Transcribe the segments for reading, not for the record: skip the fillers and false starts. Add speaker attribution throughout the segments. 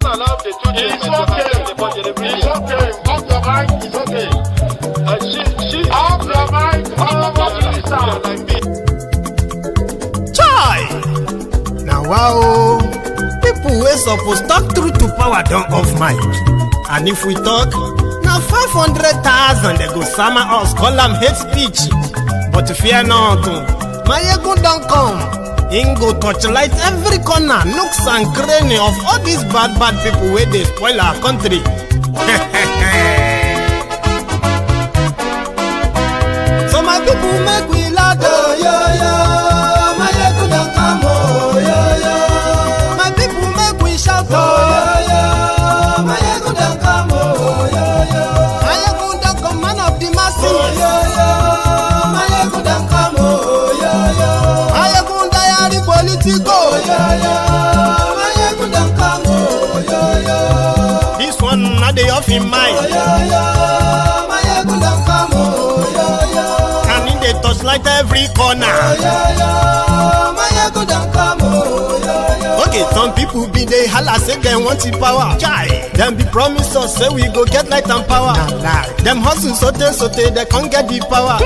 Speaker 1: allow the children to attend the budget every year.
Speaker 2: It's okay. Off your mind. It's okay.
Speaker 1: She
Speaker 2: Off your mind.
Speaker 1: like me.
Speaker 3: Chai! Now wow, people wey suppose talk truth to power don off mic. And if we talk, now 500,000 they go sama us, call am hate speech. But fear not, my ego don't come. Him go torchlight every corner, nooks and cranny of all these bad people where they spoil our country. So my people make we loud, oh, yo, yo. My ego don't come, oh, yo, yo. My people make we shout, oh, yo, yo. My ego don't come, oh, yo, yo. My ego don't come, man of the masses, oh, yo, yo. My ego don't come, oh, yo, yo. My ego diary politico, oh, yo, yo. My ego don't come, oh, yo, yo. This one not the off in mind, oh, yo, yo. My ego don't come, oh, yo, yo. And in the touchlight every corner, oh, yo, yo. My ego don't come, oh, yo, yo. Okay, some people be they holla say they want the power. Chai, them be promise us say we go get light and power. Nah. Them hustle sote they can't get the power.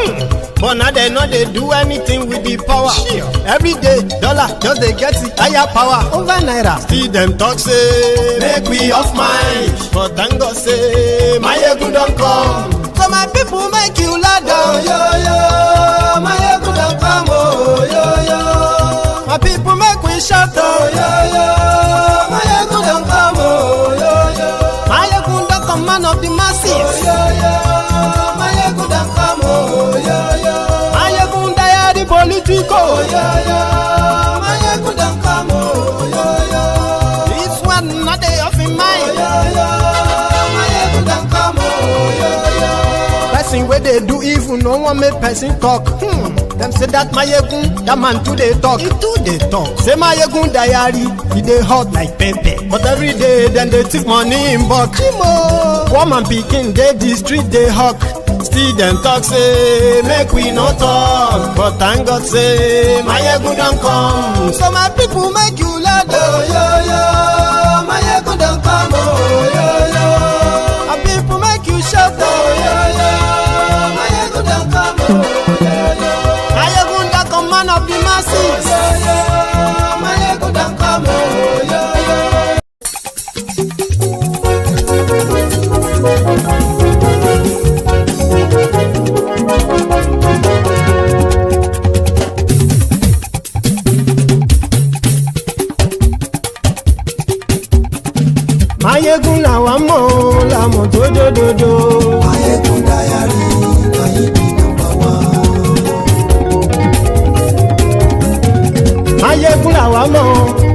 Speaker 3: But now they know they do anything with the power. Sure. Every day, dollar just they get the higher power over naira. Still them talk say make we off mind. But thank God say my ego don't come. So my people make you loud, oh, yo, yo. My ego don't come, oh, yo, yo. My people make we shout, oh, yo, yo. My ego don't come, oh, yo, yo. My ego don't come, man of the masses, oh, yo, yo. My ego don't come, oh, yo, yo. My ego diary politico, oh, yo, yo. My ego don't come, oh, yo, yo. This one not the off in mind, oh, yo, yo. My ego don't come, oh, yo, yo. Person where they do evil, no one make person talk. Them say that my yegun, that man too they talk. He too they talk. Say my yegun diary, he they hot like pepper. But every day then they take money in bulk. Woman picking they the street they hawk. Still them talk say make we no talk. But thank God say my yegun don't come. So my people make you loud, oh, yo, yo. My yegun don't come, oh, yo, yo. My people make you shout, oh, yo, yo. My yegun don't come, oh, yo, yo. My ego don't come, man of the masses, oh, yo, yo. My ego don't come, oh, yo, yo. My ego now I'm more, I'm on do. My ego diary, my ego number one. Mayegun làwa mọ̀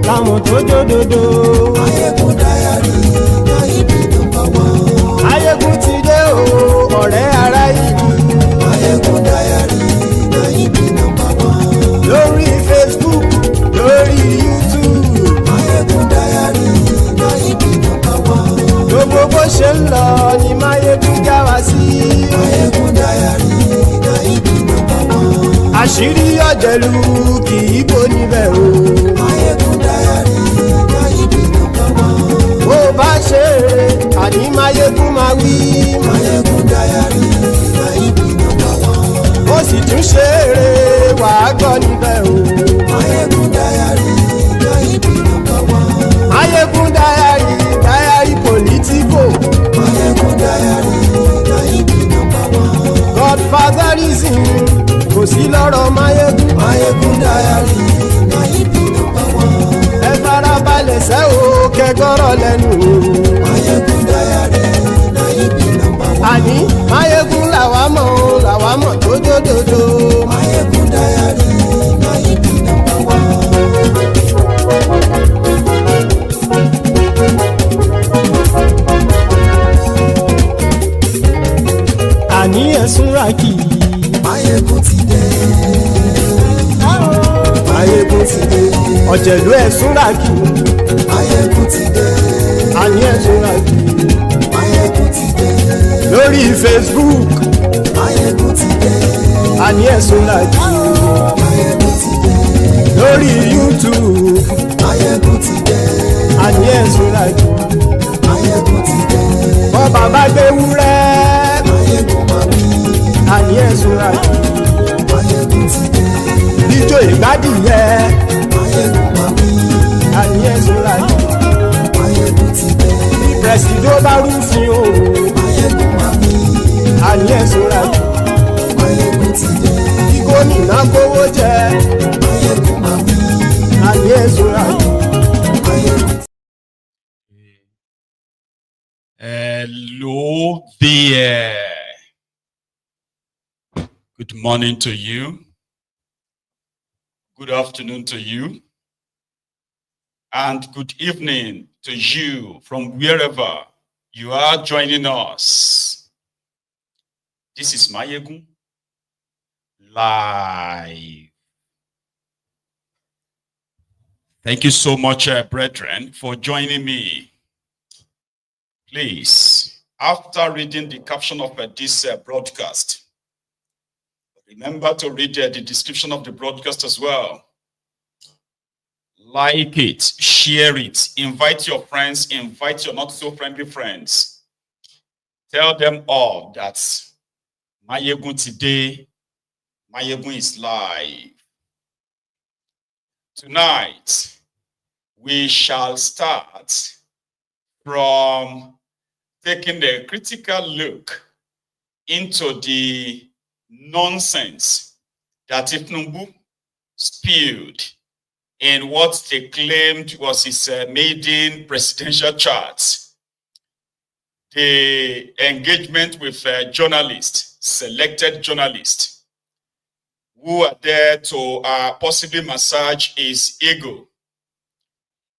Speaker 3: làwọn tó jódodo. Mayegun diary na ibi number one. Mayegun ti dé o ọ̀rẹ́ ara ìlú. Mayegun diary na ibi number one. Lórí Facebook lórí YouTube. Mayegun diary na ibi number one. Gbogbo bó ṣe ń lọ ni Mayegun já wa sí. Mayegun diary na ibi number one. Àṣírí ọ̀jẹ̀lú kì í bò níbẹ̀ o. Mayegun diary na ibi number one. Bó bá ṣe eré àní Mayegun máa wí. Mayegun diary na ibi number one. Ó sì tún ṣe eré wàá gbọ́ níbẹ̀ o. Mayegun diary na ibi number one. Mayegun diary politico. Mayegun diary na ibi number one. Godfatherism kò sí lọ́rọ̀ Mayegun. Mayegun diary na ibi number one. Ẹ farabalẹ̀ sẹ́ o kẹgọ́rọ̀ lẹ́nu o. Mayegun diary na ibi number one. Àní Mayegun làwa mọ̀ tó dódòdó. Mayegun diary na ibi number one. Àní ẹ̀sùn ràkì. Mayegun ti dé. Mayegun ti dé. Ọ̀jẹ̀lú ẹ̀sùn ràkì. Mayegun ti dé. Àní ẹ̀sùn ràkì. Mayegun ti dé. Lórí Facebook. Mayegun ti dé. Àní ẹ̀sùn ràkì. Mayegun ti dé. Lórí YouTube. Mayegun ti dé. àní èso làjò.
Speaker 4: Máyégún ti dé.
Speaker 3: Bọ́ bàbá gbé wúrẹ́,
Speaker 4: Máyégún máa wí.
Speaker 3: àní èso làjò.
Speaker 4: Máyégún ti dé.
Speaker 3: Bíjó ìgbádìyẹ,
Speaker 4: Máyégún máa wí.
Speaker 3: àní èso làjò.
Speaker 4: Máyégún ti dé.
Speaker 3: Presidiot bá rúfin o,
Speaker 4: Máyégún máa wí.
Speaker 3: àní èso làjò.
Speaker 4: Máyégún ti dé.
Speaker 3: Kí gómìnà kówó jẹ,
Speaker 4: Máyégún máa wí.
Speaker 3: àní èso làjò.
Speaker 4: Máyégún.
Speaker 5: Hello there. Good morning to you. Good afternoon to you. And good evening to you from wherever you are joining us. This is Máyégún live. Thank you so much, brethren, for joining me. Please, after reading the caption of this broadcast, remember to read the description of the broadcast as well. Like it, share it, invite your friends, invite your not so friendly friends. Tell them all that Máyégún today, Máyégún is live. Tonight, we shall start from taking a critical look into the nonsense that Thiefnubu spewed in what they claimed was his maiden presidential charts. The engagement with journalists, selected journalists, who are there to possibly massage his ego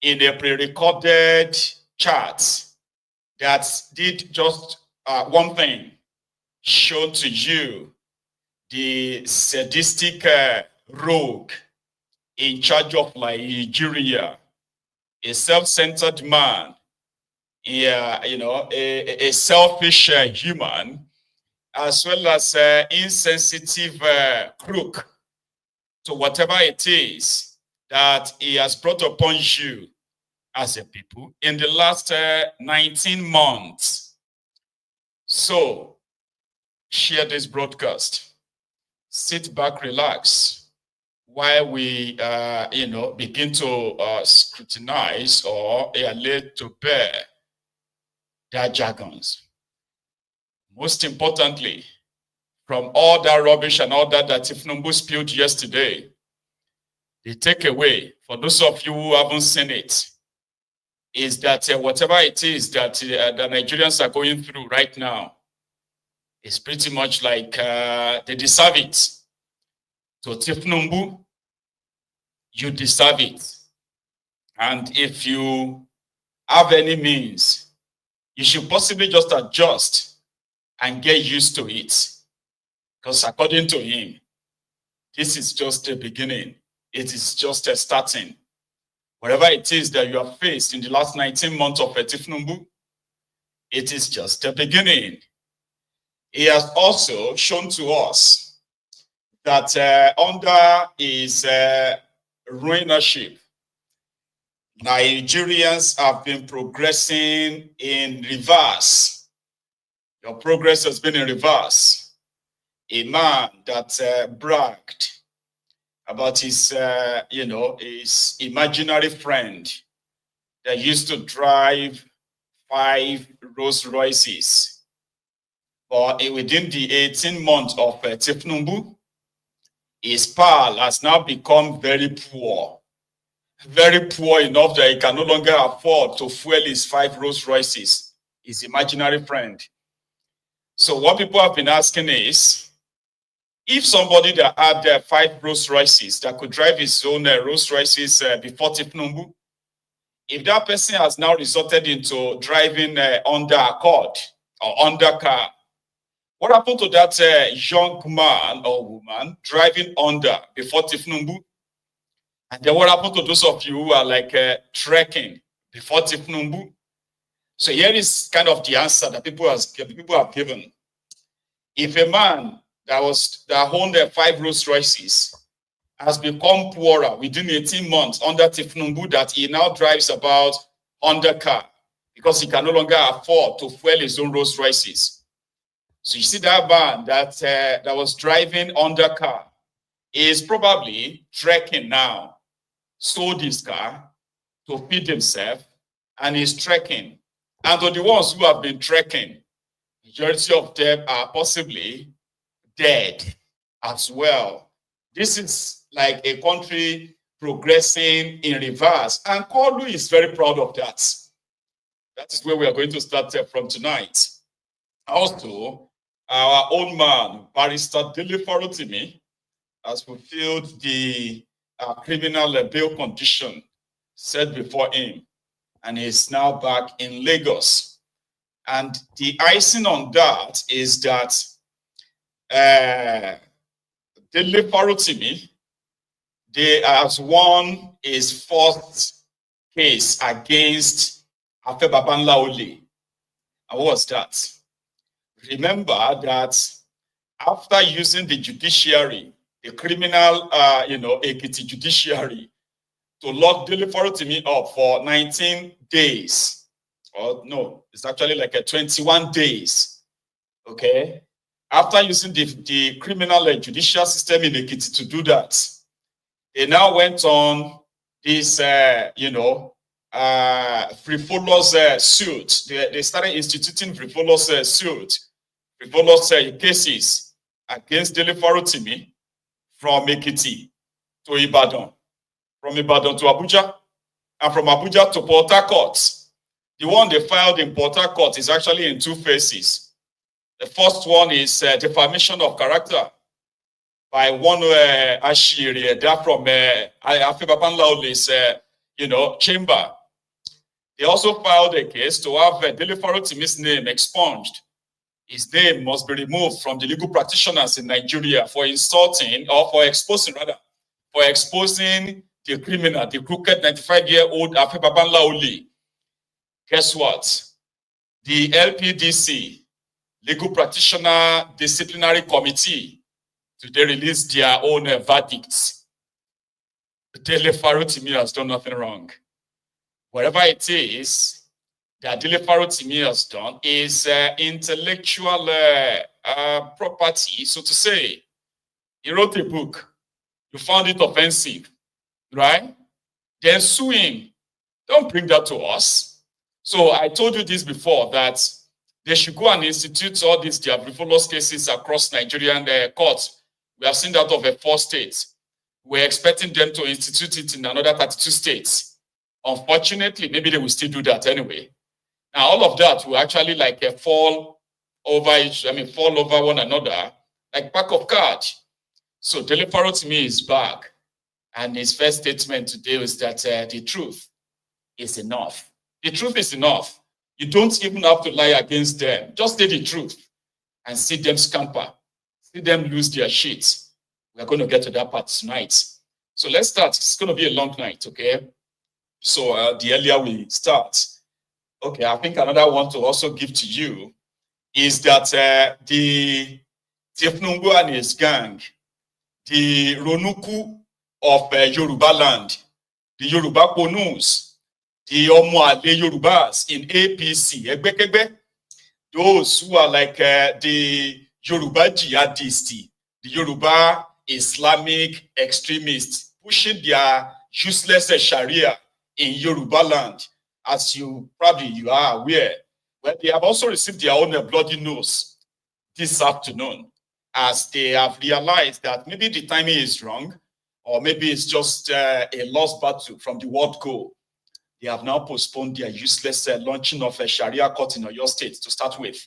Speaker 5: in a pre-recorded chart that did just one thing, show to you the sadistic rogue in charge of Nigeria, a self-centered man, a selfish human, as well as insensitive crook to whatever it is that he has brought upon you as a people in the last 19 months. So, share this broadcast. Sit back, relax, while we, begin to scrutinize or lay to bear their jargons. Most importantly, from all that rubbish and all that Thiefnubu spewed yesterday, the takeaway, for those of you who haven't seen it, is that whatever it is that the Nigerians are going through right now is pretty much like they deserve it. So Thiefnubu, you deserve it. And if you have any means, you should possibly just adjust and get used to it. Because according to him, this is just the beginning. It is just a starting. Whatever it is that you have faced in the last 19 months of Thiefnubu, it is just the beginning. He has also shown to us that under his ruinership, Nigerians have been progressing in reverse. Your progress has been in reverse. A man that bragged about his, his imaginary friend that used to drive 5 Rolls Royces. But within the 18 months of Thiefnubu, his pal has now become very poor enough that he can no longer afford to fuel his 5 Rolls Royces, his imaginary friend. So what people have been asking is, if somebody that had 5 Rolls Royces that could drive his own Rolls Royces before Thiefnubu, if that person has now resorted into driving under Accord or under car, what happened to that young man or woman driving under before Thiefnubu? And then what happened to those of you who are like trekking before Thiefnubu? So here is kind of the answer that people have given. If a man that owned 5 Rolls Royces has become poorer within 18 months under Thiefnubu, that he now drives about undercar because he can no longer afford to fuel his own Rolls Royces. So you see that van that was driving undercar is probably trekking now, sold his car to feed himself, and is trekking. And to the ones who have been trekking, majority of them are possibly dead as well. This is like a country progressing in reverse, and Koolu is very proud of that. That is where we are going to start from tonight. Also, our own man, Barrister Dele Farotimi, has fulfilled the criminal bail condition set before him, and is now back in Lagos. And the icing on that is that Dele Farotimi, they has won his first case against Afe Babanlaole. And what was that? Remember that after using the judiciary, the criminal, Ekiti judiciary, to lock Dele Farotimi up for 19 days, or no, it's actually like 21 days, okay? After using the criminal judicial system in Ekiti to do that, they now went on this, frivolous suit. They started instituting frivolous suit, frivolous cases against Dele Farotimi from Ekiti to Ibadan, from Ibadan to Abuja, and from Abuja to Port Harcourt. The one they filed in Port Harcourt is actually in two phases. The first one is defamation of character by one Ashiri, that from Afe Babanlaole's, chamber. They also filed a case to have Dele Farotimi's name expunged. His name must be removed from the legal practitioners in Nigeria for insulting, or for exposing the criminal, the crooked 95-year-old Afe Babanlaole. Guess what? The LPDC, Legal Practitioner Disciplinary Committee, today released their own verdicts. Dele Farotimi has done nothing wrong. Whatever it is that Dele Farotimi has done is intellectual property, so to say. He wrote a book. You found it offensive, right? Then sue him. Don't bring that to us. So I told you this before, that they should go and institute all these their frivolous cases across Nigerian courts. We have seen that of 4 states. We're expecting them to institute it in another 32 states. Unfortunately, maybe they will still do that anyway. Now, all of that will actually fall over one another, like pack of cards. So Dele Farotimi is back, and his first statement today was that the truth is enough. The truth is enough. You don't even have to lie against them. Just say the truth and see them scamper. See them lose their shit. We're going to get to that part tonight. So let's start. It's going to be a long night, okay? So the earlier we start. Okay, I think another one to also give to you is that the Thiefnubu and his gang, the Ronuku of Yoruba land, the Yoruba Konus, the Omoale Yorubas in APC, those who are like the Yoruba jihadists, the Yoruba Islamic extremists, pushing their useless Sharia in Yoruba land, as you are aware. Well, they have also received their own bloody nose this afternoon, as they have realized that maybe the timing is wrong, or maybe it's just a lost battle from the world goal. They have now postponed their useless launching of a Sharia court in Oyo State to start with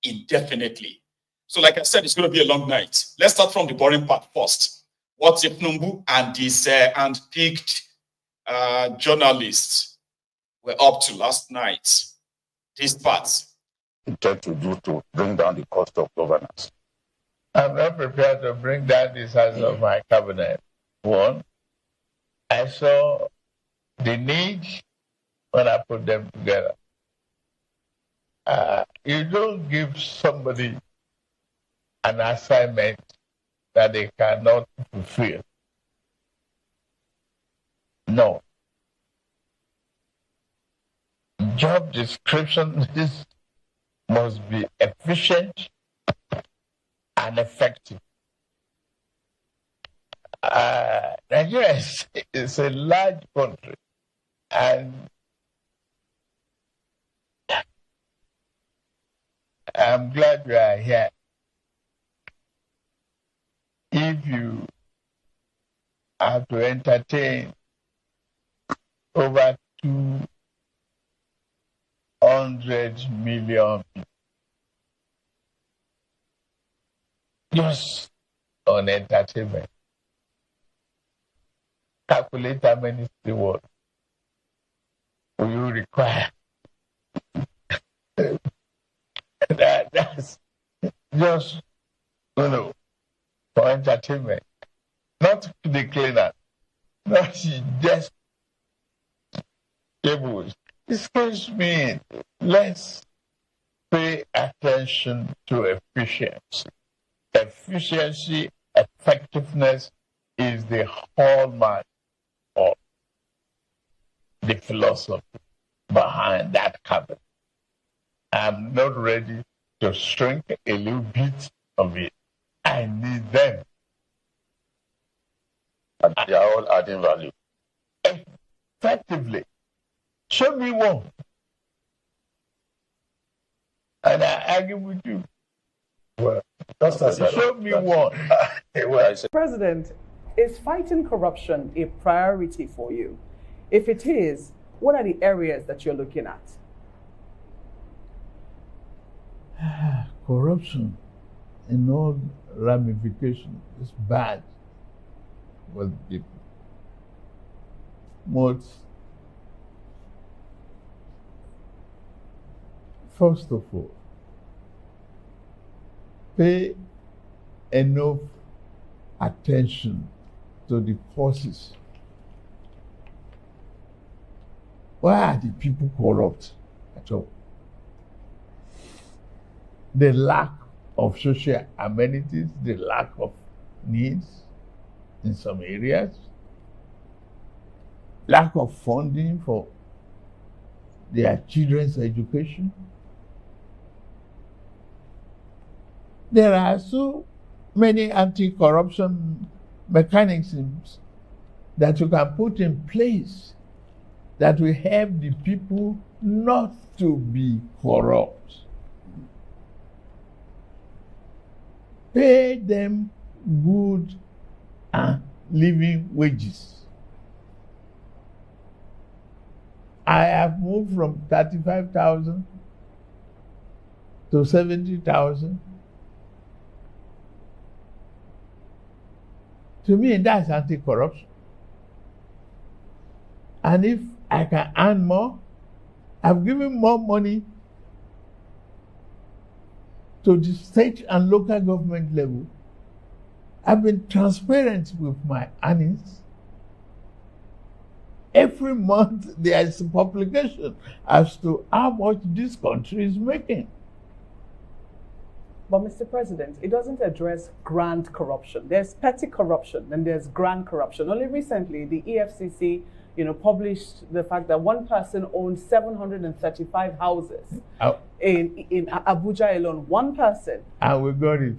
Speaker 5: indefinitely. So like I said, it's going to be a long night. Let's start from the boring part first. What Thiefnubu and these handpicked journalists were up to last night. This part.
Speaker 2: Intend to do to bring down the cost of governance.
Speaker 6: I'm not prepared to bring down the size of my cabinet. One, I saw the need when I put them together. You don't give somebody an assignment that they cannot fulfill. No. job description must be efficient and effective. Nigeria is a large country, and I'm glad you are here. If you have to entertain over 200 million people just on entertainment, calculate how many stewards will you require. That's just, for entertainment. Not the cleaner, not just tables. Excuse me, let's pay attention to efficiency. Efficiency, effectiveness is the hallmark of the philosophy behind that cabinet. I'm not ready to shrink a little bit of it. I need them.
Speaker 2: And they are all adding value.
Speaker 6: Effectively. Show me one. And I argue with you.
Speaker 2: Well, that's
Speaker 6: show me one.
Speaker 7: President, is fighting corruption a priority for you? If it is, what are the areas that you're looking at?
Speaker 6: Corruption in all ramifications is bad with people. First of all, pay enough attention to the causes. Why are the people corrupt at all? The lack of social amenities, the lack of needs in some areas, lack of funding for their children's education. There are so many anti-corruption mechanisms that you can put in place that will help the people not to be corrupt. Pay them good and living wages. I have moved from 35,000 to 70,000. To me, that's anti-corruption. And if I can earn more, I've given more money to the state and local government level. I've been transparent with my earnings. Every month there is a publication as to how much this country is making.
Speaker 7: But Mr. President, it doesn't address grand corruption. There's petty corruption and there's grand corruption. Only recently, the EFCC, published the fact that one person owned 735 houses in Abuja alone. One person.
Speaker 6: And we got it.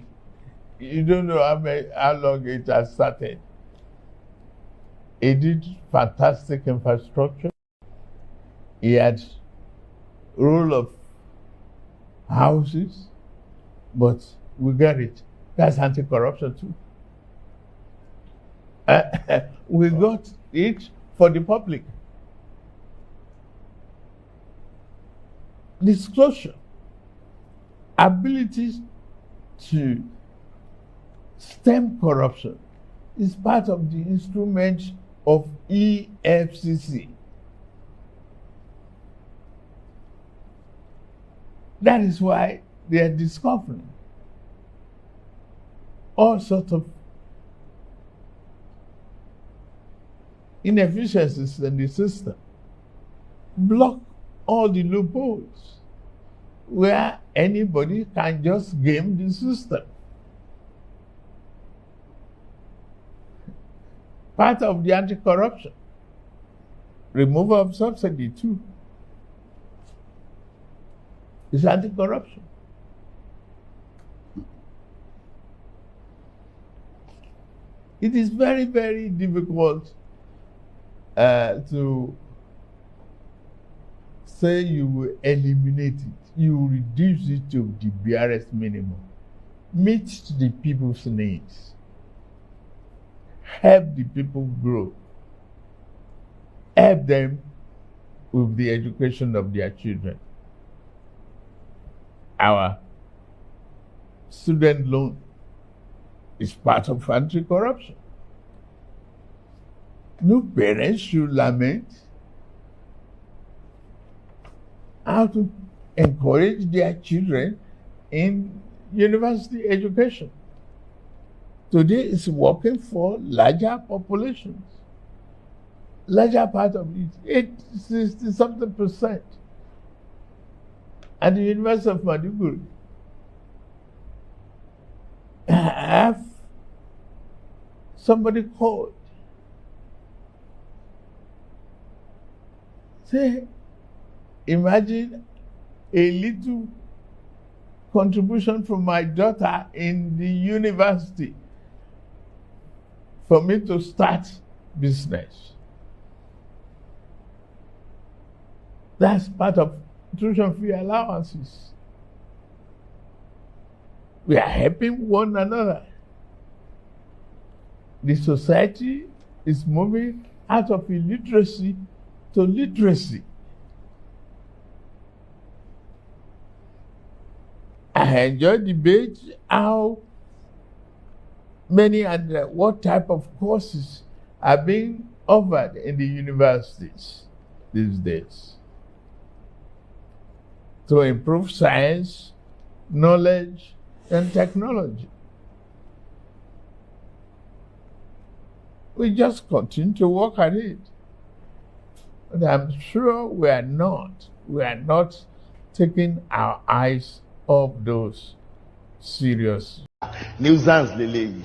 Speaker 6: You don't know how long it has started. It did fantastic infrastructure. He had rule of houses, but we got it. That's anti-corruption too. We got it for the public. Disclosure, abilities to stem corruption is part of the instrument of EFCC. That is why they are discovering all sorts of inefficiencies in the system. Block all the loopholes where anybody can just game the system. Part of the anti-corruption, removal of subsidy too. It's anti-corruption. It is very, very difficult to say you will eliminate it. You will reduce it to the barest minimum. Meet the people's needs. Help the people grow. Help them with the education of their children. Our student loan is part of anti-corruption. No parents should lament how to encourage their children in university education. Today it's working for larger populations. Larger part of it, 60-something%. At the University of Maiduguri, I have somebody called. Say, imagine a little contribution from my daughter in the university for me to start business. That's part of tuition fee allowances. We are helping one another. The society is moving out of illiteracy to literacy. I enjoy debate how many and what type of courses are being offered in the universities these days to improve science, knowledge, and technology. We just continue to work at it. But I'm sure we are not taking our eyes off those serious.
Speaker 8: Nuisance lele.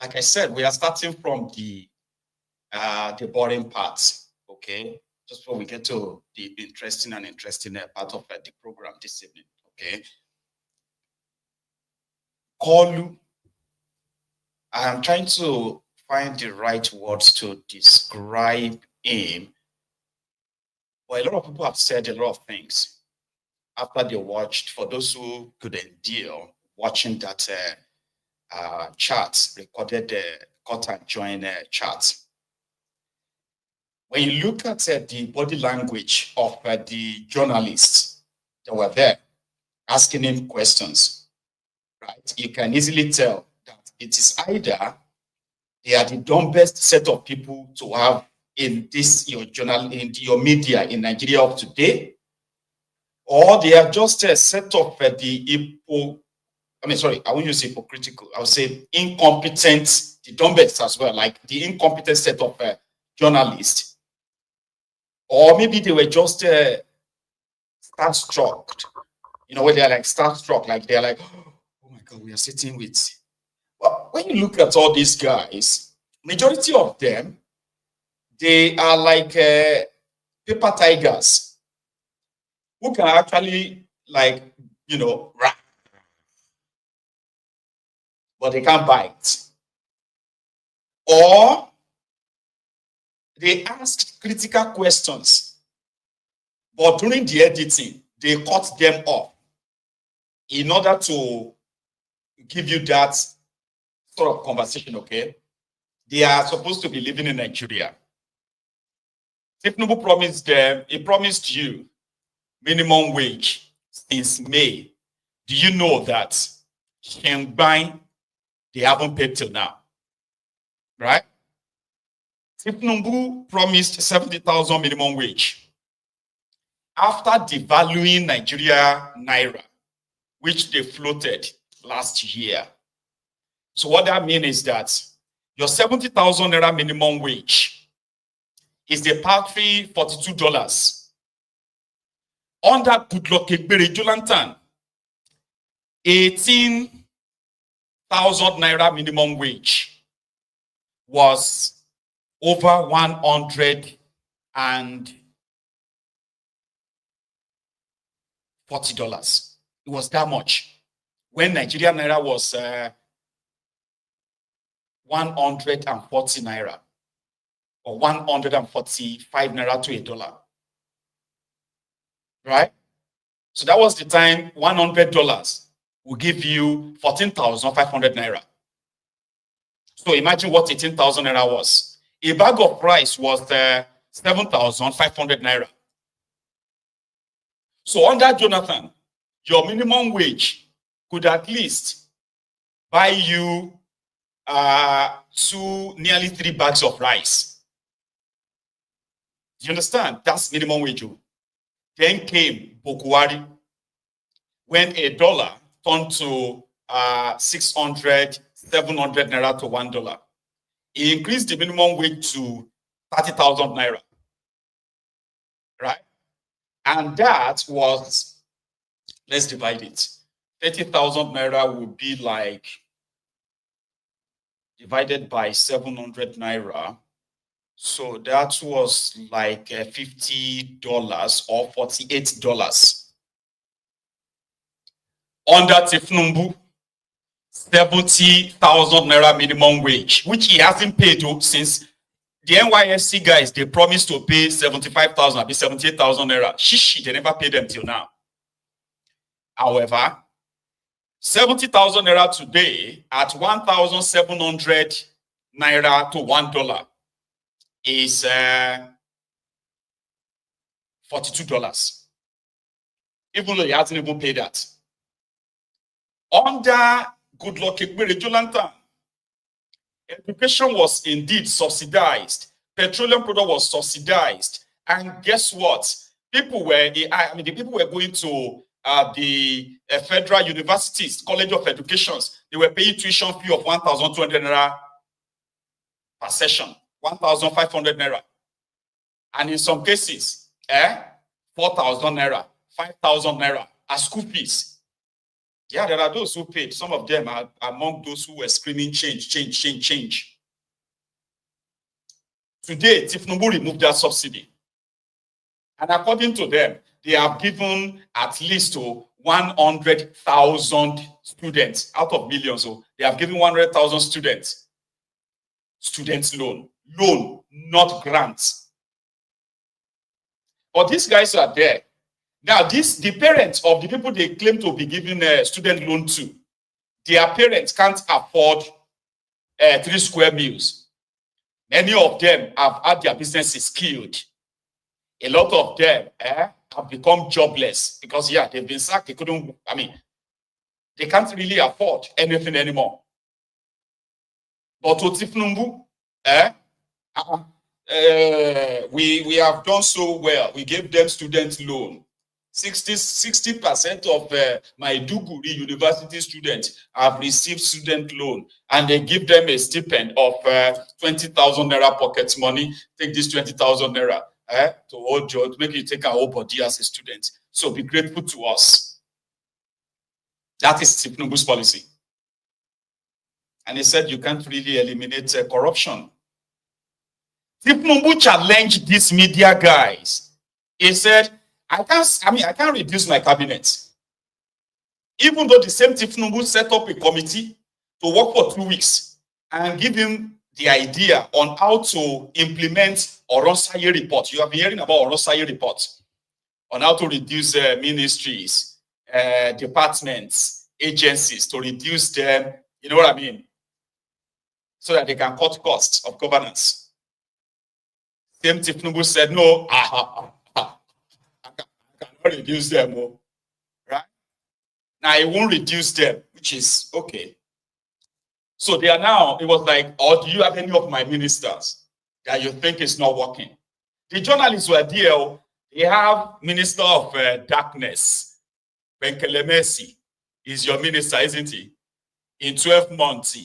Speaker 5: Like I said, we are starting from the boring parts. Okay, just before we get to the interesting part of the program this evening. Okay, Koolu. I am trying to find the right words to describe him. Well, a lot of people have said a lot of things after they watched. For those who could endure watching that chat, recorded cut and join chat. When you look at the body language of the journalists that were there asking him questions, right, you can easily tell that it is either they are the dumbest set of people to have in this your journal, in your media in Nigeria of today, or they are just a set of I won't use hypocritical, I would say incompetent, the dumbest as well, like the incompetent set of journalists. Or maybe they were just starstruck, where they're like starstruck, like they're like, oh my God, we are sitting with. Well, when you look at all these guys, majority of them, they are like paper tigers who can actually, like, rap, but they can't bite. Or they ask critical questions, but during the editing, they cut them off in order to give you that sort of conversation, okay? They are supposed to be living in Nigeria. Thiefnubu promised them, he promised you minimum wage since May. Do you know that Shengbang, they haven't paid till now, right? Thiefnubu promised 70,000 minimum wage after devaluing Nigeria Naira, which they floated last year. So what that means is that your 70,000 Naira minimum wage is the paltry $42. Under Goodluck Ebere Jonathan, 18,000 Naira minimum wage was over 100 and $40. It was that much. When Nigerian naira was 140 naira or 145 naira to $1. Right? So that was the time $100 will give you 14,500 naira. So imagine what 18,000 naira was. A bag of rice was 7,500 naira. So under Jonathan, your minimum wage could at least buy you nearly 3 bags of rice. Do you understand? That's minimum wage. Then came Bokuwari, when $1 turned to 600, 700 naira to $1. He increased the minimum wage to 30,000 naira. Right? And that was, let's divide it. 30,000 naira would be like, divided by 700 naira. So that was like $50 or $48. Under Thiefnubu, 70,000 naira minimum wage, which he hasn't paid since the NYSC guys, they promised to pay 75,000, be 78,000 naira. Shishi, they never paid them till now. However, 70,000 naira today at 1,700 naira to $1 is $42. Even though he hasn't even paid that. Under Goodluck Jonathan, education was indeed subsidized. Petroleum product was subsidized. And guess what? People were, the people were going to the federal universities, College of Educations. They were paying tuition fee of 1,200 naira per session, 1,500 naira. And in some cases, 4,000 naira, 5,000 naira as school fees. Yeah, there are those who paid. Some of them are among those who were screaming, change, change, change, change. Today, Thiefnubu removed that subsidy. And according to them, they have given at least 100,000 students out of millions. So they have given 100,000 students loan. Loan, not grants. But these guys are there. Now, the parents of the people they claim to be giving a student loan to, their parents can't afford 3 square meals. Many of them have had their businesses killed. A lot of them have become jobless because, yeah, they've been sacked. They couldn't, they can't really afford anything anymore. But to Thiefnubu, we have done so well. We gave them student loan. 60% of Maiduguri University students have received student loan, and they give them a stipend of 20,000 naira pocket money. Take this 20,000 naira to hold you, to make you take our whole body as a student. So be grateful to us. That is Thiefnubu's policy. And he said you can't really eliminate corruption. Thiefnubu challenged these media guys. He said, I can't reduce my cabinet. Even though the same Thiefnubu set up a committee to work for 2 weeks and give him the idea on how to implement Orosaye report. You have been hearing about Orosaye report on how to reduce ministries, departments, agencies, to reduce them, you know what I mean? So that they can cut costs of governance. Same Thiefnubu said, no, reduce them, right? Now it won't reduce them, which is okay. So they are now, it was like, oh, do you have any of my ministers that you think is not working? The journalists were there. They have Minister of Darkness, Benkelemesi is your minister, isn't he? In 12 months,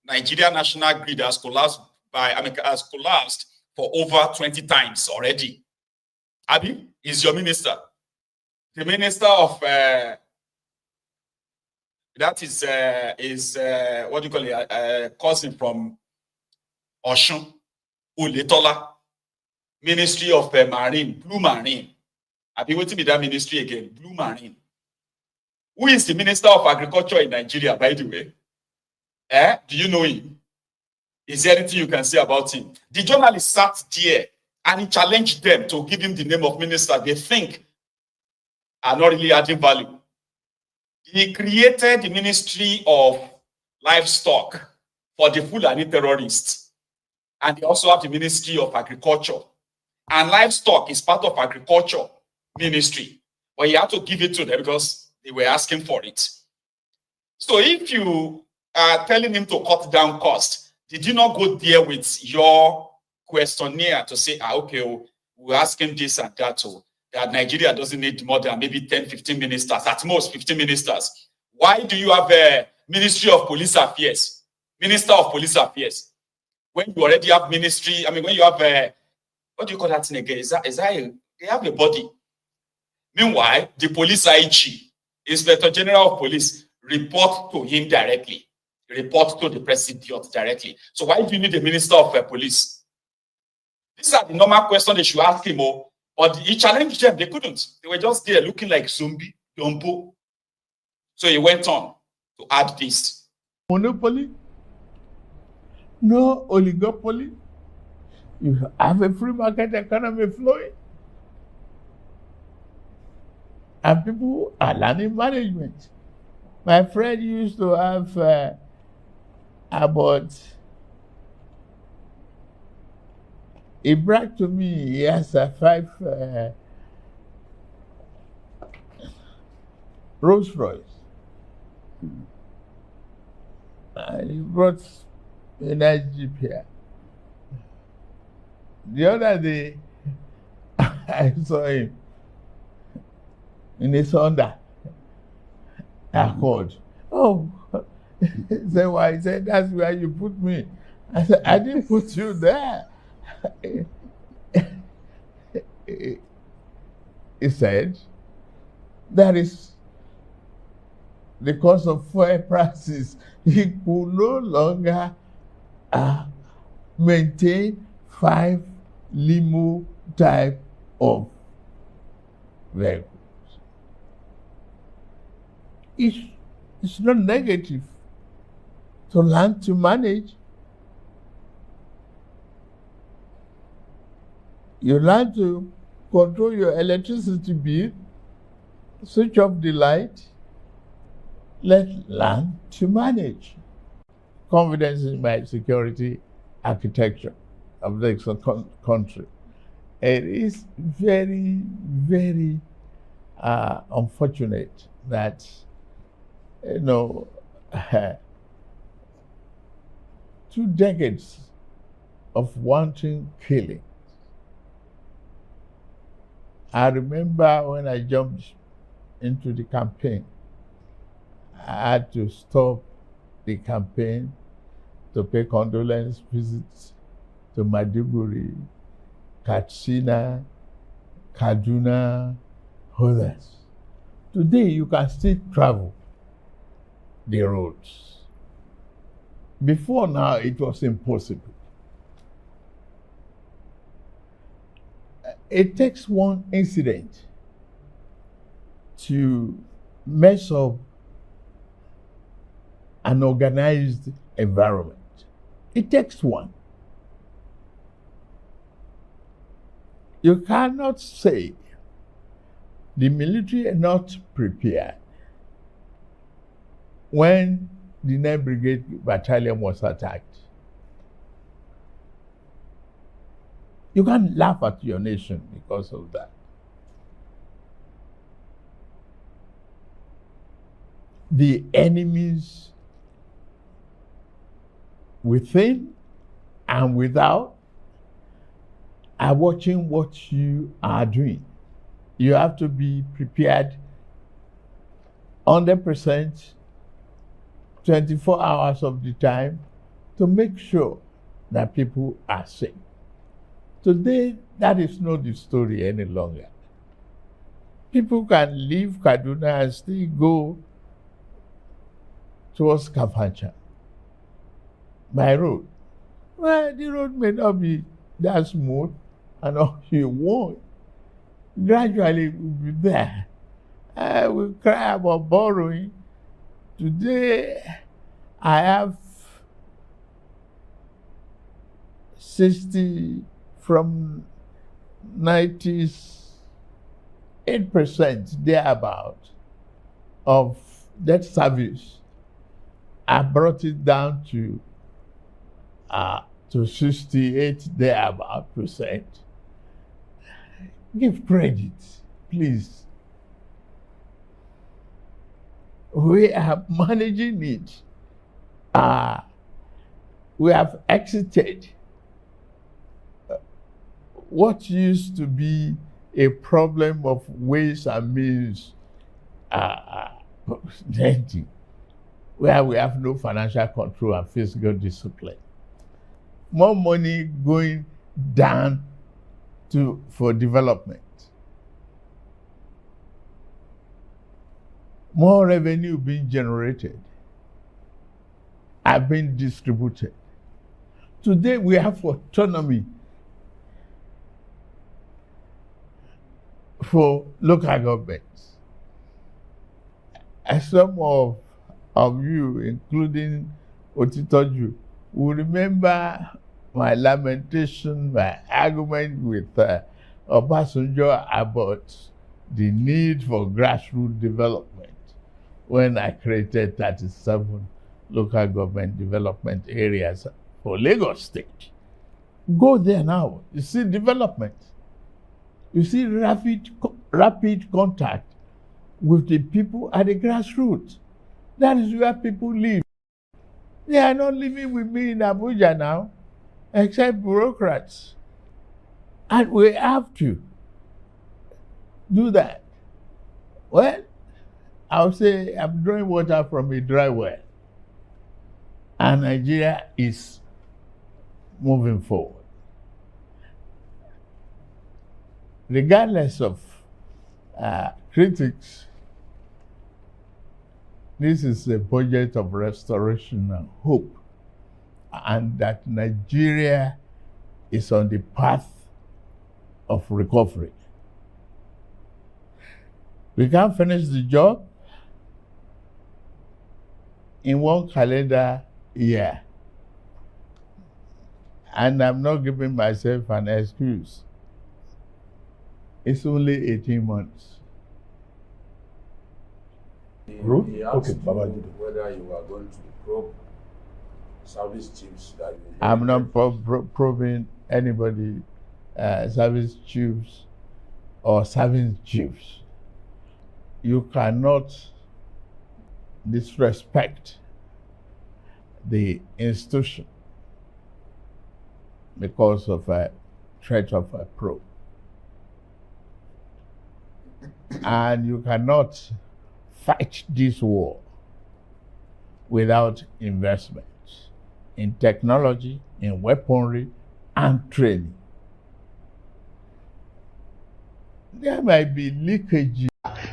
Speaker 5: Nigeria National Grid has collapsed has collapsed for over 20 times already. Abi is your minister. The minister of that is what do you call it? Cousin from Oshun, Uletola, Ministry of Marine, Blue Marine. I've been waiting with that ministry again, Blue Marine. Who is the Minister of Agriculture in Nigeria, by the way? Do you know him? Is there anything you can say about him? The journalist sat there and he challenged them to give him the name of minister they think are not really adding value. He created the Ministry of Livestock for the Fulani terrorists. And they also have the Ministry of Agriculture. And livestock is part of agriculture ministry. But you have to give it to them because they were asking for it. So if you are telling him to cut down costs, did you not go there with your questionnaire to say, okay, we're asking this and that, that Nigeria doesn't need more than maybe 10, 15 ministers, at most 15 ministers. Why do you have a Ministry of Police Affairs, Minister of Police Affairs, when you already have ministry? I mean, when you have a, what do you call that thing again? They have a body. Meanwhile, the police IG, Inspector General of Police, report to him directly, report to the Presidiot directly. So why do you need a Minister of Police? These are the normal questions they should ask him, but he challenged them. They couldn't. They were just there looking like zombie, Dumbo. So he went on to add this.
Speaker 6: Monopoly, no oligopoly. You have a free market economy flowing. And people are learning management. My friend used to have about, he bragged to me, he has 5 Rolls Royce. He brought a nice Jeep here. The other day, I saw him in his Honda Accord. Oh, he said, why? He said, that's where you put me. I said, I didn't put you there. He said, that is the cost of fuel prices. He could no longer maintain 5 limo type of vehicles. It's not negative to learn to manage. You learn to control your electricity bill, switch off the light. Let's learn to manage. Confidence in my security architecture of the country. It is very, very unfortunate that, 2 decades of wanton killing. I remember when I jumped into the campaign, I had to stop the campaign to pay condolence visits to Maiduguri, Katsina, Kaduna, others. Today, you can still travel the roads. Before now, it was impossible. It takes one incident to mess up an organized environment. It takes one. You cannot say the military are not prepared when the 9th Brigade Battalion was attacked. You can't laugh at your nation because of that. The enemies within and without are watching what you are doing. You have to be prepared 100%, 24 hours of the time to make sure that people are safe. Today, that is not the story any longer. People can leave Kaduna and still go towards Kafancha by road. Well, the road may not be that smooth and all you want. gradually we'll be there. We cry about borrowing. Today, I have 60 from 98% thereabout of debt service. I brought it down to 68 thereabout percent. Give credit, please. We are managing it. We have exited what used to be a problem of ways and means lending, where we have no financial control and fiscal discipline. More money going down for development. More revenue being generated are being distributed. Today we have autonomy for local governments. As some of you, including Otitoju, will remember my lamentation, my argument with Obasanjo about the need for grassroots development when I created 37 local government development areas for Lagos State. Go there now, you see development. You see rapid contact with the people at the grassroots. That is where people live. They are not living with me in Abuja now, except bureaucrats. And we have to do that. Well, I'll say I'm drawing water from a dry well. And Nigeria is moving forward. Regardless of critics, this is a budget of restoration and hope, and that Nigeria is on the path of recovery. We can't finish the job in one calendar year, and I'm not giving myself an excuse. It's only 18 months.
Speaker 2: He asked whether you are going to probe service chiefs that you...
Speaker 6: I'm not probing anybody, service chiefs or service chiefs. You cannot disrespect the institution because of a threat of a probe. And you cannot fight this war without investment in technology, in weaponry, and training. There might be leakage.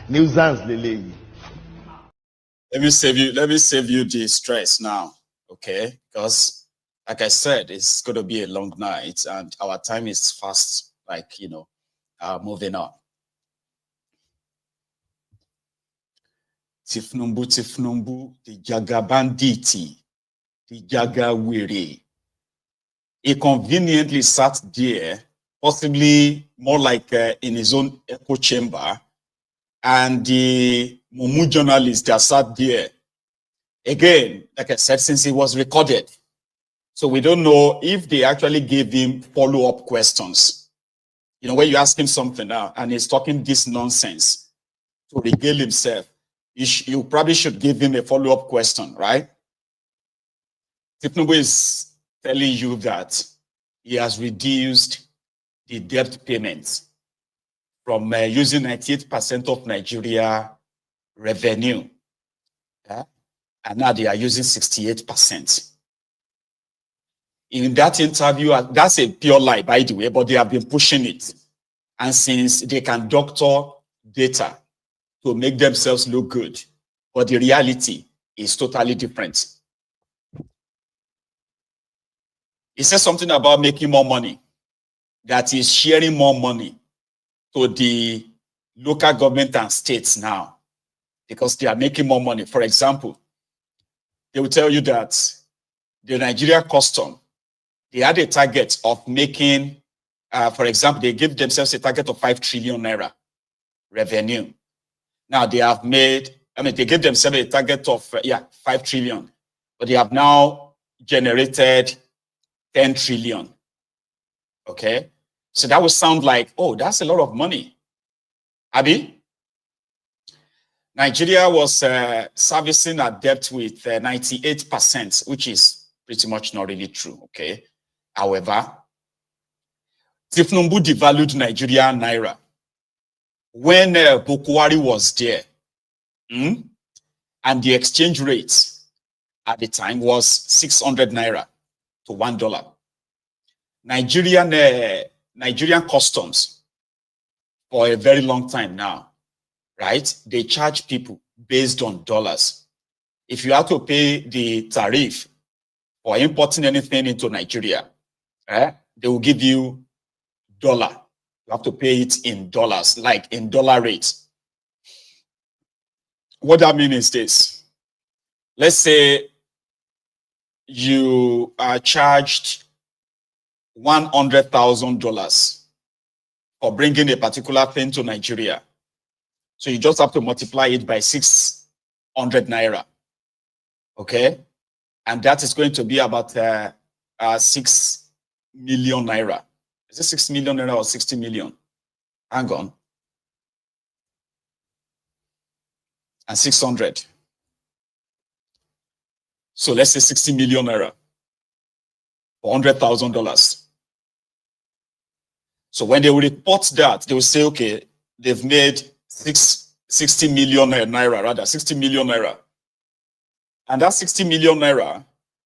Speaker 8: Nuisance lele.
Speaker 5: Let me save you the stress now, okay? Because like I said, it's going to be a long night and our time is fast, moving on. Thiefnubu, the Jaga banditi, the Jaga wiri. He conveniently sat there, possibly more like in his own echo chamber, and the Mumu journalist that sat there. Again, like I said, since it was recorded, so we don't know if they actually gave him follow-up questions. You know, when you ask him something now, and he's talking this nonsense to regale himself, you probably should give him a follow-up question, right? Thiefnubu is telling you that he has reduced the debt payments from using 98% of Nigeria revenue, and now they are using 68%. In that interview, that's a pure lie, by the way, but they have been pushing it. And since they can doctor data to make themselves look good, but the reality is totally different. He says something about making more money, that is sharing more money to the local government and states now because they are making more money. For example, they will tell you that the Nigeria custom, they had a target of making, for example, they give themselves a target of 5 trillion naira revenue. Now they have made, they gave themselves a target of, 5 trillion, but they have now generated 10 trillion. Okay. So that would sound like, oh, that's a lot of money. Abi? Nigeria was servicing a debt with 98%, which is pretty much not really true. Okay. However, Thiefnubu devalued Nigeria naira when Bukwari was there, and the exchange rate at the time was 600 naira to $1. Nigerian customs for a very long time now, right? They charge people based on dollars. If you have to pay the tariff for importing anything into Nigeria, they will give you dollar. You have to pay it in dollars, like in dollar rates. What that means is this. Let's say you are charged $100,000 for bringing a particular thing to Nigeria. So you just have to multiply it by 600 naira. Okay? And that is going to be about 6 million naira. Is it 6 million naira or 60 million? Hang on. And 600. So let's say 60 million naira for $100,000. So when they will report that, they will say, okay, they've made 60 million naira, 60 million naira. And that 60 million naira,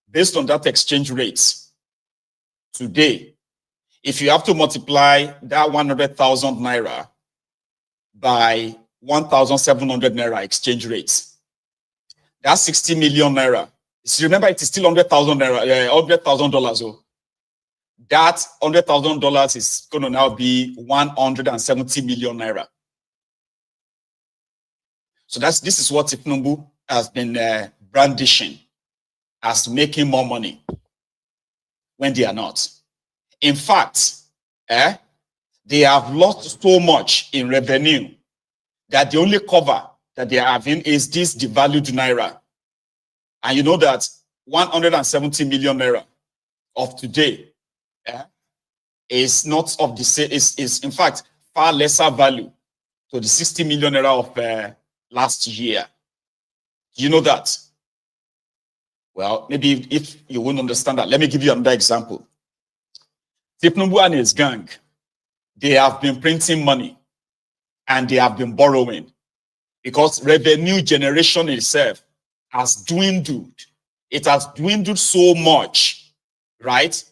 Speaker 5: based on that exchange rate, today, if you have to multiply that 100,000 naira by 1,700 naira exchange rates, that's 60 million naira. So remember, it is still 100,000 naira, $100,000. Oh. That $100,000 is going to now be 170 million naira. So this is what Thiefnubu has been brandishing as making more money when they are not. In fact, they have lost so much in revenue that the only cover that they are having is this devalued naira. And you know that 170 million naira of today is not of the same, is in fact far lesser value to the 60 million naira of last year. You know that? Well, maybe if you won't understand that, let me give you another example. Thiefnubu and his gang, they have been printing money and they have been borrowing because revenue generation itself has dwindled. It has dwindled so much, right,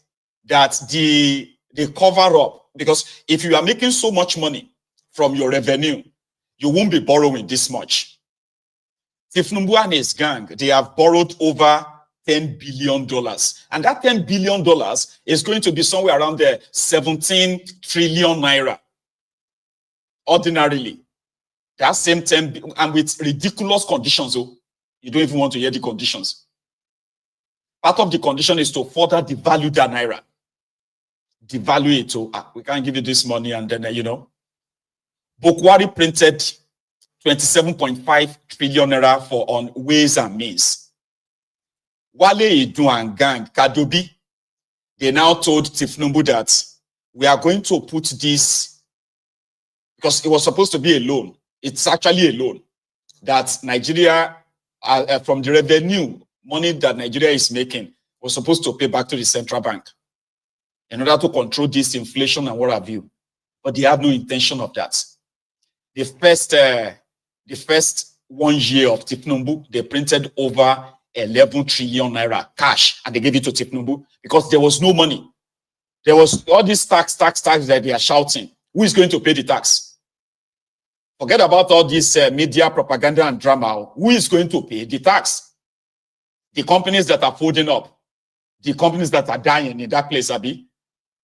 Speaker 5: that they cover up. Because if you are making so much money from your revenue, you won't be borrowing this much. Thiefnubu and his gang, they have borrowed over $10 billion. And that $10 billion is going to be somewhere around the 17 trillion naira. Ordinarily. That same 10, and with ridiculous conditions. Oh, you don't even want to hear the conditions. Part of the condition is to further devalue that naira. Devalue it. So we can't give you this money. And then, Bukwari printed 27.5 trillion naira for on ways and means. Wale Idu and gang, Kadobi, they now told Thiefnubu that we are going to put this, because it was supposed to be a loan. It's actually a loan that Nigeria, from the revenue, money that Nigeria is making, was supposed to pay back to the central bank in order to control this inflation and what have you. But they have no intention of that. The first 1 year of Thiefnubu, they printed over 11 trillion naira cash and they gave it to Thiefnubu because there was no money. There was all this tax that they are shouting. Who is going to pay the tax? Forget about all this media propaganda and drama. Who is going to pay the tax? The companies that are folding up, the companies that are dying in that place, Abi?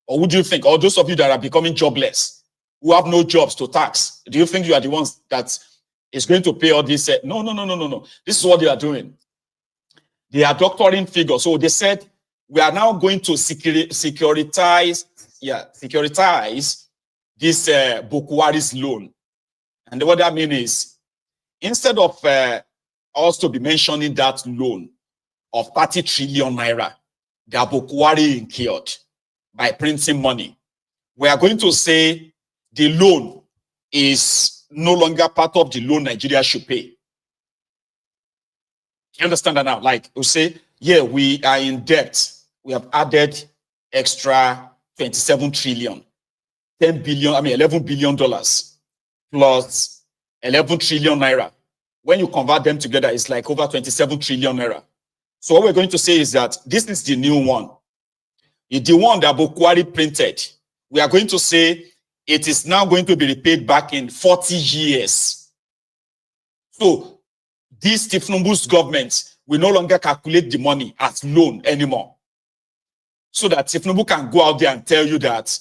Speaker 5: Or would you think, or those of you that are becoming jobless, who have no jobs to tax. Do you think you are the ones that is going to pay all this? No. This is what they are doing. They are doctoring figures. So they said, we are now going to securitize this Bokwari's loan. And what that means is, instead of us to be mentioning that loan of 30 trillion naira that Bokwari incurred by printing money, we are going to say the loan is no longer part of the loan Nigeria should pay. You understand that now? Like we say, yeah, we are in debt. We have added extra 27 trillion, 11 billion dollars plus 11 trillion naira. When you convert them together, it's like over 27 trillion naira. So what we're going to say is that this is the new one. It's the one that Bokwari printed. We are going to say it is now going to be repaid back in 40 years. So this Thiefnubu's government will no longer calculate the money as loan anymore. So that Thiefnubu can go out there and tell you that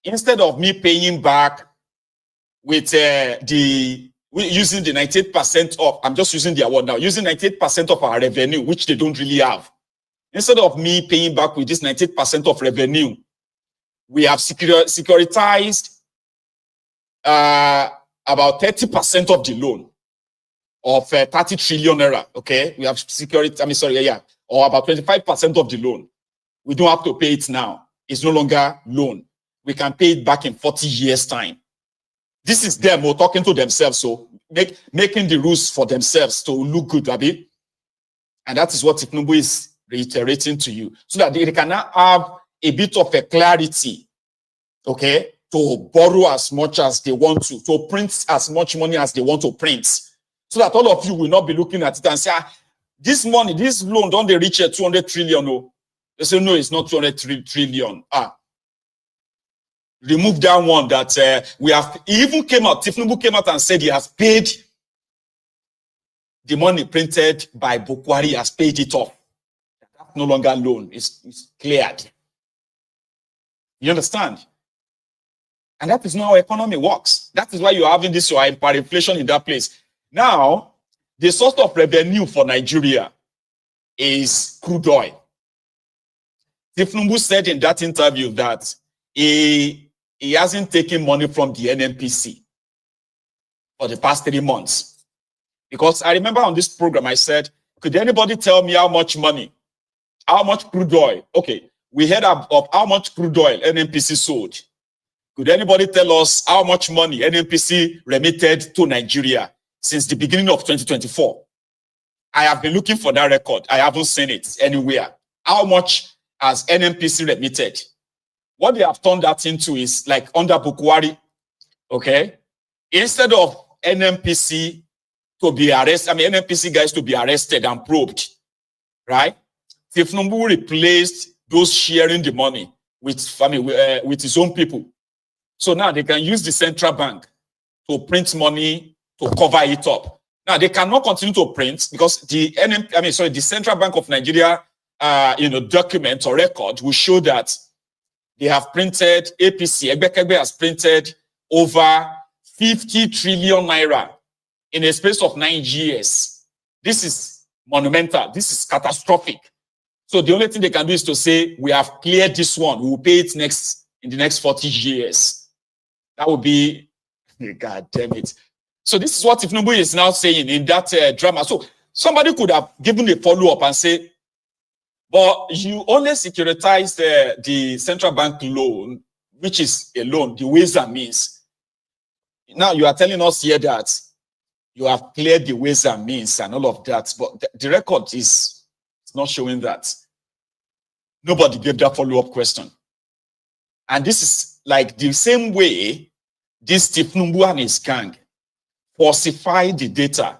Speaker 5: instead of me paying back with using the 98% of, I'm just using the award now, using 98% of our revenue, which they don't really have. Instead of me paying back with this 98% of revenue, we have securitized about 30% of the loan of 30 trillion naira. Okay, we have or about 25% of the loan. We don't have to pay it now. It's no longer loan. We can pay it back in 40 years' time. This is them talking to themselves, so making the rules for themselves to look good, Abi. And that is what Thiefnubu is reiterating to you, so that they can now have a bit of a clarity, okay, to borrow as much as they want to print as much money as they want to print, so that all of you will not be looking at it and say, this money, this loan, don't they reach 200 trillion? No. They say, no, it's not 200 trillion. Remove that one that we have. He even came out, Thiefnubu came out and said he has paid the money printed by Bokwari, has paid it off. That's no longer loan. It's cleared. You understand? And that is not how economy works. That is why you're having this hyperinflation in that place. Now, the source of revenue for Nigeria is crude oil. Thiefnubu said in that interview that he hasn't taken money from the NNPC for the past 3 months. Because I remember on this program, I said, could anybody tell me how much money, how much crude oil? Okay, we heard of how much crude oil NNPC sold. Could anybody tell us how much money NNPC remitted to Nigeria since the beginning of 2024? I have been looking for that record. I haven't seen it anywhere. How much has NNPC remitted? What they have turned that into is like under Bokwari, okay? Instead of NNPC to be arrested, NNPC guys to be arrested and probed, right? Thiefnubu replaced those sharing the money with his own people. So now they can use the central bank to print money to cover it up. Now they cannot continue to print because the the Central Bank of Nigeria document or record will show that they have printed, APC, Egbekegbe has printed over 50 trillion naira in a space of 9 years. This is monumental. This is catastrophic. So the only thing they can do is to say, we have cleared this one. We will pay it in the next 40 years. That would be, God damn it. So this is what Thiefnubu is now saying in that drama. So somebody could have given a follow-up and say, but you only securitize the central bank loan, which is a loan, the ways and means. Now you are telling us here that you have cleared the ways and means and all of that, but the record is not showing that. Nobody gave that follow-up question. And this is like the same way this Thiefnubu and his gang falsified the data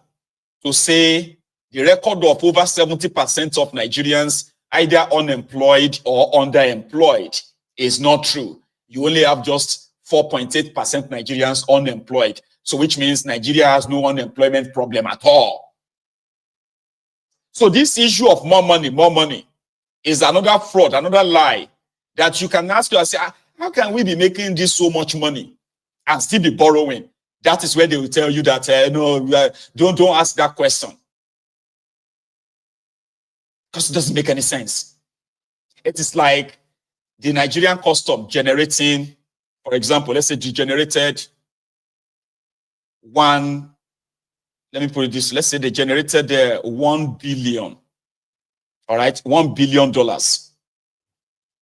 Speaker 5: to say the record of over 70% of Nigerians either unemployed or underemployed is not true. You only have just 4.8% Nigerians unemployed. So which means Nigeria has no unemployment problem at all. So this issue of more money is another fraud, another lie that you can ask yourself, how can we be making this so much money? and still be borrowing. That is where they will tell you that, no, don't ask that question. Because it doesn't make any sense. It is like the Nigerian custom generating, for example, let's say they generated let's say they generated 1 billion, all right, $1 billion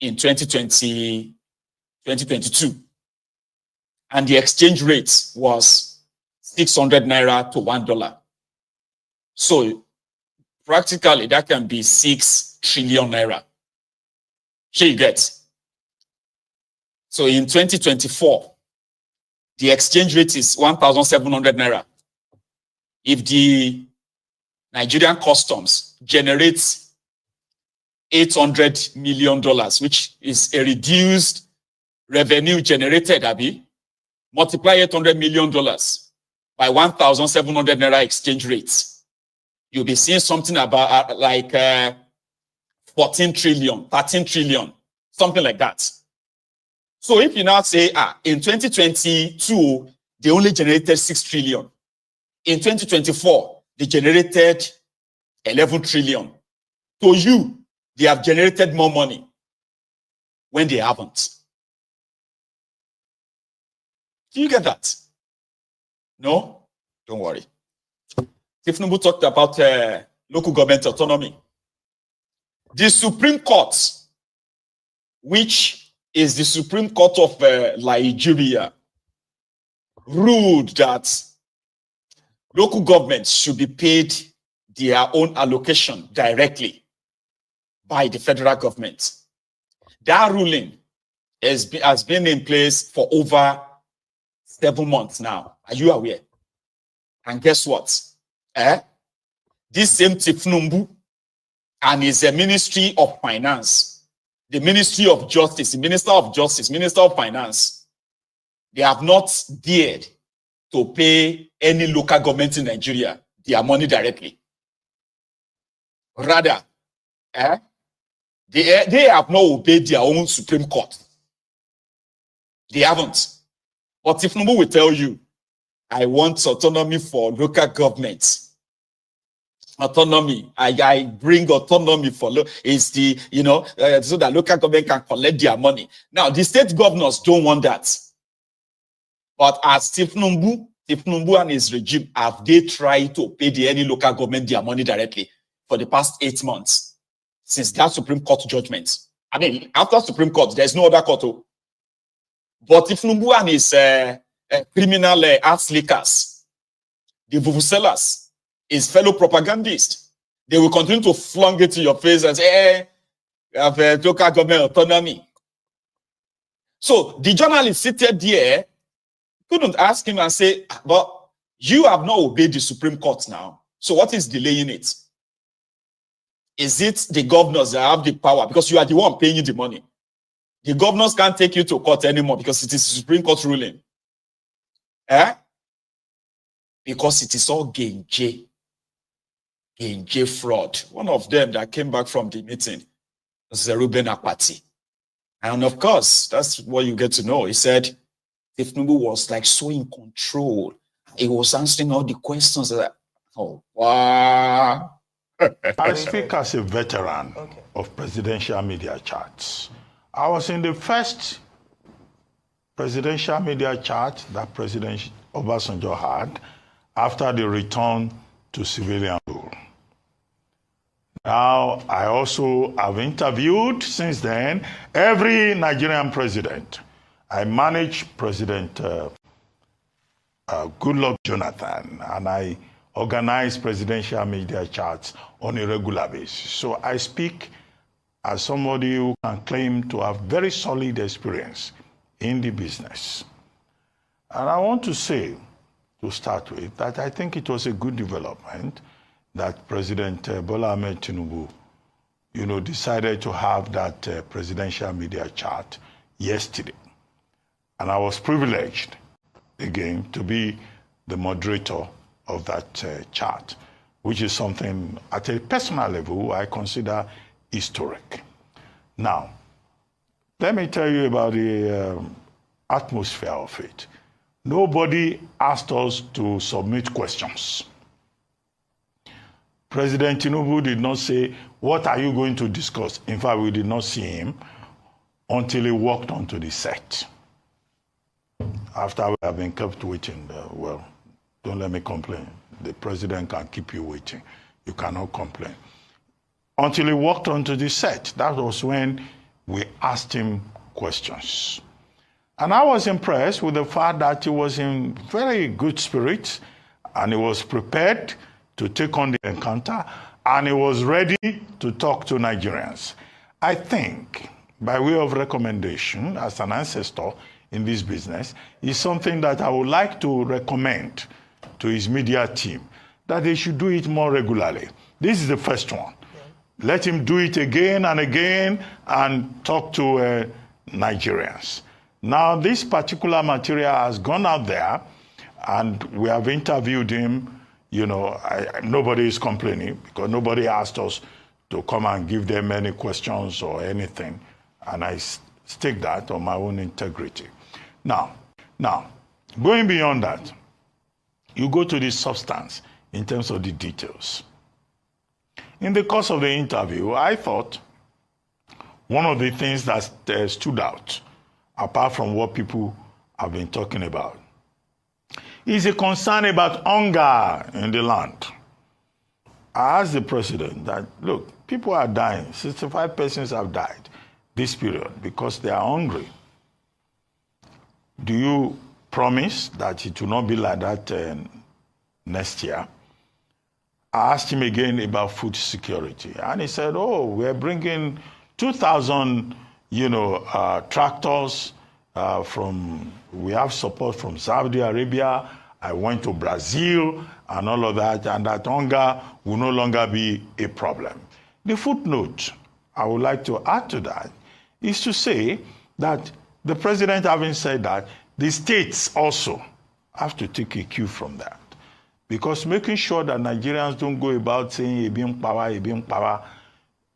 Speaker 5: in 2022. And the exchange rate was 600 naira to $1. So practically that can be 6 trillion naira. Here you get. So in 2024, the exchange rate is 1,700 naira. If the Nigerian customs generates $800 million, which is a reduced revenue generated, Abi, multiply $800 million by 1,700 naira exchange rates, you'll be seeing something about like 14 trillion, 13 trillion, something like that. So if you now say, in 2022, they only generated 6 trillion. In 2024, they generated 11 trillion. To you, they have generated more money when they haven't. Do you get that? No? Don't worry. Thiefnubu talked about local government autonomy. The Supreme Court, which is the Supreme Court of Nigeria, ruled that local governments should be paid their own allocation directly by the federal government. That ruling has been in place for over 7 months now. Are you aware? And guess what? This same Thiefnubu and his Ministry of Finance, the Ministry of Justice, the Minister of Justice, Minister of Finance, they have not dared to pay any local government in Nigeria their money directly. Rather, they have not obeyed their own Supreme Court. They haven't. But Thiefnubu will tell you, I want autonomy for local governments. Autonomy. I bring autonomy for is the, so that local government can collect their money. Now, the state governors don't want that. But as Thiefnubu and his regime, have they tried to pay any local government their money directly for the past 8 months since that Supreme Court judgment? I mean, after Supreme Court, there's no other court. But Thiefnubu and his criminal arts leakers, the vuvuzelas, his fellow propagandists, they will continue to flung it in your face and say, hey, we have local government autonomy. So the journalist seated there couldn't ask him and say, but you have not obeyed the Supreme Court now. So what is delaying it? Is it the governors that have the power? Because you are the one paying the money. The governors can't take you to court anymore because it is the Supreme Court ruling. Because it is all Genje fraud. One of them that came back from the meeting was Ruben Apati. And of course, that's what you get to know. He said, Thiefnubu was like so in control. He was answering all the questions. Oh, wow.
Speaker 2: I speak as a veteran of presidential media chats. I was in the first presidential media chat that President Obasanjo had after the return to civilian rule. Now, I also have interviewed since then every Nigerian president. I managed President Goodluck Jonathan, and I organize presidential media chats on a regular basis. So I speak as somebody who can claim to have very solid experience in the business. And I want to say, to start with, that I think it was a good development that President Bola Ahmed Tinubu, decided to have that presidential media chat yesterday. And I was privileged, again, to be the moderator of that chat, which is something at a personal level I consider historic. Now, let me tell you about the atmosphere of it. Nobody asked us to submit questions. President Thiefnubu did not say, what are you going to discuss? In fact, we did not see him until he walked onto the set. After we have been kept waiting, well, don't let me complain. The president can keep you waiting. You cannot complain. Until he walked onto the set, that was when we asked him questions. And I was impressed with the fact that he was in very good spirits and he was prepared to take on the encounter and he was ready to talk to Nigerians. I think, by way of recommendation, as an ancestor in this business, is something that I would like to recommend to his media team, that they should do it more regularly. This is the first one. Let him do it again and again and talk to Nigerians. Now, this particular material has gone out there and we have interviewed him. You know, nobody is complaining because nobody asked us to come and give them any questions or anything. And I stake that on my own integrity. Now, going beyond that, you go to the substance in terms of the details. In the course of the interview, I thought one of the things that stood out, apart from what people have been talking about, is a concern about hunger in the land. I asked the president that, look, people are dying. 65 persons have died this period because they are hungry. Do you promise that it will not be like that next year? I asked him again about food security. And he said, oh, we're bringing 2,000, tractors we have support from Saudi Arabia. I went to Brazil and all of that, and that hunger will no longer be a problem. The footnote I would like to add to that is to say that the president, having said that, the states also have to take a cue from that. Because making sure that Nigerians don't go about saying, Ebim power,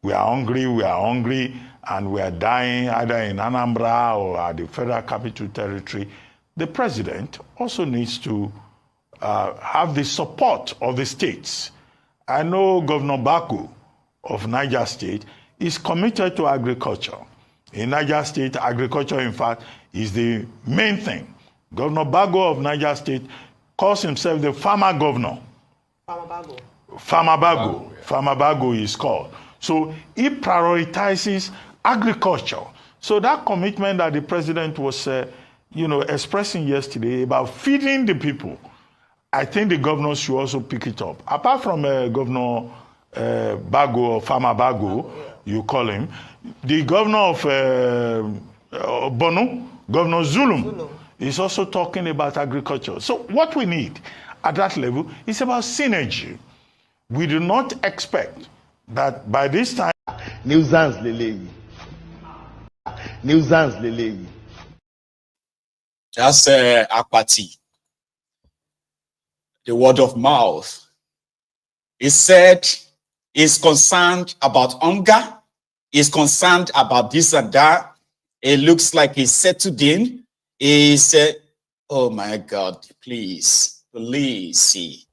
Speaker 2: we are hungry, and we are dying either in Anambra or at the Federal Capital Territory, the president also needs to have the support of the states. I know Governor Baku of Niger State is committed to agriculture. In Niger State, agriculture, in fact, is the main thing. Governor Bago of Niger State calls himself the farmer governor. Farmer Bago is called. So he prioritizes agriculture. So that commitment that the president was, expressing yesterday about feeding the people, I think the governors should also pick it up. Apart from Governor Bago or Farmer Bago, you call him, the governor of Bono, Governor Zulum, is also talking about agriculture. So what we need at that level is about synergy. We do not expect that by this time...
Speaker 8: Nuisance Lele.
Speaker 5: That's Apati. The word of mouth. He said he's concerned about hunger. He's concerned about this and that. It looks like he's settled in. He said, oh my God, please see.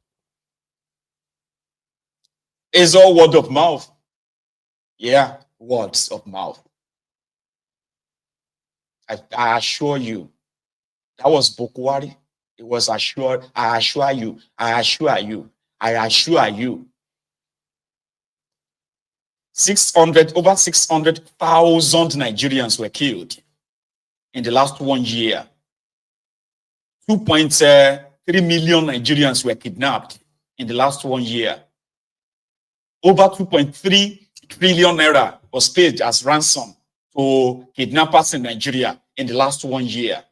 Speaker 5: It's all word of mouth. Yeah, words of mouth. I assure you, that was Bokwari. It was assured, I assure you. Over 600,000 Nigerians were killed in the last 1 year. 2.3 million Nigerians were kidnapped in the last 1 year. Over 2.3 trillion naira was paid as ransom to kidnappers in Nigeria in the last 1 year.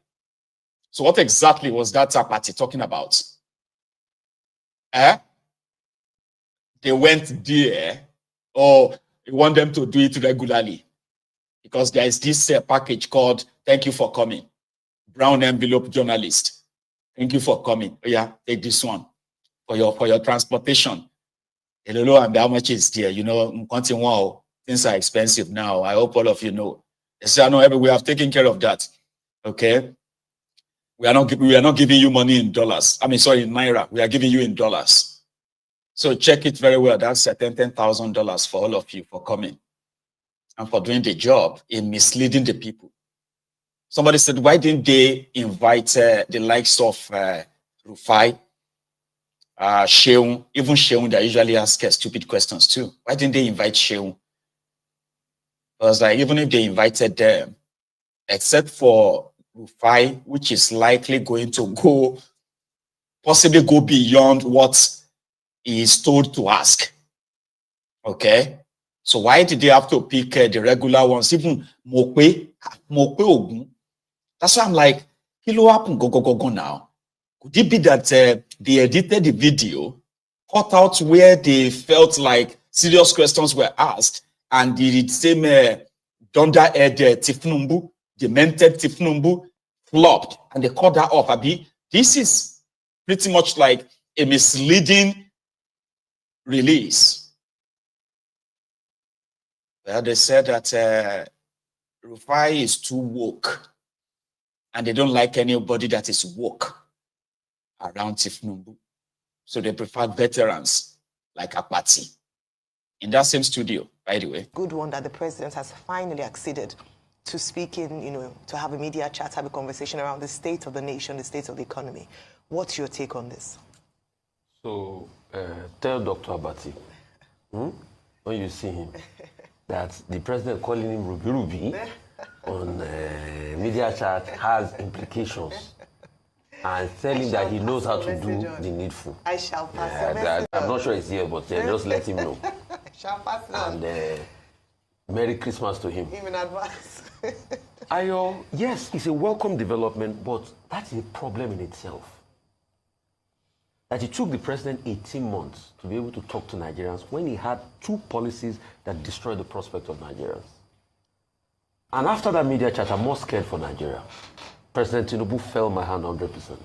Speaker 5: So what exactly was that party talking about? They went there, or you want them to do it regularly, because there is this package called "Thank you for coming." Brown envelope journalist. Thank you for coming. Oh yeah, take this one for your transportation. Hello, and how much is there? Wow, things are expensive now. I hope all of you know. Yes, I know everywhere. I've taken care of that. Okay. we are not giving you money in dollars. I mean, sorry, in naira. We are giving you in dollars. So check it very well. That's $10,000 for all of you for coming and for doing the job in misleading the people. Somebody said, why didn't they invite the likes of Rufai, Sheung, even Sheung that usually asks stupid questions too? Why didn't they invite Sheung? Because like, even if they invited them, except for Rufai, which is likely going to possibly go beyond what he is told to ask. Okay? So why did they have to pick the regular ones? Even Mokwe Ogun. That's why I'm like, kilo happen go now. Could it be that they edited the video, cut out where they felt like serious questions were asked, and the same dunderhead Thiefnubu, demented Thiefnubu, flopped, and they cut that off? Abi, this is pretty much like a misleading release. Well, they said that Rufai is too woke, and they don't like anybody that is woke around Thiefnubu. So they prefer veterans like Apati. In that same studio, by the way.
Speaker 9: Good one that the president has finally acceded to speaking, to have a media chat, have a conversation around the state of the nation, the state of the economy. What's your take on this?
Speaker 10: So, tell Dr. Apati, when you see him, that the president calling him Ruby on media chat has implications, and tell him that he knows how to do the needful.
Speaker 9: I shall pass
Speaker 10: I'm not sure he's here, but just let him know.
Speaker 9: I shall pass it on.
Speaker 10: And Merry Christmas to him.
Speaker 9: Even advance.
Speaker 10: Ayo, yes, it's a welcome development, but that's a problem in itself. That it took the president 18 months to be able to talk to Nigerians when he had 2 policies that destroyed the prospect of Nigerians. And after that media chat, I'm more scared for Nigeria. President Thiefnubu fell my hand 100%.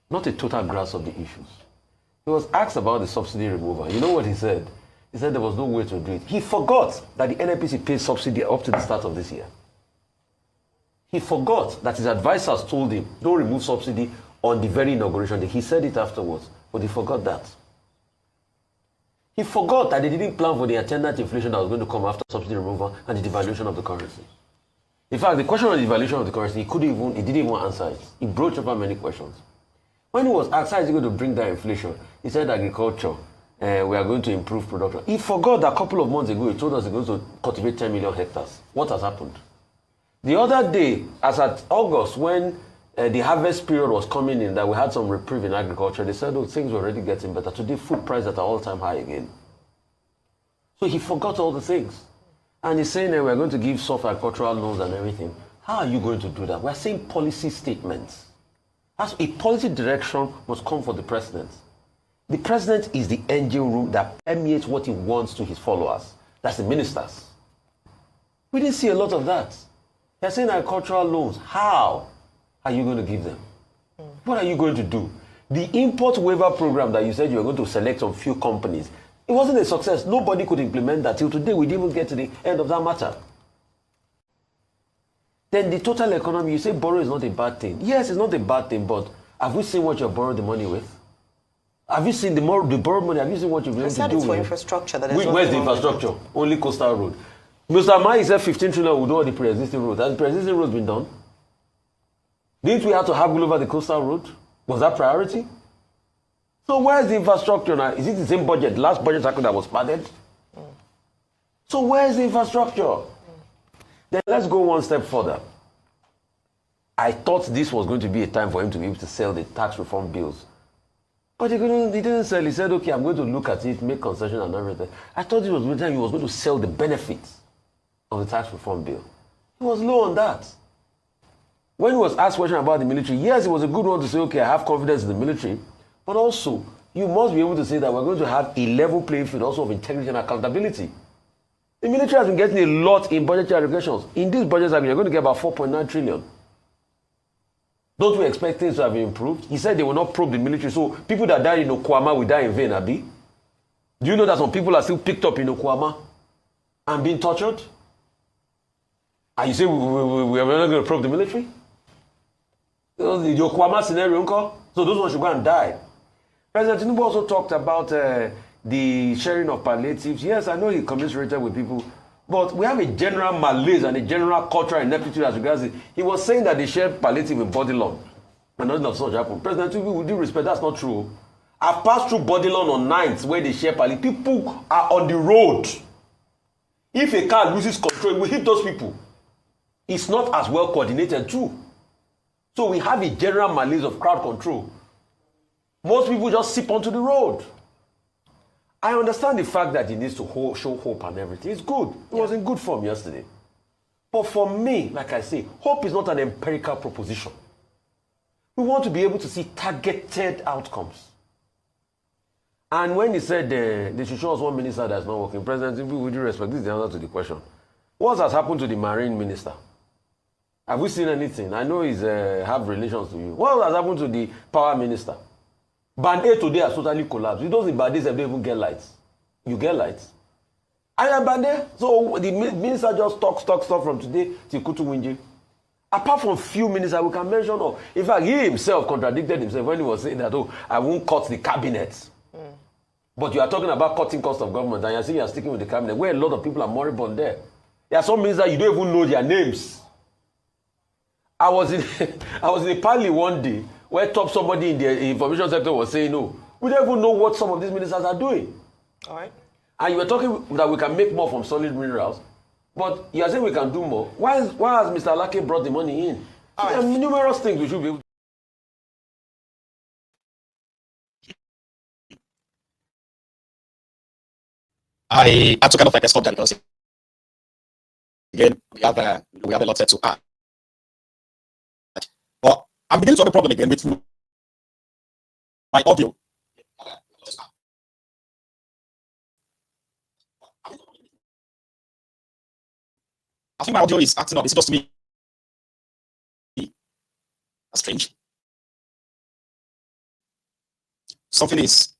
Speaker 10: Not a total grasp of the issues. He was asked about the subsidy removal. You know what he said? He said there was no way to do it. He forgot that the NNPC paid subsidy up to the start of this year. He forgot that his advisors told him, don't remove subsidy on the very inauguration day. He said it afterwards, but he forgot that. He forgot that they didn't plan for the attendant inflation that was going to come after subsidy removal and the devaluation of the currency. In fact, the question on the devaluation of the currency, he didn't even answer it. He broached over many questions. When he was asked how is he going to bring down inflation, he said agriculture, we are going to improve production. He forgot that a couple of months ago, he told us he's going to cultivate 10 million hectares. What has happened? The other day, as at August, when the harvest period was coming in, that we had some reprieve in agriculture, they said, oh, things were already getting better. Today, food prices at an all-time high again. So he forgot all the things. And he's saying that we're going to give soft agricultural loans and everything. How are you going to do that? We're saying policy statements. As a policy direction must come for the president. The president is the engine room that permeates what he wants to his followers. That's the ministers. We didn't see a lot of that. They're saying agricultural loans. How are you going to give them? What are you going to do? The import waiver program that you said you were going to select on few companies, it wasn't a success. Nobody could implement that. Till today, we didn't even get to the end of that matter. Then the total economy, you say borrow is not a bad thing. Yes, it's not a bad thing, but have we seen what you borrowed the money with? Have you seen the borrowed money? Have you seen what you've been able to do
Speaker 9: it's for
Speaker 10: with?
Speaker 9: infrastructure.
Speaker 10: Where's the infrastructure? Only coastal road. Mr. Mai said 15 trillion will do all the pre-existing roads. Has the pre-existing roads been done? Didn't we have to haggle over the coastal road? Was that priority? So where's the infrastructure now? Is it the same budget, the last budget cycle that was padded? So where's the infrastructure? Then let's go one step further. I thought this was going to be a time for him to be able to sell the tax reform bills. But he didn't sell. He said, okay, I'm going to look at it, make concessions and everything. I thought it was the time he was going to sell the benefits of the tax reform bill. He was low on that. When he was asked questions about the military, yes, it was a good one to say, okay, I have confidence in the military. But also, you must be able to say that we're going to have a level playing field also of integrity and accountability. The military has been getting a lot in budgetary allocations. In this budget cycle, you're going to get about 4.9 trillion. Don't we expect things to have improved? He said they will not probe the military. So people that died in Okwama will die in vain, Abi. Do you know that some people are still picked up in Okwama and being tortured? And you say we are not going to probe the military? The Yokohama scenario, so those ones should go and die. President Thiefnubu also talked about the sharing of palliatives. Yes, I know he commiserated with people, but we have a general malaise and a general cultural ineptitude as regards it. He was saying that they share palliative with body law, and nothing of such happened. President Thiefnubu, with due respect, that's not true. I've passed through body law on nights where they share palliative. People are on the road. If a car loses control, it will hit those people. It's not as well coordinated too. So we have a general malaise of crowd control. Most people just sip onto the road. I understand the fact that he needs to show hope and everything. It's good. It was in good form yesterday. But for me, like I say, hope is not an empirical proposition. We want to be able to see targeted outcomes. And when he said they should show us one minister that's not working, President, with due respect, this is the answer to the question. What has happened to the marine minister? Have we seen anything? I know he's have relations to you. What has happened to the power minister? Band A today has totally collapsed. You don't see Band A don't even get lights. You get lights. I am Band A. So the minister just talks from today till Kutu Winje. Apart from few ministers we can mention, in fact, he himself contradicted himself when he was saying that, I won't cut the cabinet. But you are talking about cutting cost of government, and you're saying you're sticking with the cabinet, where a lot of people are moribund there. There are some ministers you don't even know their names. I was in a party one day where somebody in the information sector was saying, no, we don't even know what some of these ministers are doing.
Speaker 9: All right.
Speaker 10: And you were talking that we can make more from solid minerals, but you are saying we can do more. Why has Mr. Alake brought the money in?
Speaker 9: All
Speaker 10: There are numerous things we should be able to.
Speaker 5: I had to kind of like stop that because again we have a lot to add. But I'm beginning to have a problem again with my audio. I think my audio is acting up. It's just me. That's strange. Something is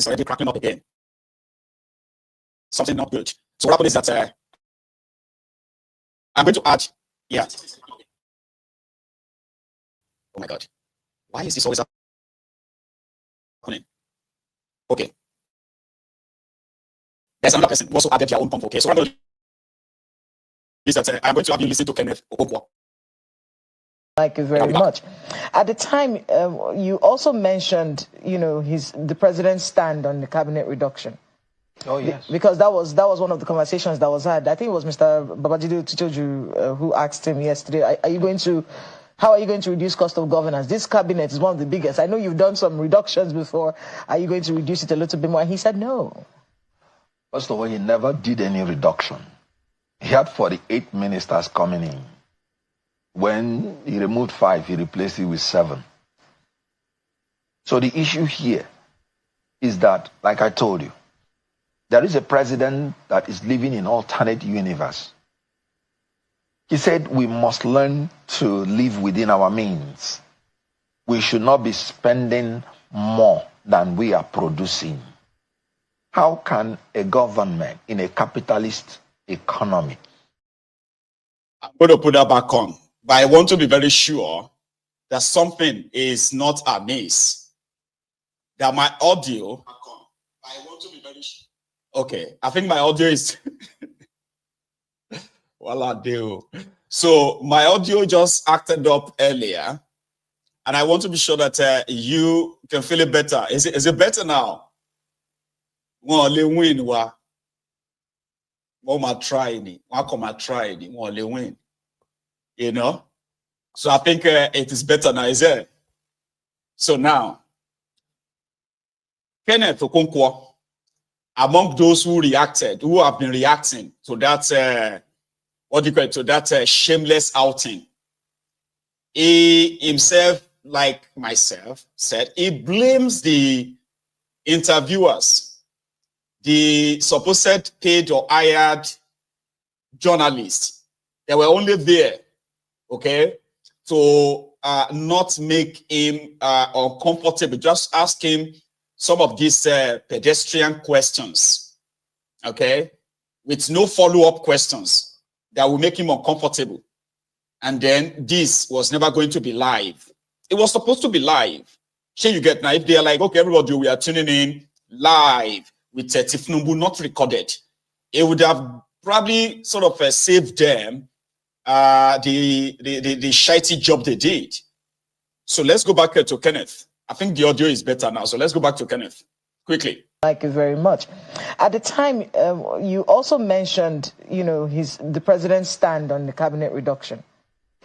Speaker 5: already cracking up again. Something not good. So what happened is that I'm going to add. Yeah. Oh my God. Why is this always happening? Okay. There's another person who also added their own pump. Okay. So what I'm going to do is that I'm going to have you listen to Kenneth Ogokwa.
Speaker 11: Thank you very much. At the time, you also mentioned, the president's stand on the cabinet reduction.
Speaker 10: Oh yes.
Speaker 11: Because that was one of the conversations that was had. I think it was Mr. Babajide Tichoju who asked him yesterday, how are you going to reduce cost of governance? This cabinet is one of the biggest. I know you've done some reductions before. Are you going to reduce it a little bit more? And he said no.
Speaker 12: First of all, he never did any reduction. He had 48 ministers coming in. When he removed 5, he replaced it with 7. So the issue here is that, like I told you, there is a president that is living in an alternate universe. He said we must learn to live within our means. We should not be spending more than we are producing. How can a government in a capitalist economy?
Speaker 5: I'm going to put that back on. But I want to be very sure that something is not amiss. That my audio. I want to be very sure. Okay, I think my audio is. Well, I do. So my audio just acted up earlier, and I want to be sure that you can feel it better. Is it better now? One win. One try. One win. So I think it is better now, is it? So now, Kenneth Okonkwo, among those who have been reacting to that, shameless outing, he himself, like myself, said he blames the interviewers, the supposed paid or hired journalists. They were only there, okay, to not make him uncomfortable. Just ask him some of these pedestrian questions, okay, with no follow-up questions that will make him uncomfortable. and then this was never going to be live. It was supposed to be live. Sure, you get now, if they are like, okay, everybody, we are tuning in live with Thiefnubu, not recorded, it would have probably sort of saved them the shitty job they did. So let's go back to Kenneth. I think the audio is better now. So let's go back to Kenneth quickly.
Speaker 11: Thank you very much. At the time, you also mentioned, the president's stand on the cabinet reduction.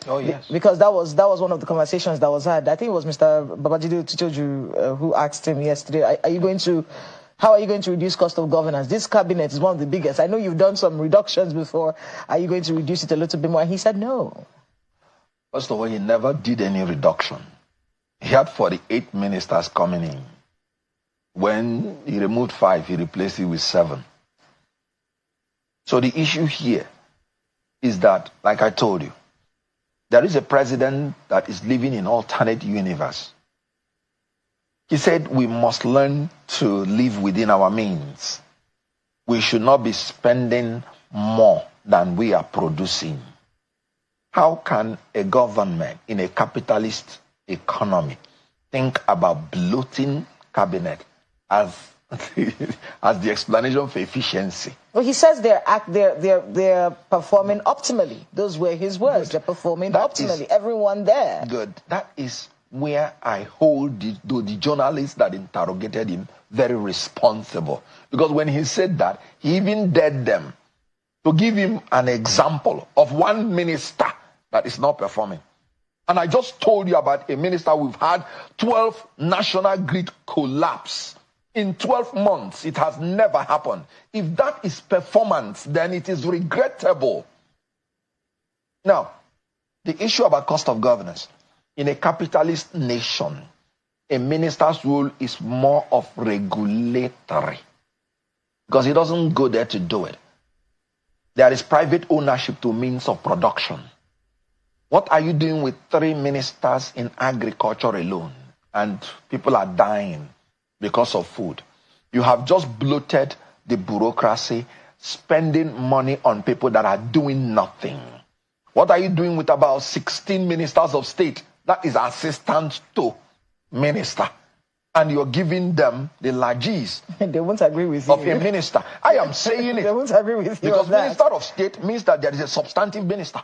Speaker 12: Oh, yes.
Speaker 11: Because that was one of the conversations that was had. I think it was Mr. Babajide who asked him yesterday, how are you going to reduce cost of governance? This cabinet is one of the biggest. I know you've done some reductions before. Are you going to reduce it a little bit more? And he said no.
Speaker 12: First of all, he never did any reduction. He had 48 ministers coming in. When he removed 5, he replaced it with 7. So the issue here is that, like I told you, there is a president that is living in alternate universe. He said we must learn to live within our means. We should not be spending more than we are producing. How can a government in a capitalist economy think about bloating cabinet as the explanation for efficiency?
Speaker 11: Well, he says they're performing optimally. Those were his words. Good. They're performing optimally. Everyone there.
Speaker 12: Good. That is where I hold the journalists that interrogated him very responsible. Because when he said that, he even dared them to give him an example of one minister that is not performing. And I just told you about a minister. We've had 12 national grid collapse. In 12 months, it has never happened. If that is performance, then it is regrettable. Now, the issue about cost of governance. In a capitalist nation, a minister's role is more of regulatory. Because he doesn't go there to do it. There is private ownership to means of production. What are you doing with 3 ministers in agriculture alone? And people are dying because of food. You have just bloated the bureaucracy, spending money on people that are doing nothing. What are you doing with about 16 ministers of state? That is assistant to minister. And you're giving them the largesse.
Speaker 11: They won't agree with you.
Speaker 12: Of a minister. I am saying it.
Speaker 11: They won't agree with you.
Speaker 12: Because minister of state means that there is a substantive minister.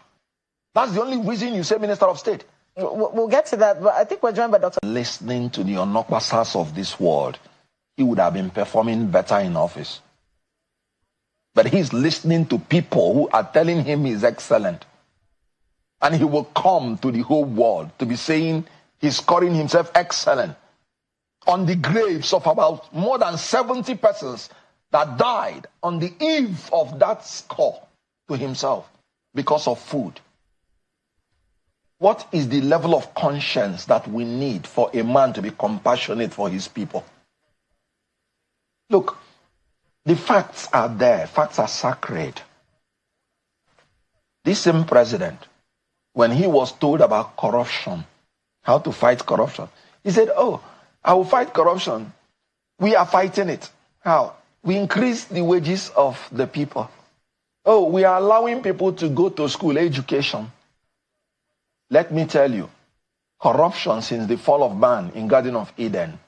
Speaker 12: That's the only reason you say minister of state.
Speaker 11: We'll get to that, but I think we're joined by Dr.
Speaker 12: Listening to the Onokwasas of this world, he would have been performing better in office. But he's listening to people who are telling him he's excellent. And he will come to the whole world to be saying he's calling himself excellent. On the graves of about more than 70 persons that died on the eve of that score to himself because of food. What is the level of conscience that we need for a man to be compassionate for his people? Look, the facts are there. Facts are sacred. This same president, when he was told about corruption, how to fight corruption, he said, oh, I will fight corruption. We are fighting it. How? We increase the wages of the people. Oh, we are allowing people to go to school, education. Let me tell you, corruption since the fall of man in Garden of Eden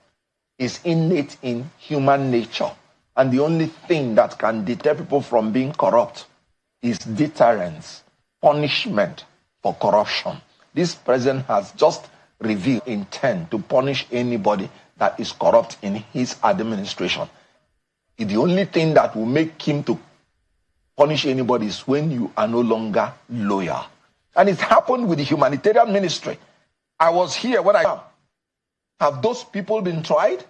Speaker 12: is innate in human nature. And the only thing that can deter people from being corrupt is deterrence, punishment for corruption. This president has just revealed intent to punish anybody that is corrupt in his administration. The only thing that will make him to punish anybody is when you are no longer loyal. And it happened with the humanitarian ministry. I was here when I came. Have those people been tried?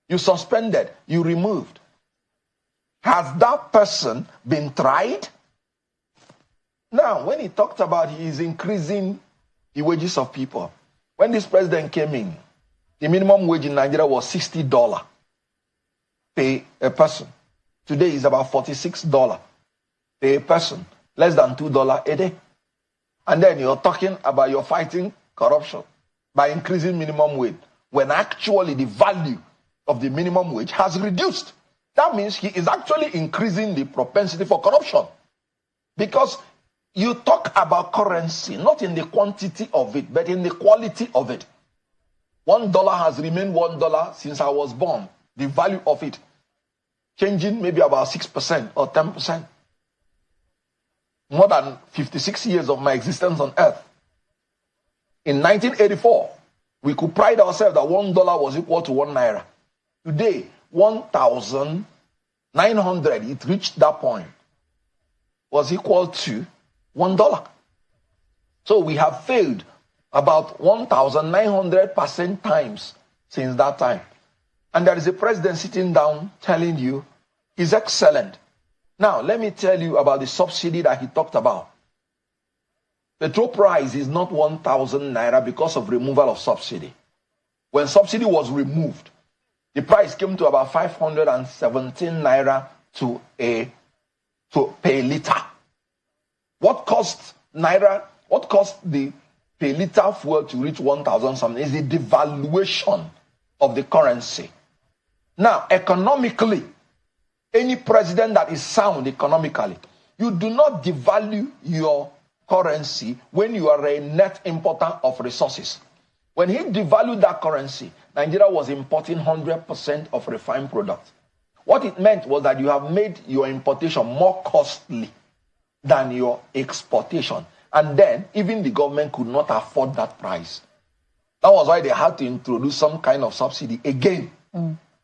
Speaker 12: You suspended, you removed. Has that person been tried? Now, when he talked about he's increasing the wages of people, when this president came in, the minimum wage in Nigeria was $60 per a person. Today is about $46 per person, less than $2 a day. And then you're talking about you're fighting corruption by increasing minimum wage, when actually the value of the minimum wage has reduced. That means he is actually increasing the propensity for corruption. Because You talk about currency, not in the quantity of it, but in the quality of it. $1 has remained $1 since I was born. The value of it changing maybe about 6% or 10%. More than 56 years of my existence on earth. In 1984, we could pride ourselves that $1 was equal to 1 naira. Today, 1,900, it reached that point, was equal to $1. So we have failed about 1,900% times since that time. And there is a president sitting down telling you he's excellent. Now, let me tell you about the subsidy that he talked about. Petrol price is not 1,000 naira because of removal of subsidy. When subsidy was removed, the price came to about 517 naira to per liter. What cost the per liter fuel to reach 1,000 something is the devaluation of the currency. Now, economically, any president that is sound economically, you do not devalue your currency when you are a net importer of resources. When he devalued that currency, Nigeria was importing 100% of refined products. What it meant was that you have made your importation more costly than your exportation. And then, even the government could not afford that price. That was why they had to introduce some kind of subsidy again.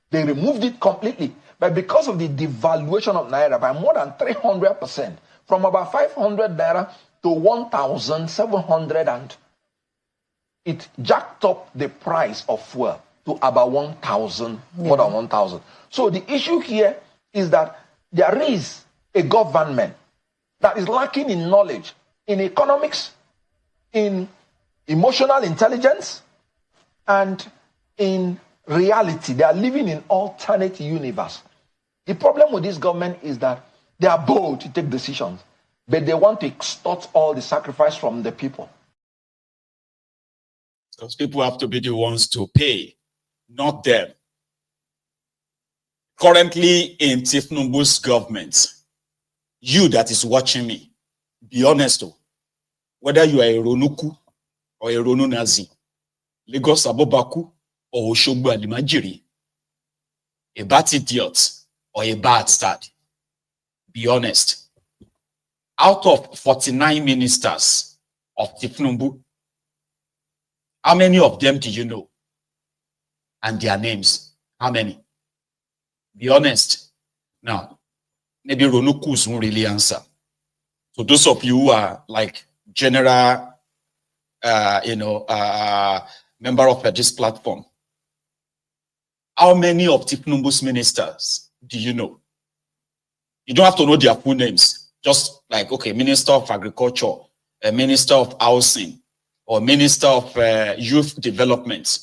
Speaker 12: They removed it completely. But because of the devaluation of Naira by more than 300%, from about 500 Naira to 1,700, and it jacked up the price of fuel to about 1,000, more than 1,000. So the issue here is that there is a government that is lacking in knowledge, in economics, in emotional intelligence, and in reality. They are living in alternate universe. The problem with this government is that they are bold to take decisions, but they want to extort all the sacrifice from the people.
Speaker 5: Because people have to be the ones to pay, not them. Currently in Thiefnubu's government, you that is watching me, be honest, whether you are a Ronuku or a Ronu Nazi, Lagos Abobaku or Oshogbo Alimajiri, a bad idiot or a bastard, be honest. Out of 49 ministers of Thiefnubu, how many of them do you know? And their names, how many? Be honest. Now, maybe Ronukus won't really answer. So those of you who are like general, member of this platform, how many of Thiefnubu's ministers do you know? You don't have to know their full names. Just like, okay, Minister of Agriculture, a Minister of Housing, or Minister of Youth Development,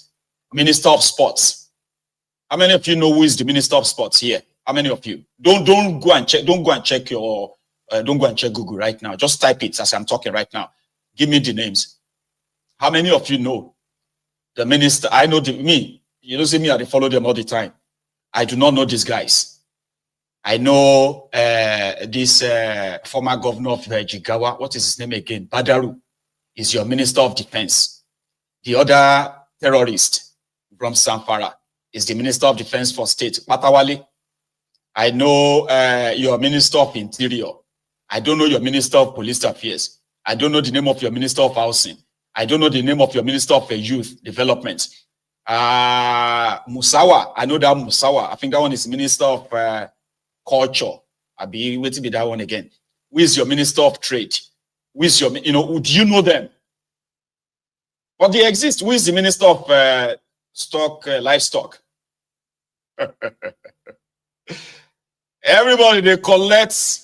Speaker 5: Minister of Sports. How many of you know who is the Minister of Sports here? How many of you? Don't go and check. Don't go and check your. Don't go and check Google right now. Just type it as I'm talking right now. Give me the names. How many of you know the minister? I know me. You don't see me. I follow them all the time. I do not know these guys. I know this former governor of Jigawa. What is his name again? Badaru is your Minister of Defense. The other terrorist from Zamfara is the Minister of Defense for State, Patawali. I know your Minister of Interior. I don't know your Minister of Police Affairs. I don't know the name of your Minister of Housing. I don't know the name of your Minister of Youth Development. Musawa, I know that Musawa. I think that one is Minister of Culture. I'll be waiting to be that one again. Who is your Minister of Trade? Who is your, do you know them? But they exist. Who is the Minister of Livestock? Everybody, they collect.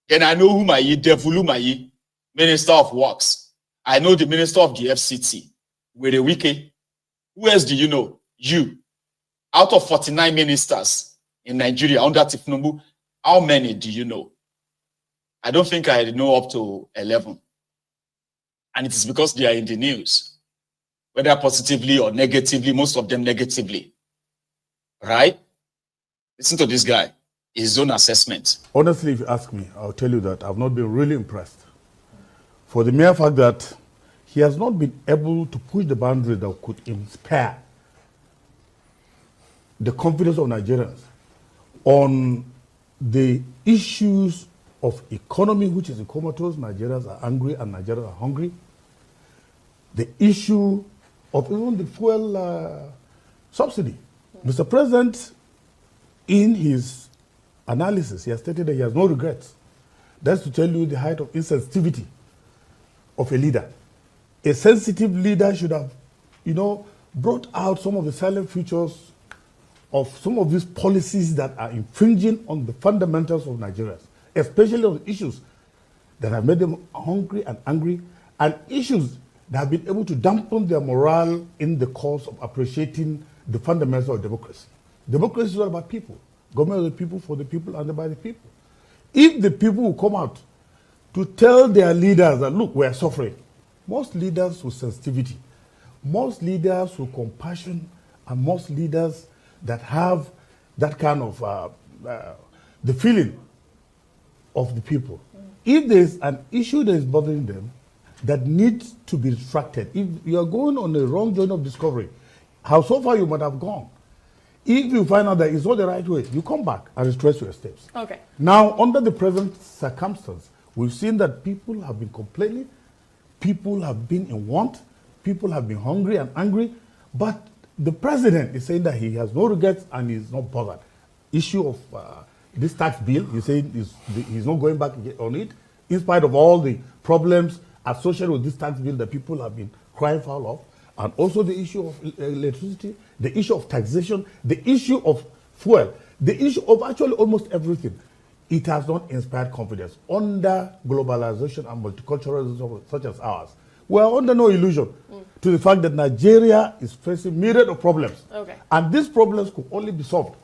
Speaker 5: Then I know who Devulu Minister of Works. I know the Minister of the FCT. With a wiki. Who else do you know? You. Out of 49 ministers in Nigeria under Thiefnubu, how many do you know? I don't think I know up to 11. And it is because they are in the news. Whether positively or negatively, most of them negatively. Right? Listen to this guy. His own assessment.
Speaker 13: Honestly, if you ask me, I'll tell you that I've not been really impressed for the mere fact that he has not been able to push the boundary that could inspire the confidence of Nigerians on the issues of economy, which is comatose. Nigerians are angry and Nigerians are hungry. The issue of even the fuel subsidy. Mr. President, in his analysis, he has stated that he has no regrets. That's to tell you the height of insensitivity of a leader. A sensitive leader should have, brought out some of the silent features of some of these policies that are infringing on the fundamentals of Nigerians, especially on the issues that have made them hungry and angry, and issues that have been able to dampen their morale in the cause of appreciating the fundamentals of democracy. Democracy is all about people. Government of the people, for the people, and by the people. If the people will come out to tell their leaders that, look, we are suffering, most leaders with sensitivity, most leaders with compassion, and most leaders that have that kind of the feeling of the people. If there's an issue that is bothering them that needs to be distracted, if you are going on a wrong journey of discovery, how so far you might have gone, if you find out that it's not the right way, you come back and retrace your steps.
Speaker 7: Okay.
Speaker 13: Now, under the present circumstance, we've seen that people have been complaining, people have been in want, people have been hungry and angry, but the president is saying that he has no regrets and he's not bothered. Issue of this tax bill, he's saying he's not going back on it, in spite of all the problems associated with this tax bill that people have been crying foul of, and also the issue of electricity, the issue of taxation, the issue of fuel, the issue of actually almost everything. It has not inspired confidence. Under globalization and multiculturalism such as ours, we are under no illusion to the fact that Nigeria is facing myriad of problems.
Speaker 7: Okay.
Speaker 13: And these problems could only be solved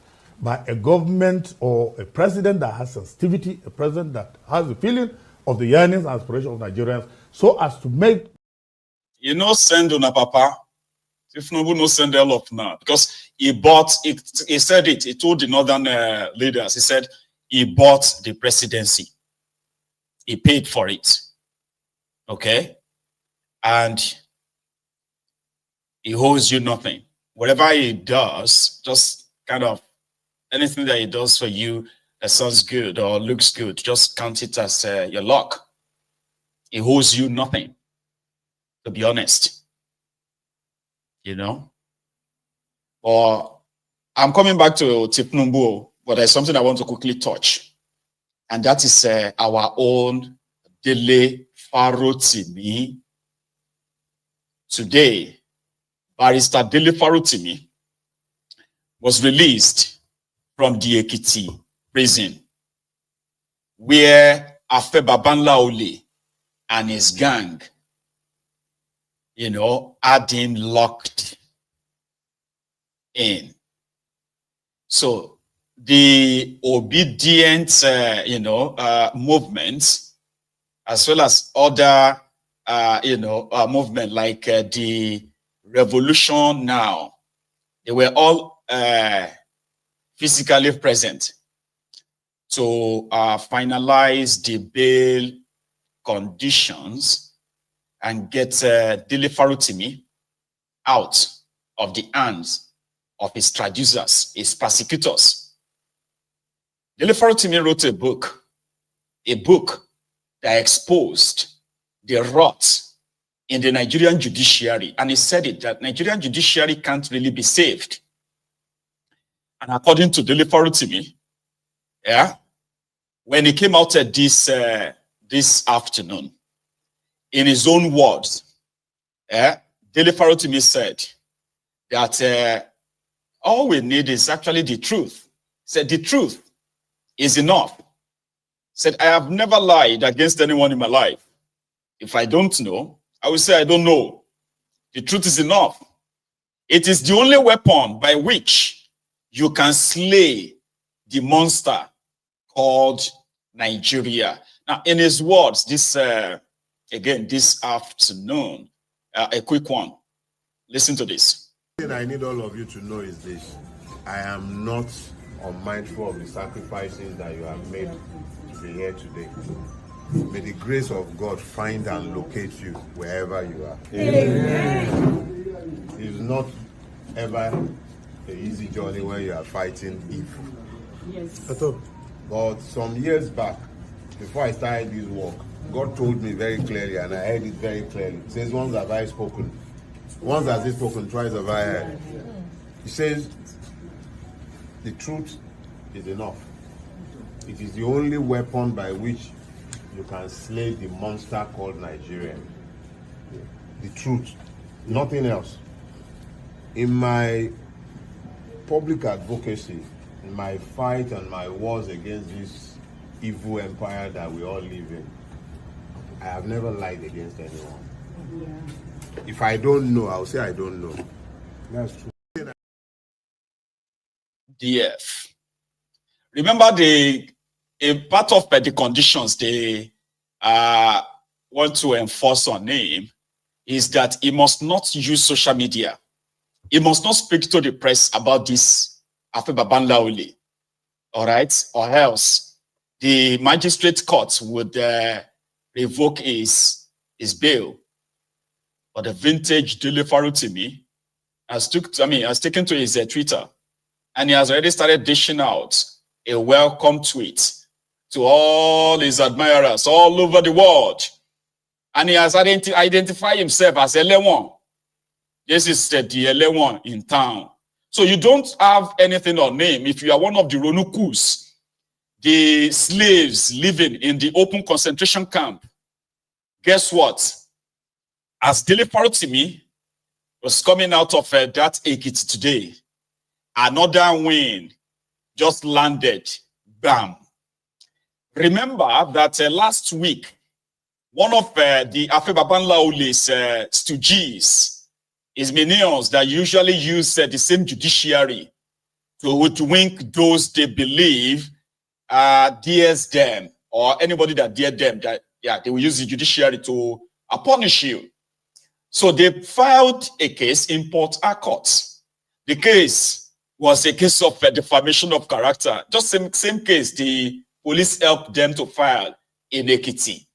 Speaker 13: by a government or a president that has sensitivity, a president that has the feeling of the yearnings and aspirations of Nigerians, so as to make...
Speaker 5: Send on a papa. Thiefnubu no send all of now. Because he bought, he said it, he told the northern leaders, he said he bought the presidency. He paid for it. Okay? And he owes you nothing. Whatever he does, just kind of anything that he does for you that sounds good or looks good, just count it as your luck. He owes you nothing, to be honest. Or I'm coming back to Thiefnubu, but there's something I want to quickly touch. And that is our own Dele Farotimi. Today, Barrister Dele Farotimi was released from the Ekiti prison, where Afe Babanlaole and his gang, had him locked in. So the obedient, movements, as well as other, movement like the Revolution Now, they were all physically present to finalize the bail conditions and get Dele Farotimi out of the hands of his traducers, his persecutors. Dele Farotimi wrote a book that exposed the rot in the Nigerian judiciary, and he said it, that Nigerian judiciary can't really be saved. And according to Dele Farotimi, when he came out this afternoon, in his own words, Dele Farotimi said that all we need is actually the truth. He said the truth is enough. He said, I have never lied against anyone in my life. If I don't know, I will say I don't know. The truth is enough. It is the only weapon by which you can slay the monster called Nigeria. Now, in his words, this afternoon, a quick one. Listen to this.
Speaker 14: The thing I need all of you to know is this. I am not unmindful of the sacrifices that you have made to be here today. May the grace of God find and locate you wherever you are.
Speaker 1: Amen.
Speaker 14: It's not ever an easy journey when you are fighting evil.
Speaker 1: Yes.
Speaker 14: But some years back, before I started this work, God told me very clearly, and I heard it very clearly. He says, once have I spoken. Once has he spoken, twice have I heard. He says, the truth is enough. It is the only weapon by which you can slay the monster called Nigeria. The truth, nothing else. In my public advocacy, in my fight and my wars against this evil empire that we all live in, I have never lied against anyone. Yeah. If I don't know, I'll say I don't know. That's true.
Speaker 5: DF. Remember a part of the conditions they want to enforce on him is that he must not use social media. He must not speak to the press about this after Babanlaoli. All right? Or else the magistrate court would revoke his bail. But the vintage Dele Farotimi has taken to his Twitter, and he has already started dishing out a welcome tweet to all his admirers all over the world. And he has identified himself as L1. This is the L1 in town. So you don't have anything on name if you are one of the Ronukus, the slaves living in the open concentration camp. Guess what? As Dele Farotimi was coming out of that Ekiti today, another win just landed. Bam. Remember that last week, one of the Afe Babanlaoli's stooges, his minions that usually use the same judiciary to wink those they believe dares them, or anybody that dare them, that they will use the judiciary to punish you. So they filed a case in Port Harcourt. The case was a case of defamation of character. Just same case the police helped them to file in Ekiti.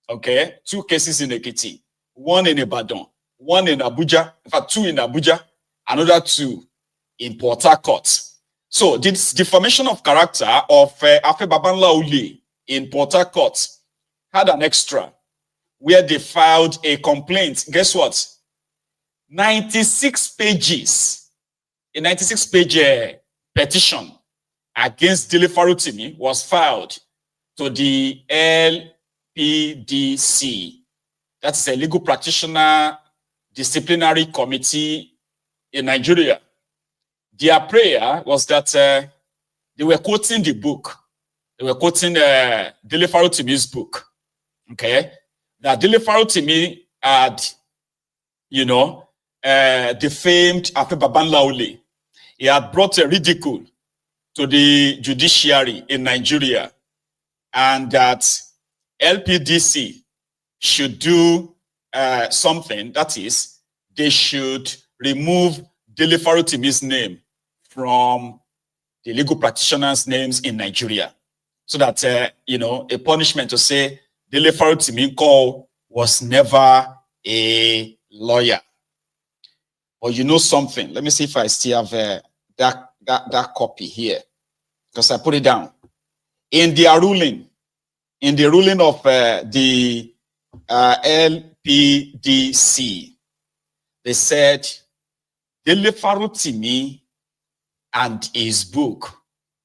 Speaker 5: Okay, 2 cases in Ekiti, 1 in Ibadan, 1 in Abuja, in fact 2 in Abuja, another 2 in Port Harcourt. So this defamation of character of Afe Babanlaoli in Port Harcourt had an extra where they filed a complaint. Guess what? 96 pages. A 96-page petition against Dele Farotimi was filed to the LPDC. That's a legal practitioner disciplinary committee in Nigeria. Their prayer was that they were quoting the book. They were quoting Dele Farotimi's book. Okay? That Dele Farotimi had, defamed Afe Babanlaoli. He had brought a ridicule to the judiciary in Nigeria, and that LPDC should do something. That is, they should remove Dele Farotimi's name from the legal practitioners' names in Nigeria, so that a punishment to say Dele Farotimi was never a lawyer. Or you know something? Let me see if I still have that copy here, because I put it down in their ruling. In the ruling of the LPDC, they said Dele Farotimi and his book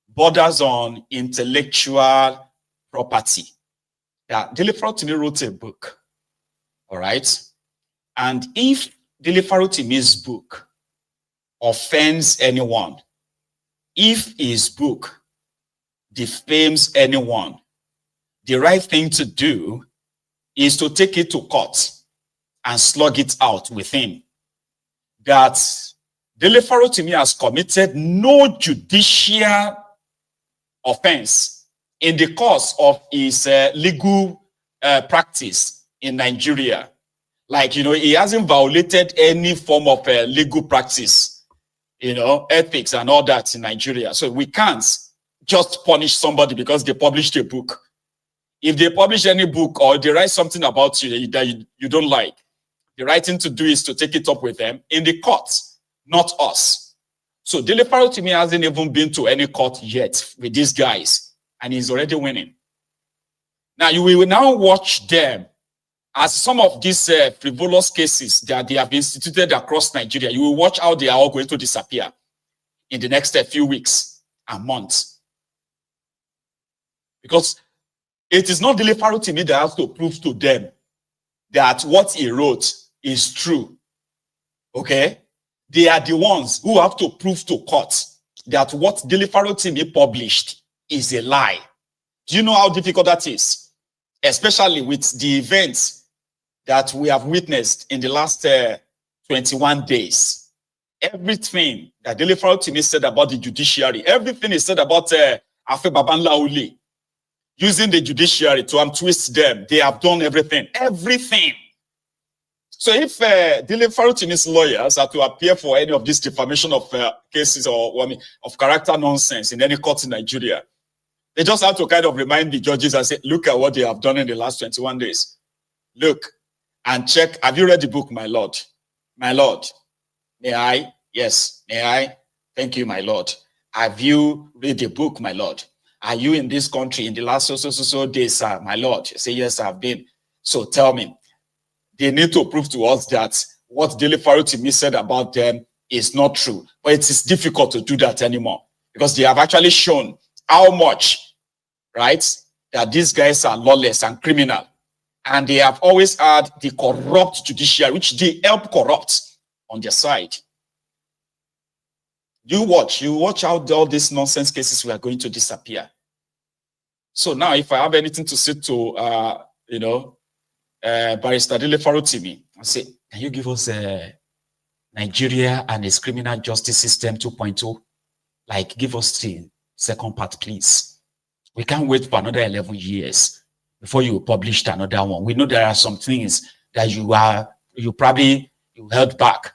Speaker 5: borders on intellectual property. Dele Farotimi wrote a book, all right? And if Dele Farotimi's book offends anyone, if his book defames anyone, the right thing to do is to take it to court and slug it out with him. That Dele Farotimi has committed no judicial offense in the course of his legal practice in Nigeria. Like, he hasn't violated any form of legal practice, ethics and all that in Nigeria. So we can't just punish somebody because they published a book. If they publish any book or they write something about you that you don't like, the right thing to do is to take it up with them in the courts, not us. So Dele Farotimi hasn't even been to any court yet with these guys, and he's already winning. Now you will now watch them as some of these frivolous cases that they have instituted across Nigeria. You will watch how they are all going to disappear in the next few weeks and months. Because it is not Dele Farotimi that has to prove to them that what he wrote is true. Okay? They are the ones who have to prove to court that what Dele Farotimi published is a lie. Do you know how difficult that is? Especially with the events that we have witnessed in the last 21 days. Everything that Dele Farotimi said about the judiciary, everything he said about Afe Babanlaole, using the judiciary to twist them, they have done everything. Everything. So if Dele Farotimi's lawyers are to appear for any of these defamation of cases or of character nonsense in any court in Nigeria, they just have to kind of remind the judges and say, look at what they have done in the last 21 days. Look and check. Have you read the book, my lord? My lord, may I? Yes, may I? Thank you, my lord. Have you read the book, my lord? Are you in this country in the last so days, sir, my lord? You say, yes, I've been. So tell me, they need to prove to us that what Dele Farotimi said about them is not true. But it is difficult to do that anymore because they have actually shown how much, right, that these guys are lawless and criminal. And they have always had the corrupt judiciary, which they help corrupt on their side. You watch how all these nonsense cases were going to disappear. So now, if I have anything to say to, Barrister Dele Farotimi, I say, can you give us Nigeria and its criminal justice system 2.0? Like, give us the second part, please. We can't wait for another 11 years before you published another one. We know there are some things that you held back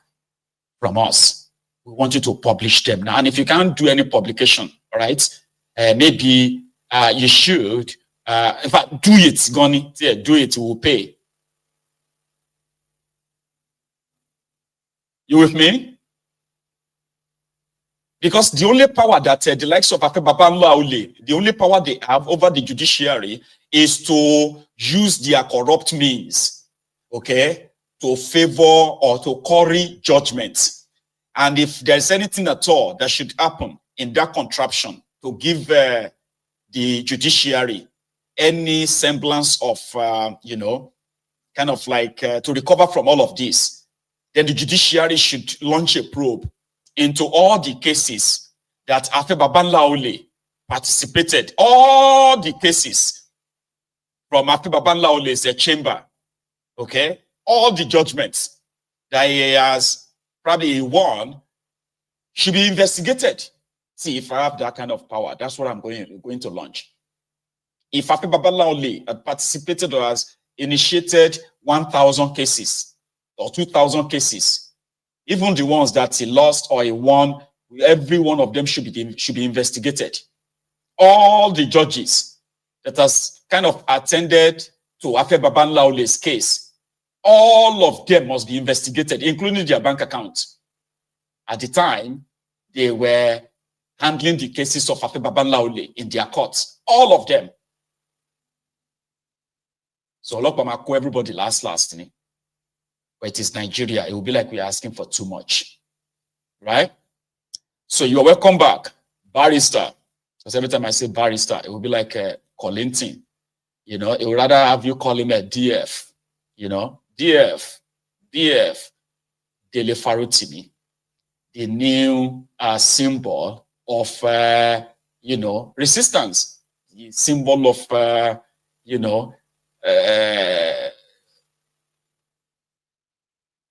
Speaker 5: from us. We want you to publish them now. And if you can't do any publication, all right, maybe you should, in fact, do it, Goni. Yeah, do it, we will pay. You with me? Because the only power that the likes of Afe Babanlaole, the only power they have over the judiciary is to use their corrupt means, okay, to favor or to curry judgments. And if there's anything at all that should happen in that contraption to give the judiciary any semblance of, kind of like to recover from all of this, then the judiciary should launch a probe into all the cases that Afe Babanlaole participated, all the cases from Afe Babanlaole's chamber, okay? All the judgments that he has probably won should be investigated. See, if I have that kind of power, that's what I'm going to launch. If Afe Babanlaole had participated or has initiated 1,000 cases or 2,000 cases, even the ones that he lost or he won, every one of them should be investigated. All the judges that has kind of attended to Afe Babanlaole's case, all of them must be investigated, including their bank accounts. At the time, they were handling the cases of Afe Babanlaole in their courts. All of them. So everybody last. But it is Nigeria. It will be like we're asking for too much. Right? So you're welcome back, barrister. Because every time I say barrister, it will be like Colinton. It would rather have you call him a DF. DF, Dele Farotimi, the new symbol of, resistance, the symbol of,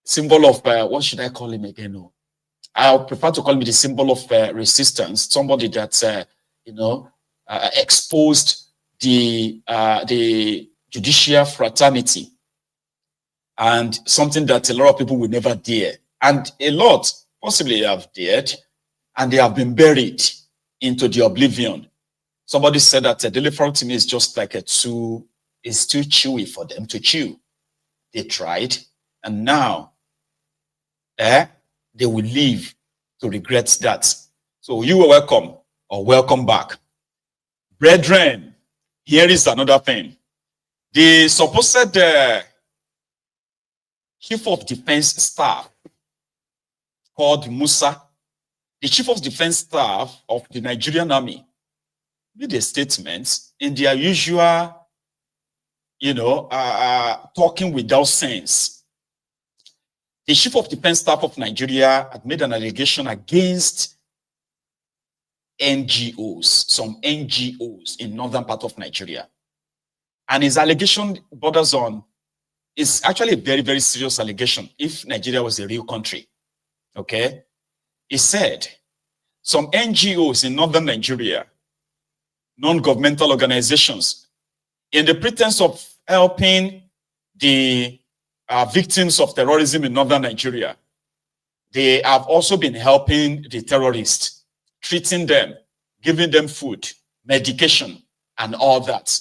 Speaker 5: symbol of, what should I call him again? I prefer to call him the symbol of resistance, somebody that, exposed the judicial fraternity and something that a lot of people would never dare. And a lot possibly have dared, and they have been buried into the oblivion Somebody said that Dele Farotimi is just like it's too chewy for them to chew. They tried, and now they will leave to regret that. So you are welcome or welcome back. Brethren, here is another thing. The supposed Chief of Defense Staff called Musa, the Chief of Defense Staff of the Nigerian Army, made a statement in their usual, talking without sense. The Chief of Defense Staff of Nigeria had made an allegation against NGOs, some NGOs in northern part of Nigeria. And his allegation borders on, it's actually a very, very serious allegation if Nigeria was a real country. Okay? He said, some NGOs in northern Nigeria, non-governmental organizations, in the pretense of helping the victims of terrorism in northern Nigeria, they have also been helping the terrorists, treating them, giving them food, medication, and all that.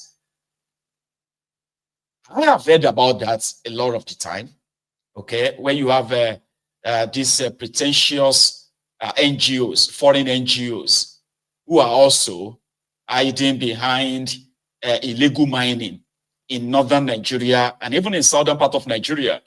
Speaker 5: I have heard about that a lot of the time, okay, when you have these pretentious NGOs, foreign NGOs, who are also hiding behind illegal mining in northern Nigeria and even in southern part of Nigeria.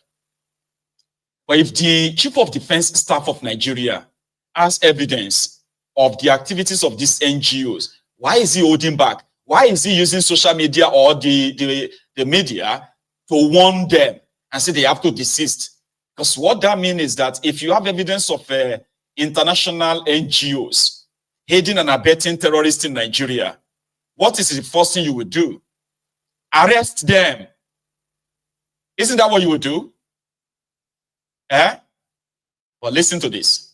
Speaker 5: But if the Chief of Defense Staff of Nigeria has evidence of the activities of these NGOs, why is he holding back? Why is he using social media or the media to warn them and say they have to desist? Because what that means is that if you have evidence of international NGOs aiding and abetting terrorists in Nigeria, what is the first thing you would do? Arrest them. Isn't that what you would do? Well, listen to this.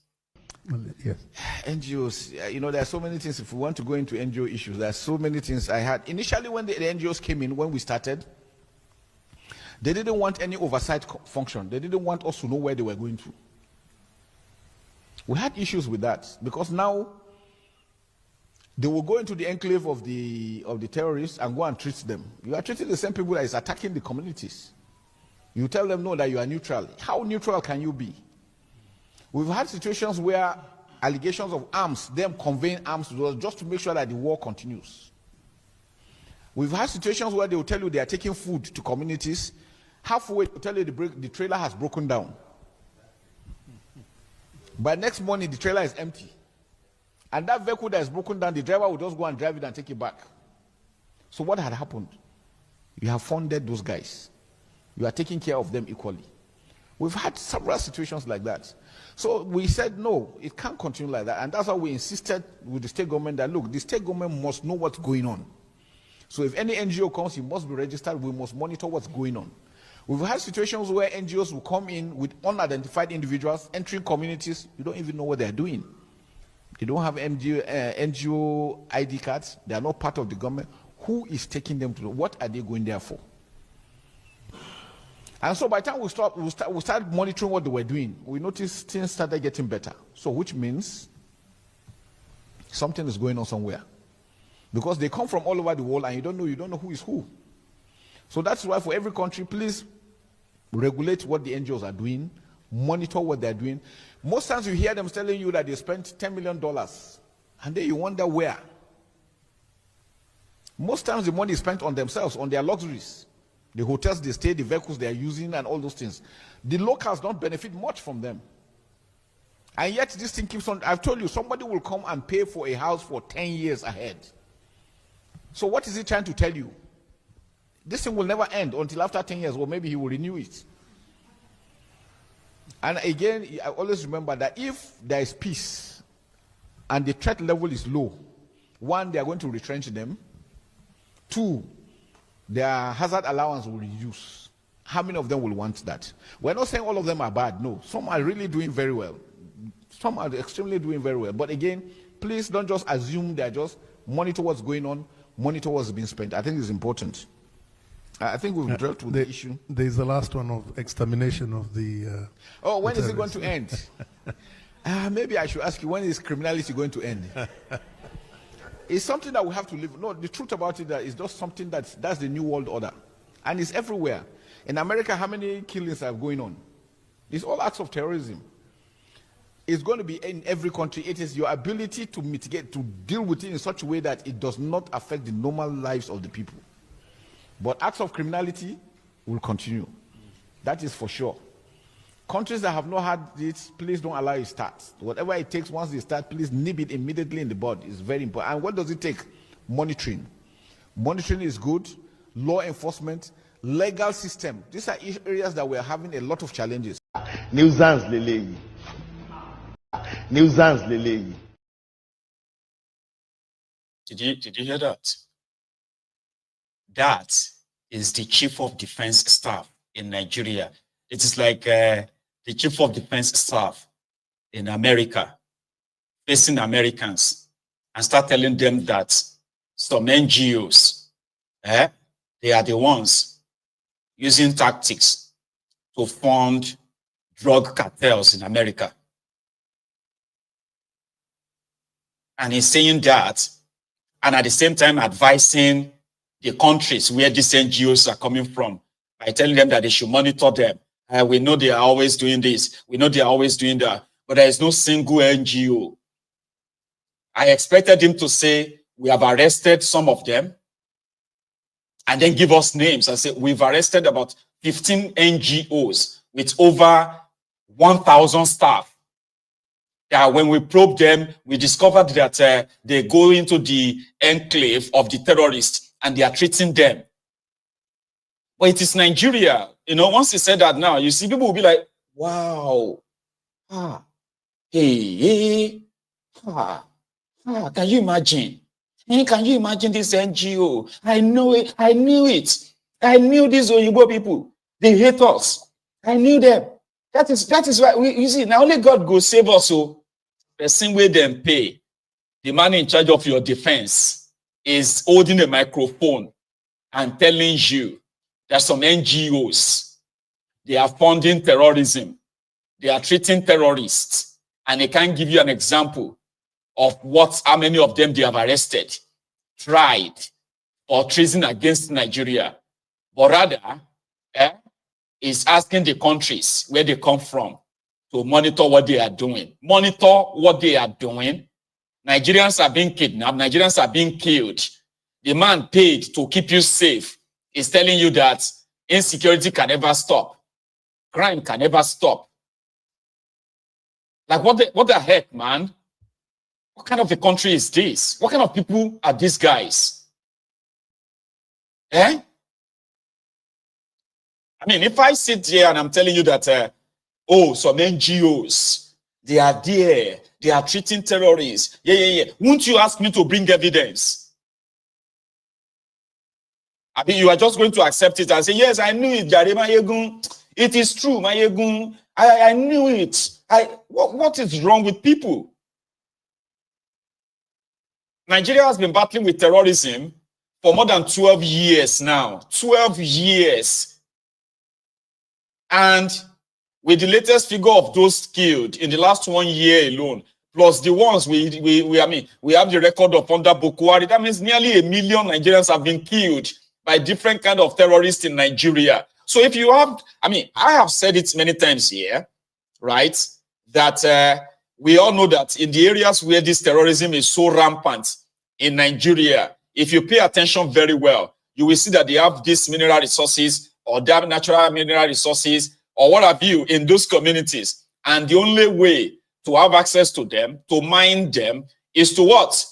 Speaker 8: Yes. NGOs, there are so many things. If we want to go into NGO issues, there are so many things I had. Initially, when the NGOs came in, when we started, they didn't want any oversight function. They didn't want us to know where they were going to. We had issues with that because now they will go into the enclave of the terrorists and go and treat them. You are treating the same people that is attacking the communities. You tell them, no, that you are neutral. How neutral can you be? We've had situations where allegations of arms, them conveying arms to us just to make sure that the war continues. We've had situations where they will tell you they are taking food to communities. Halfway to tell you the trailer has broken down. By next morning, the trailer is empty. And that vehicle that is broken down, the driver will just go and drive it and take it back. So what had happened? You have funded those guys. You are taking care of them equally. We've had several situations like that. So we said, no, it can't continue like that. And that's why we insisted with the state government that, look, the state government must know what's going on. So if any NGO comes, it must be registered. We must monitor what's going on. We've had situations where NGOs will come in with unidentified individuals entering communities. You don't even know what they're doing. They don't have NGO ID cards. They are not part of the government. Who is taking them to? What are they going there for? And so by the time we start monitoring what they were doing, we noticed things started getting better. So which means something is going on somewhere. Because they come from all over the world and you don't know who is who. So that's why for every country, please regulate what the NGOs are doing, monitor what they're doing. Most times you hear them telling you that they spent $10 million and then you wonder where. Most times the money is spent on themselves, on their luxuries. The hotels they stay, the vehicles they are using, and all those things. The locals don't benefit much from them. And yet this thing keeps on. I've told you, somebody will come and pay for a house for 10 years ahead. So what is he trying to tell you? This thing will never end until after 10 years, or maybe he will renew it. And again, I always remember that if there is peace and the threat level is low, one, they are going to retrench them. Two, their hazard allowance will reduce. How many of them will want that? We're not saying all of them are bad. No, some are really doing very well. Some are extremely doing very well. But again, please don't just assume they're just monitor what's going on, monitor what's being spent. I think it's important. I think we've dealt with the issue.
Speaker 13: There's the last one of extermination of the...
Speaker 8: when is it going to end? Maybe I should ask you, when is criminality going to end? It's something that we have to live. No, the truth about it is just something that's the new world order. And it's everywhere. In America, how many killings are going on? It's all acts of terrorism. It's going to be in every country. It is your ability to mitigate, to deal with it in such a way that it does not affect the normal lives of the people. But acts of criminality will continue. That is for sure. Countries that have not had this, please don't allow it start. Whatever it takes, once they start, please nip it immediately in the bud. It's very important. And what does it take? Monitoring. Monitoring is good. Law enforcement, legal system. These are areas that we're having a lot of challenges.
Speaker 15: Nuisance Lele. Nuisance Lele.
Speaker 5: Did you hear that? That is the chief of defense staff in Nigeria. It is like the chief of defense staff in America facing Americans and start telling them that some NGOs, they are the ones using tactics to fund drug cartels in America. And he's saying that, and at the same time advising the countries where these NGOs are coming from by telling them that they should monitor them. We know they are always doing this. We know they are always doing that. But there is no single NGO. I expected him to say, we have arrested some of them, and then give us names and say, we've arrested about 15 NGOs with over 1,000 staff. That when we probe them, we discovered that they go into the enclave of the terrorists and they are treating them. But it is Nigeria. You know, once he said that now, you see people will be like, wow. Can you imagine? Can you imagine this NGO? I know it. I knew it. I knew these Oyibo people. They hate us. I knew them. That is why you see, now only God go save us. So the same way them pay. The man in charge of your defense is holding a microphone and telling you that some NGOs, they are funding terrorism. They are treating terrorists. And they can't give you an example of how many of them they have arrested, tried, or treason against Nigeria. But rather, is asking the countries where they come from to monitor what they are doing. Monitor what they are doing. Nigerians are being kidnapped. Nigerians are being killed. The man paid to keep you safe is telling you that insecurity can never stop. Crime can never stop. Like, what the heck, man? What kind of a country is this? What kind of people are these guys? I mean, if I sit here and I'm telling you that, some NGOs, they are there, they are treating terrorists. Yeah. Won't you ask me to bring evidence? I mean, you are just going to accept it and say, yes, I knew it, Jare Mayegun. It is true, Mayegun. I knew it. What is wrong with people? Nigeria has been battling with terrorism for more than 12 years now. 12 years. And with the latest figure of those killed in the last 1 year alone, plus the ones we have the record of under Boko Haram, that means nearly 1 million Nigerians have been killed by different kind of terrorists in Nigeria. So if you have, I have said it many times here, right, that we all know that in the areas where this terrorism is so rampant in Nigeria, if you pay attention very well, you will see that they have these mineral resources or they have natural mineral resources or what have you in those communities. And the only way to have access to them, to mine them, is to what?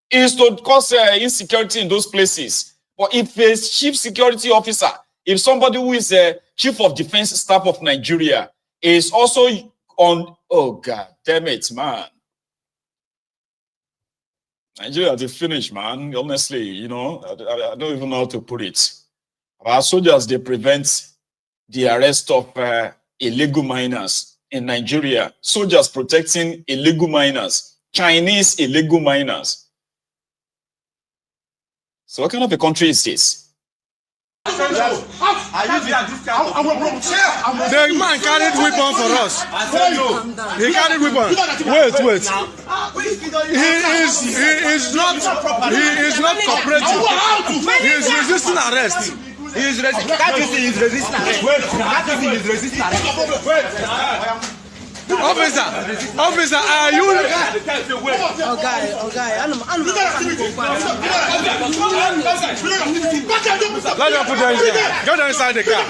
Speaker 5: Is to cause insecurity in those places. But if a chief security officer, if somebody who is a chief of defense staff of Nigeria is also on, oh God damn it, man. Nigeria, they finished, man. Honestly, you know, I don't even know how to put it. Our soldiers, they prevent the arrest of illegal miners in Nigeria. Soldiers protecting illegal miners, Chinese illegal miners. So what kind of a country is this?
Speaker 16: The man carried weapon for us. He carried weapon. Wait. He is not cooperating. He is resisting arrest. He is resisting. Can't you see he is resisting arrest? Can't you see he is resisting arrest? Officer, are you? Let them put them inside. Go down inside the car.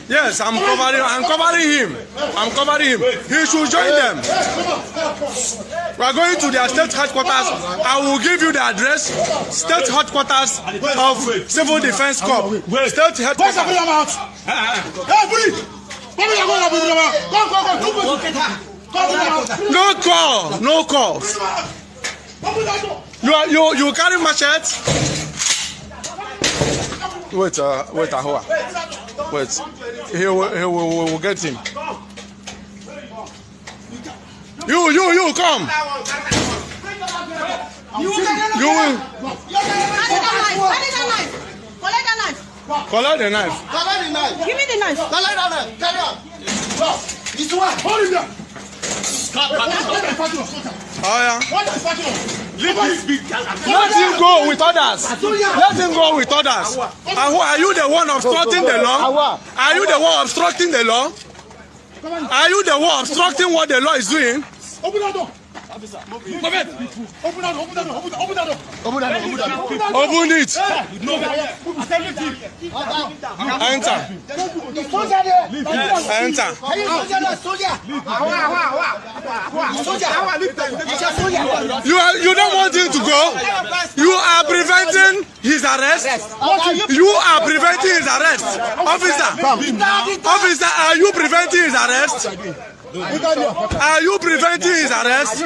Speaker 16: Yes, I'm covering him. He should join them. We are going to their state headquarters. I will give you the address. State headquarters of Civil Defense Corps. State headquarters. No call. You carry machete. Wait, Ahoa. Wait. He will get him. You come. You will. Collect the knife.
Speaker 3: Give me the knife. Collect the knife. Carry on. This one. Hold him there.
Speaker 16: Oh yeah. Let him go with others. Are you the one obstructing the law? Are you the one obstructing the law? Are you the one obstructing what the law is doing?
Speaker 3: Open that door.
Speaker 16: Open it. Enter. You don't want him to go. You are preventing his arrest. Officer, are you preventing his arrest? Are you preventing his arrest?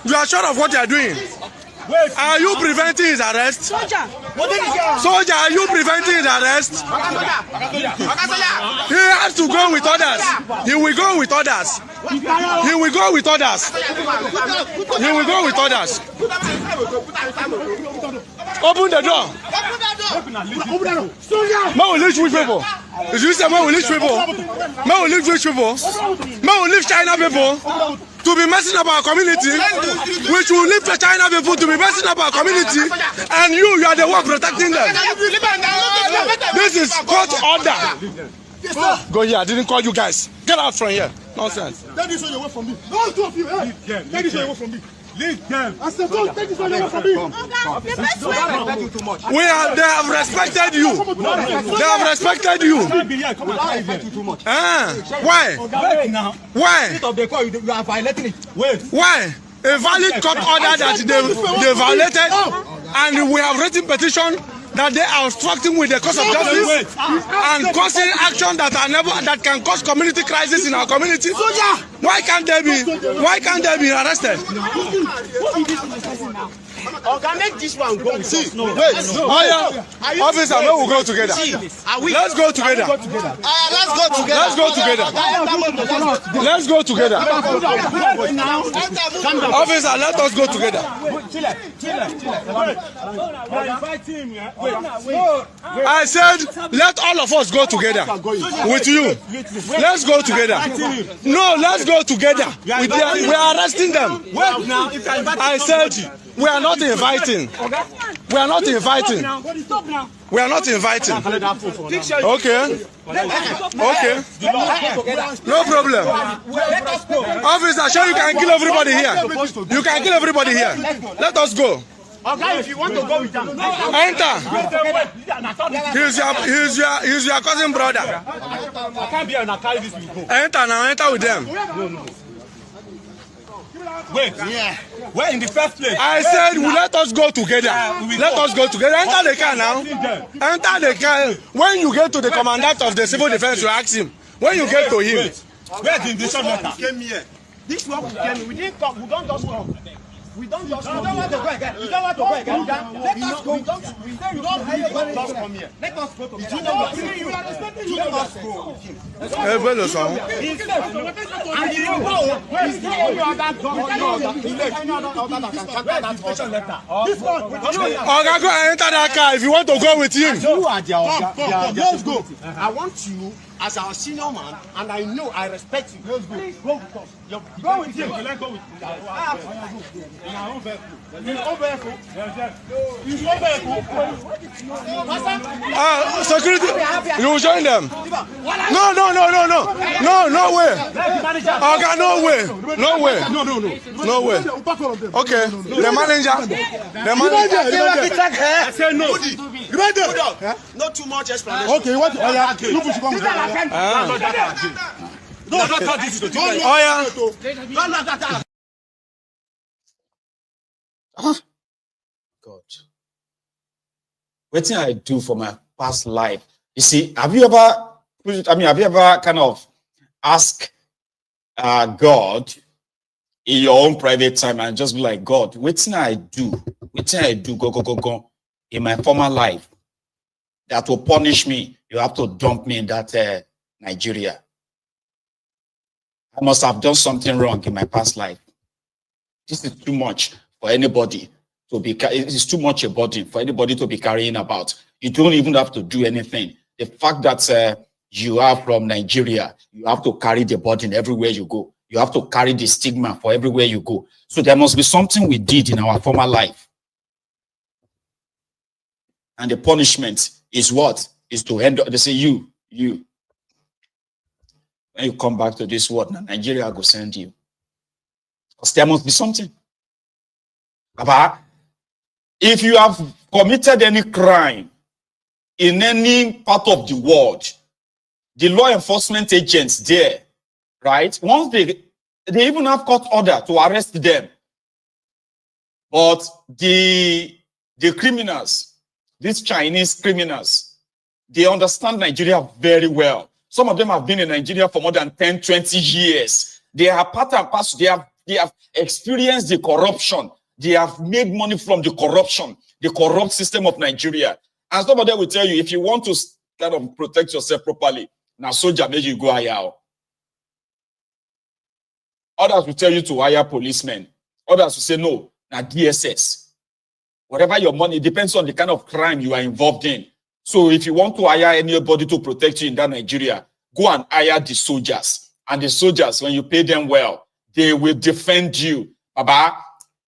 Speaker 16: You are sure of what you are doing. Are you preventing his arrest? Soldier, are you preventing his arrest? He has to go with others. He will go with others. Open the door. Man will leave which people? Is you say man will leave people? Man will leave which people? Man will leave China people to be messing up our community. Which will leave the China people to be messing up our community. And you are the one protecting them. This is court order. Go here. I didn't call you guys. Get out from here. Nonsense.
Speaker 3: Take this one away from me. No, two of you. Take this one away from me. Leave them. I said, don't take this one away from me. They have respected you. Why? You are violating it. Why? A valid court order that they violated, and we have written petition that they are obstructing with the cause of justice and causing action that can cause community crisis in our community. Why can't they be arrested?
Speaker 16: Make this one go. See, wait. Officer, we will go together. Let's go together. Officer, let us go together. I said, let all of us go together with you. Let's go together. No, let's go together. We are arresting them. I said, we are not inviting. Okay. No problem. Officer, sure you can kill everybody here. Let us go.
Speaker 3: Okay, if you want to go with them,
Speaker 16: enter. He's your cousin brother.
Speaker 3: I can't be and I carry this with you.
Speaker 16: Enter with them.
Speaker 3: No. Wait, we're in the first place.
Speaker 16: I said, let us go together. Enter the car now. When you get to the commandant of the civil defense, you ask him. When you get to him.
Speaker 3: Where's the invitation letter?
Speaker 16: Came here.
Speaker 3: This one we came. We didn't come. We don't just come. We don't just come here. We don't want to go again. We don't want to go again. Let us go. We don't just come here. Let us go to Let us go.
Speaker 16: Oga, go and enter that car if you want to go with him.
Speaker 3: You are their Oga. Let's go. I want you as our senior man, and I know I respect you. Let's go. Please go with us. Go with him. Let's go with him. In our own vehicle. In our own vehicle. In your vehicle.
Speaker 16: Security, you will join them. No, no, no, no, no. No, no way. Oga, no way. No way. No way. Okay. The manager. The manager.
Speaker 3: I said no. Not too much explanation.
Speaker 16: Okay, what? Oh, yeah. You push come.
Speaker 3: No, don't touch this.
Speaker 16: Oh, yeah.
Speaker 5: God. What thing I do for my past life? You see, have you ever kind of asked God in your own private time and just be like, God, what thing I do? What thing I do? Go in my former life that will punish me? You have to dump me in that Nigeria. I must have done something wrong in my past life. This is too much for anybody to be. It is too much a burden for anybody to be carrying about. You don't even have to do anything. The fact that you are from Nigeria, you have to carry the burden everywhere you go. You have to carry the stigma for everywhere you go. So there must be something we did in our former life. And the punishment is what? Is to end up, they say, you. When you come back to this world, Nigeria will send you. Because there must be something. But if you have committed any crime in any part of the world, the law enforcement agents there, right? Once they even have court order to arrest them. But the criminals, these Chinese criminals, they understand Nigeria very well. Some of them have been in Nigeria for more than 10, 20 years. They are part and parcel. They have experienced the corruption. They have made money from the corruption, the corrupt system of Nigeria. And some of them will tell you, if you want to kind of protect yourself properly, now soldier make you go hire. Others will tell you to hire policemen. Others will say, no, now DSS. Whatever your money, it depends on the kind of crime you are involved in. So if you want to hire anybody to protect you in that Nigeria, go and hire the soldiers. And the soldiers, when you pay them well, they will defend you. Baba,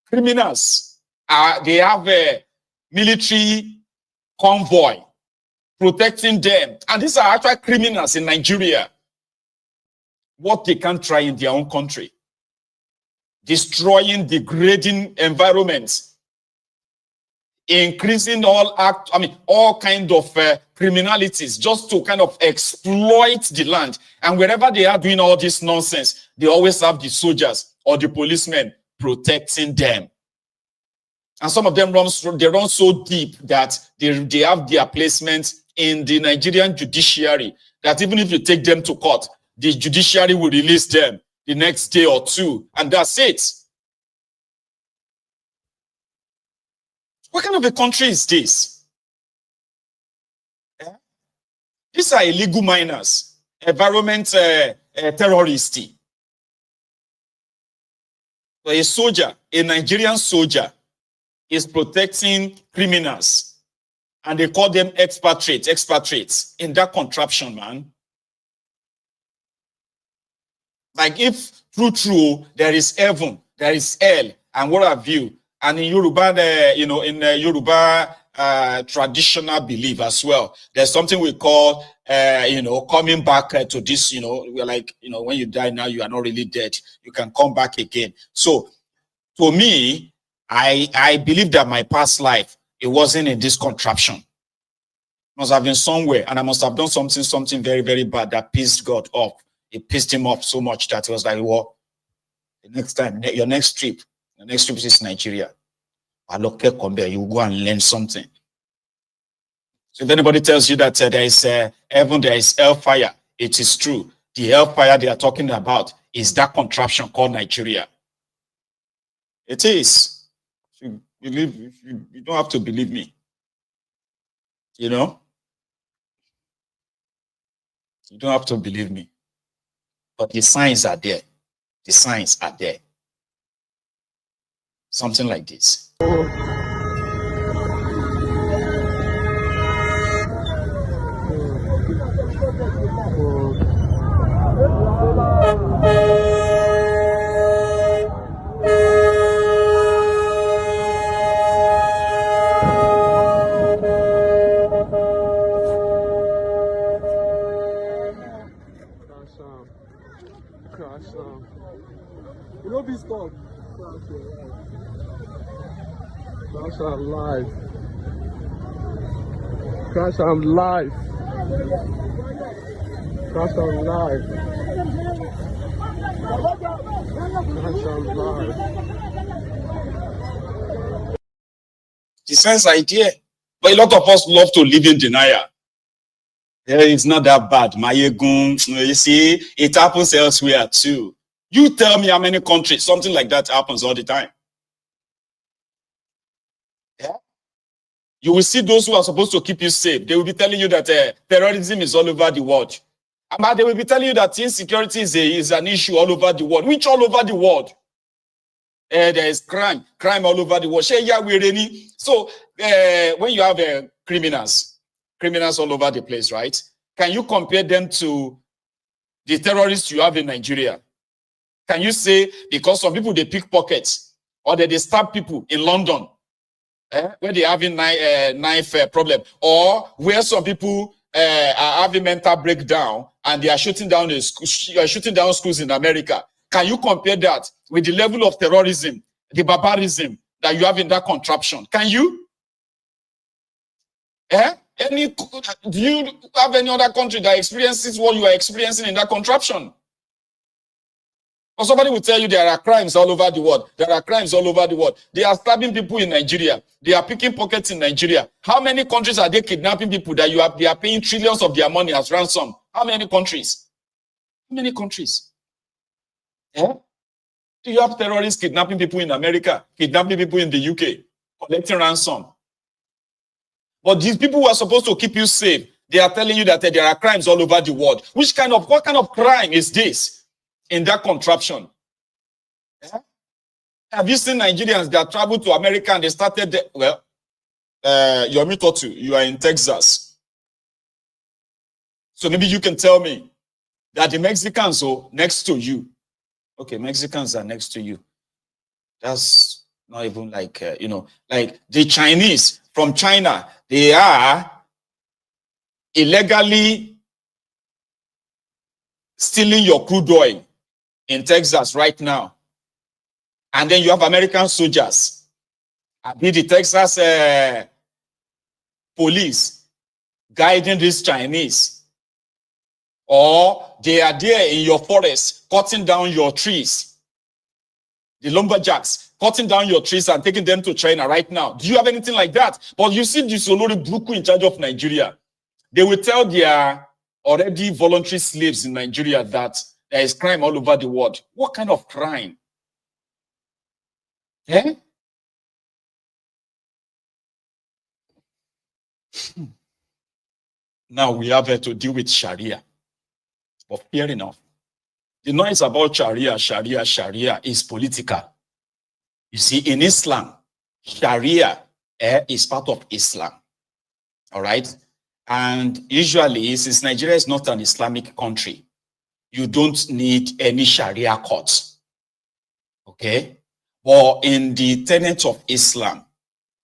Speaker 5: criminals, they have a military convoy protecting them. And these are actual criminals in Nigeria. What they can try in their own country. Destroying, degrading environments. Increasing all kind of criminalities just to kind of exploit the land. And wherever they are doing all this nonsense, they always have the soldiers or the policemen protecting them. And some of them run so deep that they have their placement in the Nigerian judiciary that even if you take them to court, the judiciary will release them the next day or two, and that's it. What kind of a country is this? These are illegal miners, environment terrorists. So a soldier, a Nigerian soldier, is protecting criminals, and they call them expatriates in that contraption, man. Like if true, there is heaven, there is hell, and what have you. And in Yoruba, Yoruba traditional belief as well, there's something we call, coming back to this, we're like, when you die now, you are not really dead. You can come back again. So, to me, I believe that my past life, it wasn't in this contraption. It must have been somewhere, and I must have done something very, very bad that pissed God off. It pissed him off so much that he was like, well, the next time, your next trip is Nigeria. You go and learn something. So if anybody tells you that there is heaven, there is hellfire, it is true. The hellfire they are talking about is that contraption called Nigeria. It is. You don't have to believe me. You know? You don't have to believe me. But the signs are there. The signs are there. Something like this.
Speaker 16: You know this called Crash am live. Crash am live. Crash am live. Crash am live.
Speaker 5: The sense idea. But a lot of us love to live in denial. Yeah, it's not that bad. Mayegun, you see, it happens elsewhere too. You tell me how many countries something like that happens all the time. Yeah? You will see those who are supposed to keep you safe. They will be telling you that terrorism is all over the world. But they will be telling you that insecurity is an issue all over the world. Which all over the world? There is crime all over the world. So when you have criminals all over the place, right? Can you compare them to the terrorists you have in Nigeria? Can you say because some people they pickpockets or they stab people in London where they having knife problem, or where some people are having mental breakdown and they are shooting down schools in America? Can you compare that with the level of terrorism, the barbarism that you have in that contraption? Can you? Do you have any other country that experiences what you are experiencing in that contraption? Or somebody will tell you there are crimes all over the world. There are crimes all over the world. They are stabbing people in Nigeria. They are picking pockets in Nigeria. How many countries are they kidnapping people that they are paying trillions of their money as ransom? How many countries? How many countries? Do you have terrorists kidnapping people in America, kidnapping people in the UK, collecting ransom? But these people who are supposed to keep you safe, they are telling you that there are crimes all over the world. What kind of crime is this in that contraption? Have you seen Nigerians that traveled to America and they started there? Well, you're Mitotu, you are in Texas. So maybe you can tell me that the Mexicans are next to you. Okay, Mexicans are next to you. That's not even like, like the Chinese from China, they are illegally stealing your crude oil in Texas right now. And then you have American soldiers. Be the Texas police guiding these Chinese. Or they are there in your forest cutting down your trees. The lumberjacks cutting down your trees and taking them to China right now. Do you have anything like that? But you see this Olori Bruku in charge of Nigeria. They will tell their already voluntary slaves in Nigeria that there is crime all over the world. What kind of crime? Now we have to deal with Sharia. But fair enough. The noise about Sharia is political. You see, in Islam, Sharia is part of Islam. All right? And usually, since Nigeria is not an Islamic country, you don't need any Sharia courts. Okay? But in the tenet of Islam,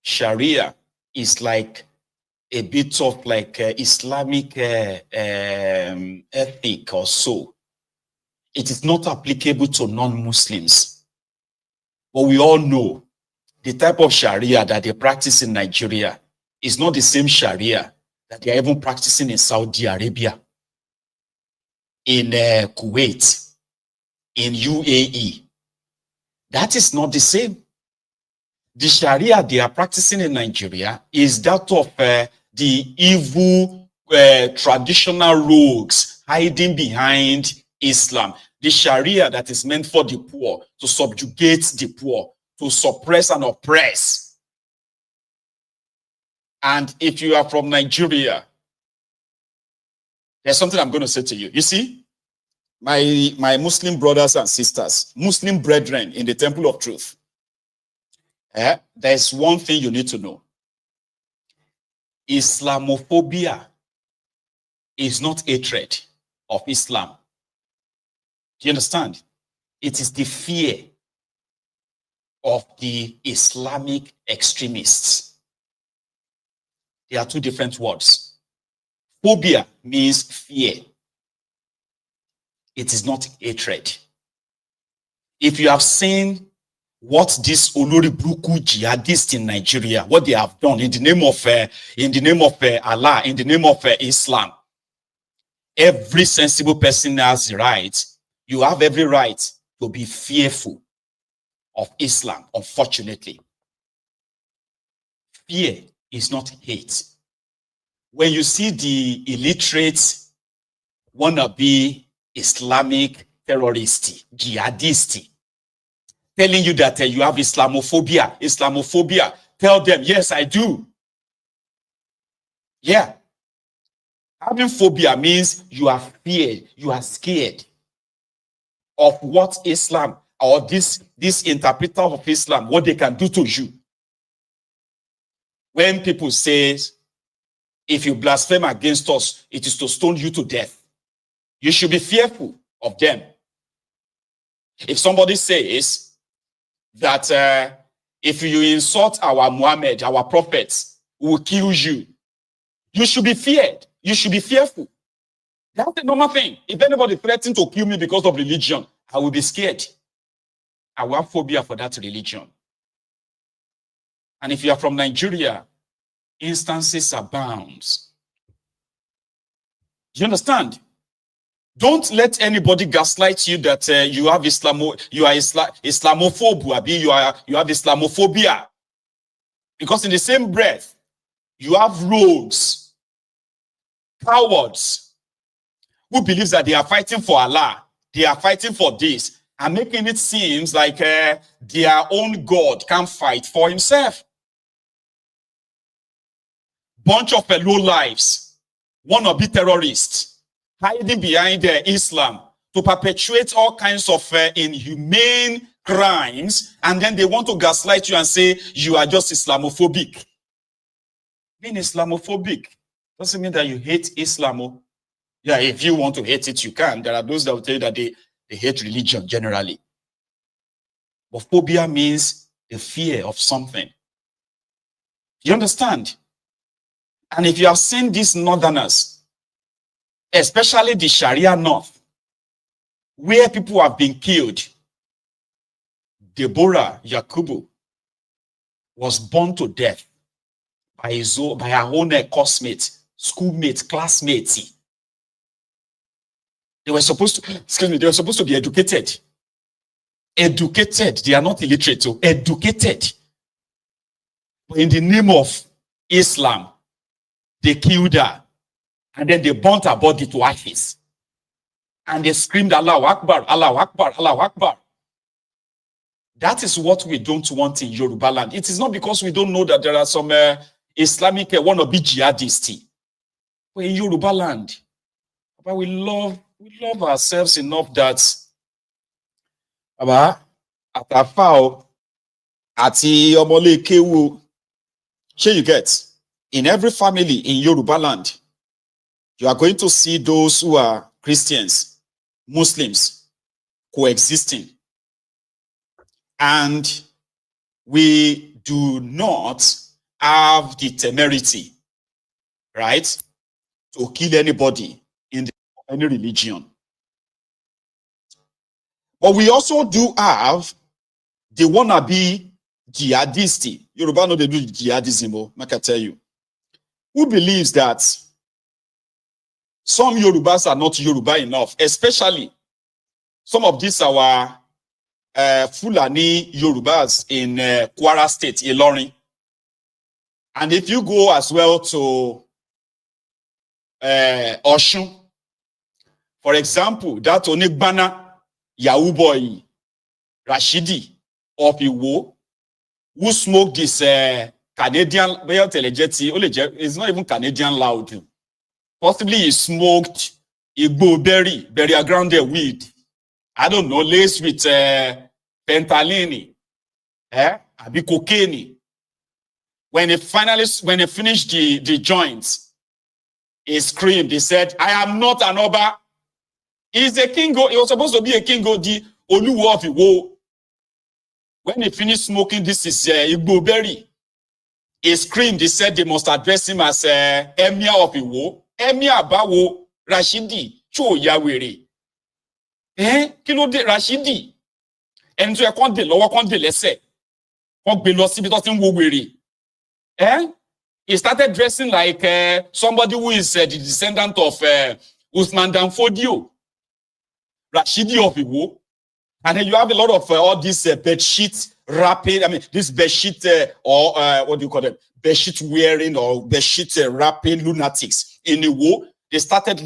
Speaker 5: Sharia is like a bit of like Islamic ethic or so. It is not applicable to non-Muslims. But we all know the type of Sharia that they practice in Nigeria is not the same Sharia that they are even practicing in Saudi Arabia, in Kuwait, in UAE. That is not the same. The Sharia they are practicing in Nigeria is that of the evil traditional rogues hiding behind Islam. The Sharia that is meant for the poor, to subjugate the poor, to suppress and oppress. And if you are from Nigeria, there's something I'm going to say to you. You see, my Muslim brothers and sisters, Muslim brethren in the temple of truth, there's one thing you need to know. Islamophobia is not hatred of Islam. Do you understand? It is the fear of the Islamic extremists. There are two different words. Phobia means fear. It is not hatred. If you have seen what this Olori Bruku jihadists in Nigeria, what they have done in the name of Allah, in the name of Islam, every sensible person has the right. You have every right to be fearful of Islam, unfortunately. Fear is not hate. When you see the illiterate wannabe Islamic terrorist, jihadist, telling you that you have Islamophobia, tell them, yes, I do. Yeah. Having phobia means you are feared, you are scared of what Islam or this interpreter of Islam, what they can do to you. When people say, if you blaspheme against us, it is to stone you to death. You should be fearful of them. If somebody says that if you insult our Muhammad, our prophets, we will kill you, you should be feared. You should be fearful. That's the normal thing. If anybody threatens to kill me because of religion, I will be scared. I will have phobia for that religion. And if you are from Nigeria, instances abound. Do you understand? Don't let anybody gaslight you that you have Islamophobe, you have Islamophobia. Because in the same breath, you have rogues, cowards, who believes that they are fighting for Allah, they are fighting for this, and making it seem like their own God can fight for himself. Bunch of low lives, wannabe terrorists, hiding behind Islam to perpetuate all kinds of inhumane crimes, and then they want to gaslight you and say you are just Islamophobic. Being Islamophobic doesn't mean that you hate Islam. Yeah, if you want to hate it, you can. There are those that will tell you that they hate religion generally. But phobia means the fear of something. You understand? And if you have seen these northerners, especially the Sharia North, where people have been killed, Deborah Yakubu was burned to death by her own classmate, schoolmate, classmate. They were supposed to be educated. Educated. They are not illiterate, so educated. But in the name of Islam, they killed her. And then they burnt her body to ashes. And they screamed, Allahu Akbar, Allahu Akbar, Allahu Akbar. That is what we don't want in Yoruba land. It is not because we don't know that there are some Islamic wannabe jihadists. But in Yoruba land, but we love ourselves enough that Atafao Ati Omole Kewu, you get, in every family in Yoruba land, you are going to see those who are Christians, Muslims, coexisting. And we do not have the temerity, right, to kill anybody in any religion. But we also do have the wannabe jihadisti. Yoruba know they do jihadism, I can tell you. Who believes that some Yorubas are not Yoruba enough, especially some of these our Fulani Yorubas in Kwara State, Ilorin. And if you go as well to Oshun, for example, that Onigbana Yahoo boy Rashidi of Iwo, who smoked this Canadian, it's not even Canadian loud. Possibly he smoked Igbo berry grounded weed. I don't know, laced with pentalini, abi cocaine. When he finished the joints, he screamed. He said, "I am not an Oba." He's a king. He was supposed to be a king of the Oluwo of Iwo. When he finished smoking, this is Igbo berry. He screamed. He said they must address him as Emir of Iwo. Emir Abawo Rashidi Cho Yawere. Kilo de Rashidi. And to a conde, lower conde, let's say. He started dressing like somebody who is the descendant of Usman Dan Fodio, Rashidi of Iwo. And then you have a lot of all these bedsheet wrapping, this bedsheet what do you call them? Bedsheet wearing or bedsheet wrapping lunatics in Iwo. They started,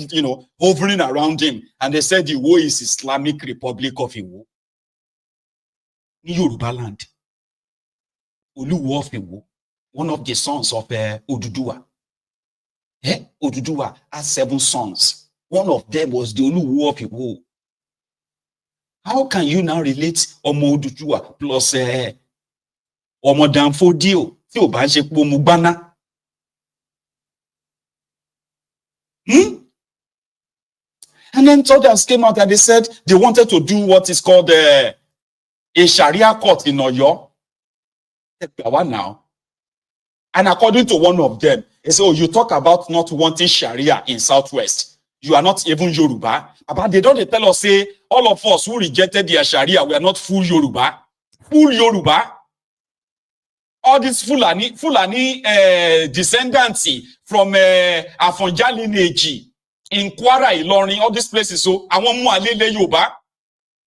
Speaker 5: hovering around him, and they said Iwo is Islamic Republic of Iwo. Yoruba land. Oluwo of Iwo, one of the sons of Oduduwa. Oduduwa has 7 sons. One of them was the Oluwo of Iwo. How can you now relate Omo Oduduwa plus Omo Danfodio? Tí ò bá ṣe pé mo gbáná. And then others came out and they said they wanted to do what is called a Sharia court in Oyo. Now. And according to one of them, they say, "Oh, you talk about not wanting Sharia in Southwest. You are not even Yoruba." But they don't tell us, say, all of us who rejected their Sharia, we are not full Yoruba. Full Yoruba. All this Fulani descendants from Afonja lineage in Kwara, Ilorin, all these places. So, I want more Yoruba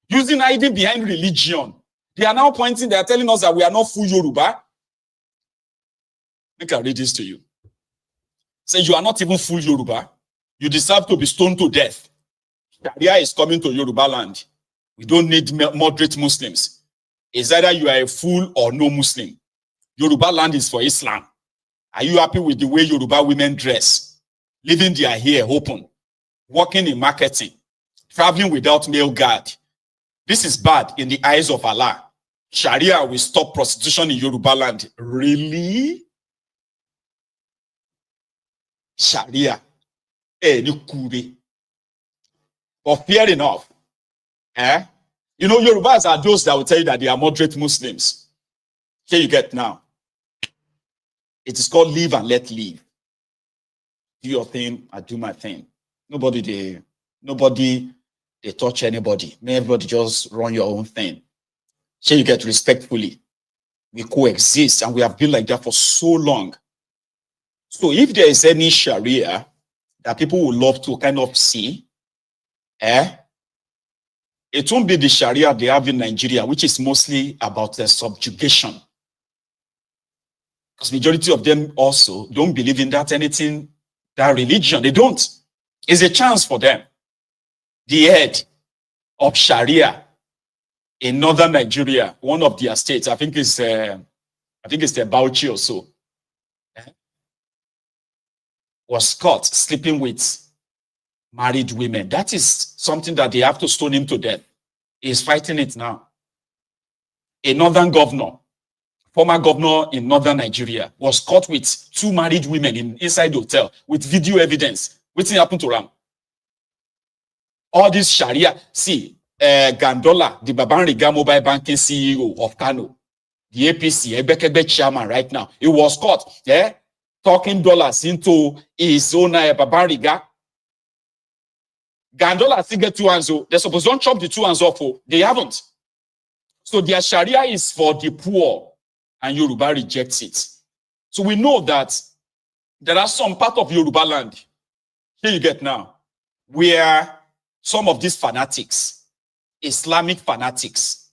Speaker 5: using ID behind religion. They are now pointing, they are telling us that we are not full Yoruba. I can read this to you. Say, you are not even full Yoruba. You deserve to be stoned to death. Sharia is coming to Yoruba land. We don't need moderate Muslims. It's either you are a fool or no Muslim. Yoruba land is for Islam. Are you happy with the way Yoruba women dress? Leaving their hair open, working in marketing, traveling without male guard. This is bad in the eyes of Allah. Sharia will stop prostitution in Yoruba land. Really? Sharia. But fair enough. Yorubas are those that will tell you that they are moderate Muslims. Here you get now. It is called live and let live. Do your thing, I do my thing. Nobody they touch anybody. Everybody just run your own thing. Here you get respectfully. We coexist and we have been like that for so long. So if there is any Sharia that people would love to kind of see, it won't be the Sharia they have in Nigeria, which is mostly about the subjugation. Because majority of them also don't believe in that religion. They don't. It's a chance for them. The head of Sharia in northern Nigeria, one of their states, I think it's the Bauchi or so, was caught sleeping with married women. That is something that they have to stone him to death. He's fighting it now. A northern governor, former governor in northern Nigeria, was caught with 2 married women inside the hotel with video evidence. What's happened to Ram? All this Sharia. See, Gandola, the Babangida mobile banking CEO of Kano, the APC, Ebekebe chairman right now, he was caught, talking dollars into his own Babangida. Gandola still get 2 hands. They're supposed to don't chop the 2 hands off. They haven't. So their Sharia is for the poor, and Yoruba rejects it. So we know that there are some part of Yoruba land, here you get now, where some of these fanatics, Islamic fanatics,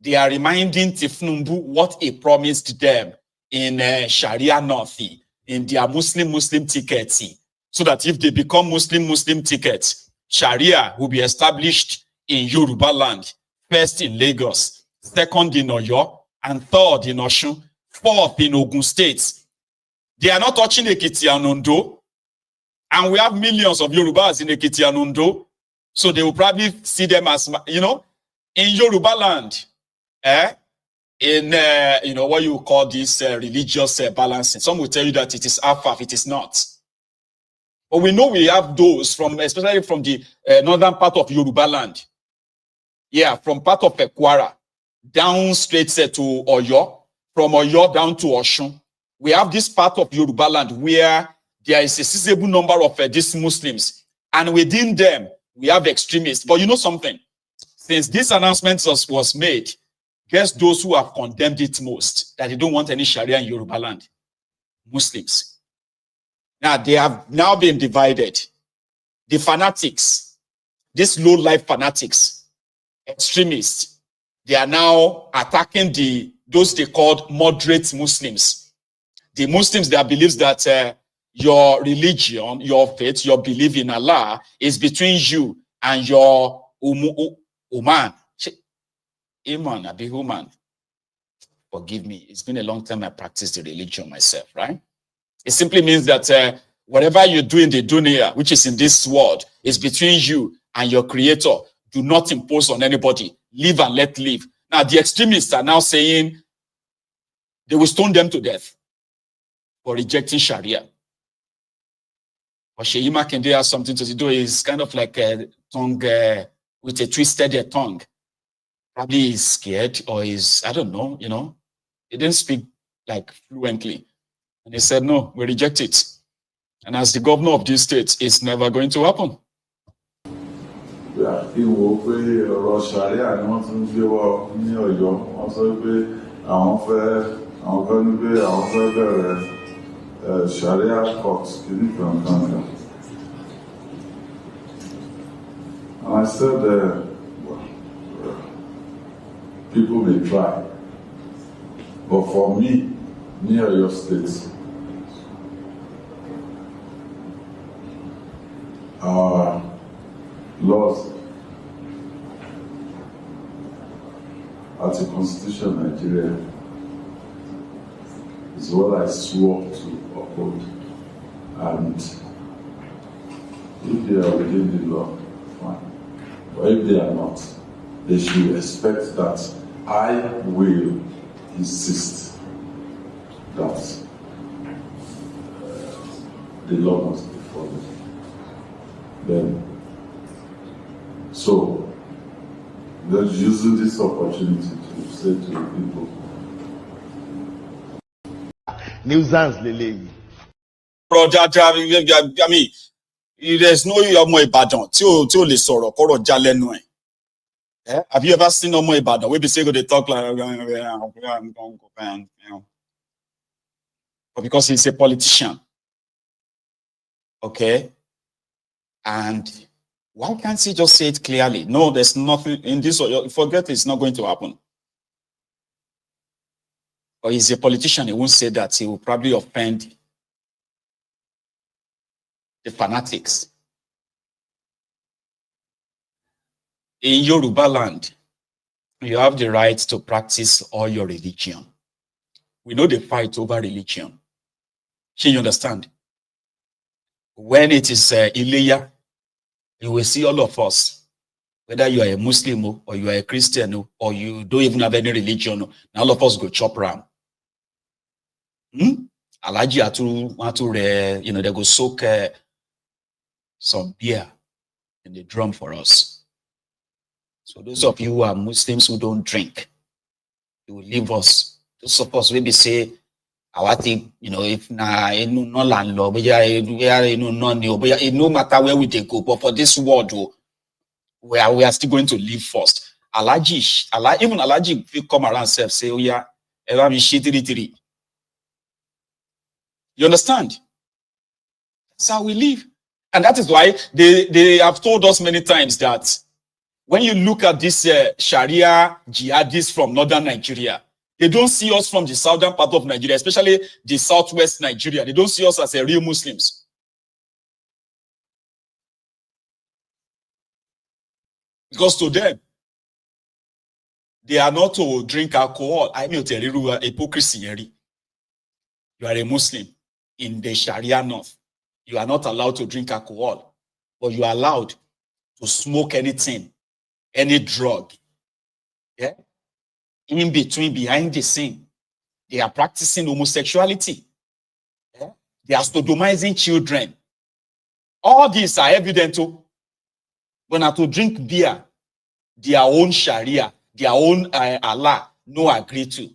Speaker 5: they are reminding Thiefnubu what he promised them in Sharia North, in their Muslim tickets, so that if they become Muslim tickets, Sharia will be established in Yoruba land, first in Lagos, second in Oyo, and third in Osun, fourth in Ogun State. They are not touching Ekiti and Ondo. And we have millions of Yorubas in Ekiti and Ondo. So they will probably see them as, you know, in Yoruba land, in, what you call this religious balancing. Some will tell you that it is half, it is not. But we know we have those from, especially from the northern part of Yoruba land. Yeah, from part of Kwara, down straight to Oyo, from Oyo down to Oshun. We have this part of Yoruba land where there is a sizable number of these Muslims. And within them, we have extremists. But you know something? Since this announcement was made, guess those who have condemned it most, that they don't want any Sharia in Yoruba land? Muslims. Now, they have now been divided. The fanatics, these low-life fanatics, extremists, they are now attacking those they called moderate Muslims. The Muslims that believes that your religion, your faith, your belief in Allah is between you and your Uman. Iman, I be human. Forgive me. It's been a long time I practiced the religion myself, right? It simply means that whatever you do in the dunya, which is in this world, is between you and your creator. Do not impose on anybody. Live and let live. Now, the extremists are now saying they will stone them to death for rejecting Sharia. But Makinde has something to do. It's kind of like a tongue with a twisted tongue. Probably he's scared or is, I don't know, you know. He didn't speak like fluently. And he said, no, we reject it. And as the governor of this state, it's never going to happen.
Speaker 17: Ìwò pé ọ̀rọ̀ Sharia ni wọ́n tún gbé wọ ní Ọ̀yọ́. Wọ́n sọ pé àwọn fẹ́ ní pé àwọn fẹ́ bẹ̀rẹ̀ Sharia court kìíní kankan. And I said, people may try, but for me, near your state, our laws at the Constitution of Nigeria is what I swore to uphold. And if they are within the law, fine. But if they are not, they should expect that I will insist that the law must be followed. Then, so, they're using this opportunity to say to the people.
Speaker 15: Nuisance, Lele.
Speaker 5: I mean, there's no Omo Ibadan tí ó lè sọ̀rọ̀ kọ́rọ̀ já lẹ́nu ẹ̀. Have you ever seen Omo Ibadan? We be saying they talk like, but because he's a politician, okay? And why can't he just say it clearly? No, there's nothing in this. Forget it's not going to happen. Or he's a politician, he won't say that. He will probably offend the fanatics. In Yoruba land, you have the right to practice all your religion. We know the fight over religion. Can you understand? When it is Ileya, you will see all of us, whether you are a Muslim or you are a Christian or you don't even have any religion, all of us go chop ram. Alaji they go soak some beer in the drum for us. So those of you who are Muslims who don't drink, you will leave us. Those of us maybe say, I think, if no landlord, no matter where we go, but for this world, we are still going to live first. Even Alaji will come around and say, oh yeah, you understand? That's how we live. And that is why they have told us many times that when you look at this Sharia jihadists from northern Nigeria, they don't see us from the southern part of Nigeria, especially the southwest Nigeria. They don't see us as real Muslims. Because to them, they are not to drink alcohol. I mean, hypocrisy. You are a Muslim in the Sharia north. You are not allowed to drink alcohol, but you are allowed to smoke anything, any drug. Yeah? In between, behind the scene, they are practicing homosexuality. Yeah? They are sodomizing children. All these are evident. When I to drink beer, their own Sharia, their own Allah, no agree to.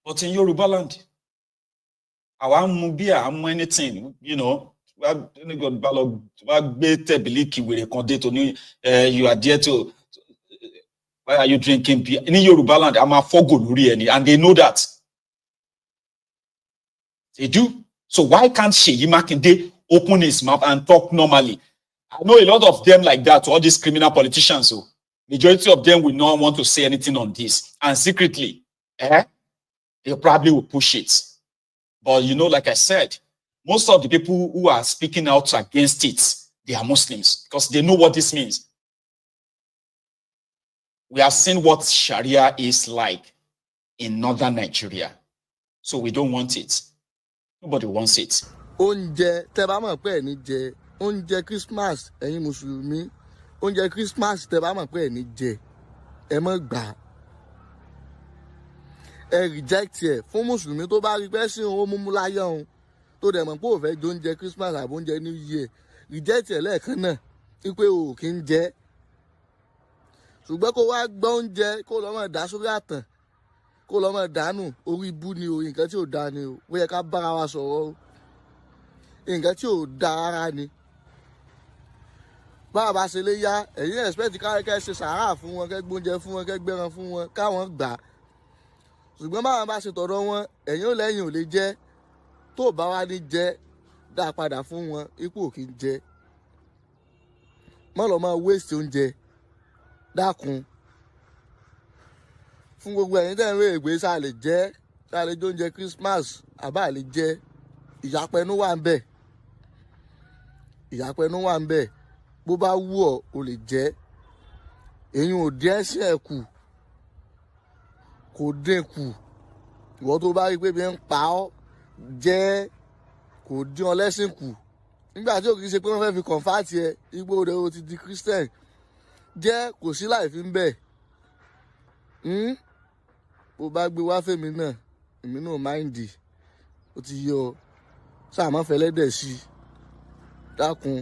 Speaker 5: But in Yoruba land, our beer, anything, you know, you are there to. Why are you drinking beer? In Yoruba land, I'm a fogoluri, and they know that. They do. So why can't Sheyi Makinde open his mouth and talk normally? I know a lot of them like that, all these criminal politicians. So majority of them will not want to say anything on this. And secretly, they probably will push it. But you know, like I said, most of the people who are speaking out against it, they are Muslims because they know what this means. We have seen what Sharia is like in northern Nigeria. So we don't want it. Nobody wants it.
Speaker 15: Oúnjẹ tẹ́ bá mọ̀ pé ẹ ní jẹ, oúnjẹ Christmas ẹ̀yin Mùsùlùmí, oúnjẹ Christmas tẹ́ bá mọ̀ pé ẹ ní jẹ, ẹ má gbà. Ẹ reject ẹ fún Mùsùlùmí tó bá rí pé sí òun múmú láyé òun tó dẹ̀ mọ̀ pé ó fẹ́ jẹ oúnjẹ Christmas àbí oúnjẹ New Year, reject ẹ lẹ́ẹ̀kan náà wípé o kì í jẹ. Ṣùgbọ́n kó wá gbọ́ oúnjẹ kó lọ́ mọ̀ dá sórí àtàn kó lọ́ mọ̀ dànù orí ibú ni o, nǹkan tí ò dáa ni o, ó yẹ ká bára wa sọ̀rọ̀ o, nǹkan tí ò dáa rárá ni. Báwa bá ṣe lè yá ẹ̀yin expect kẹ́ ṣe sàárà fún wọn, kẹ́ gbóúnjẹ fún wọn, kẹ́ gbẹ́ran fún wọn, káwọn gbà. Ṣùgbọ́n báwa bá ṣe tọ̀dọ̀ wọn ẹ̀yin ò lẹ́yìn ò lè jẹ́, tó bá wá ní jẹ́ dá padà fún wọn, ipò kì í jẹ́. Má lọ máa waste oúnjẹ dákun. Fún gbogbo ẹ̀yin tẹ́ ń rí ègbé sáà lè jẹ́, sáà lè jẹ oúnjẹ Christmas àbá lè jẹ́, ìyàpẹ̀nu wà ń bẹ̀. Ìyàpẹ̀nu wà ń bẹ̀. Bó bá wù ọ́ o lè jẹ́. Èyí ò dín ẹ̀sìn ẹ̀ kù, kò dín kù. Ìwọ tó bá rí pé bí ń pa ọ́ jẹ́, kò dín ọ lẹ́sìn kù. Nígbà tí ò kì í ṣe pé wọ́n fẹ́ fi convert ẹ, igbó rẹ̀ o ti di Christian, jẹ́ kò sí láì fi ń bẹ̀. Bó bá gbé wá fèmí náà, èmi náà máìndì, ó ti yọ sáà má fẹ́ lẹ́dẹ̀ sí i. Dákun,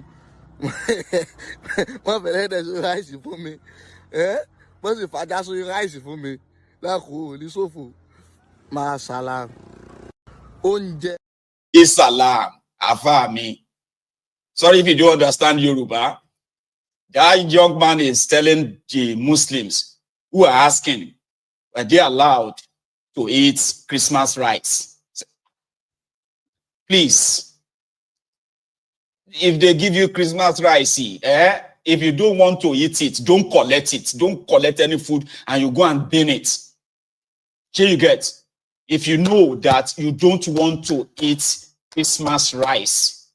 Speaker 15: má fẹ́ lẹ́dẹ̀ sórí ráìsì fún mi. Wọ́n sì fàájà sórí ráìsì fún mi. Dákun, ò ní ṣòfò. Máa salam. Oúnjẹ.
Speaker 5: Isalam, Afami. Sorry if you don't understand Yoruba. That young man is telling the Muslims who are asking, are they allowed to eat Christmas rice? Please, if they give you Christmas rice, if you don't want to eat it, don't collect it. Don't collect any food and you go and bin it. Here you get. If you know that you don't want to eat Christmas rice,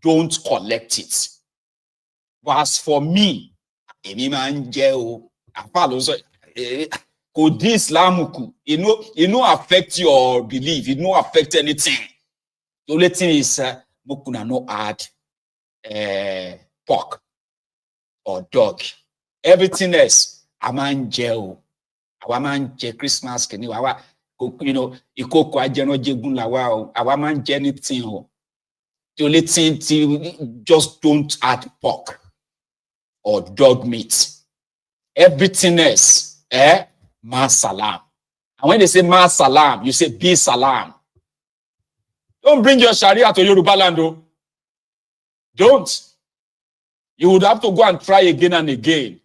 Speaker 5: don't collect it. But as for me, could this Islamuku, it no affect your belief, it no affect anything. The only thing is, Mokuna no add pork or dog. Everything else, aman jeo. Awaman je Christmas keni wawa, you know, ikoko ajeno jegun lawa, awaman je anything. The only thing, just don't add pork or dog meat. Everything else, ma salam. And when they say ma salam, you say be salam. Don't bring your Sharia to Yoruba land, though. Don't. You would have to go and try again and again.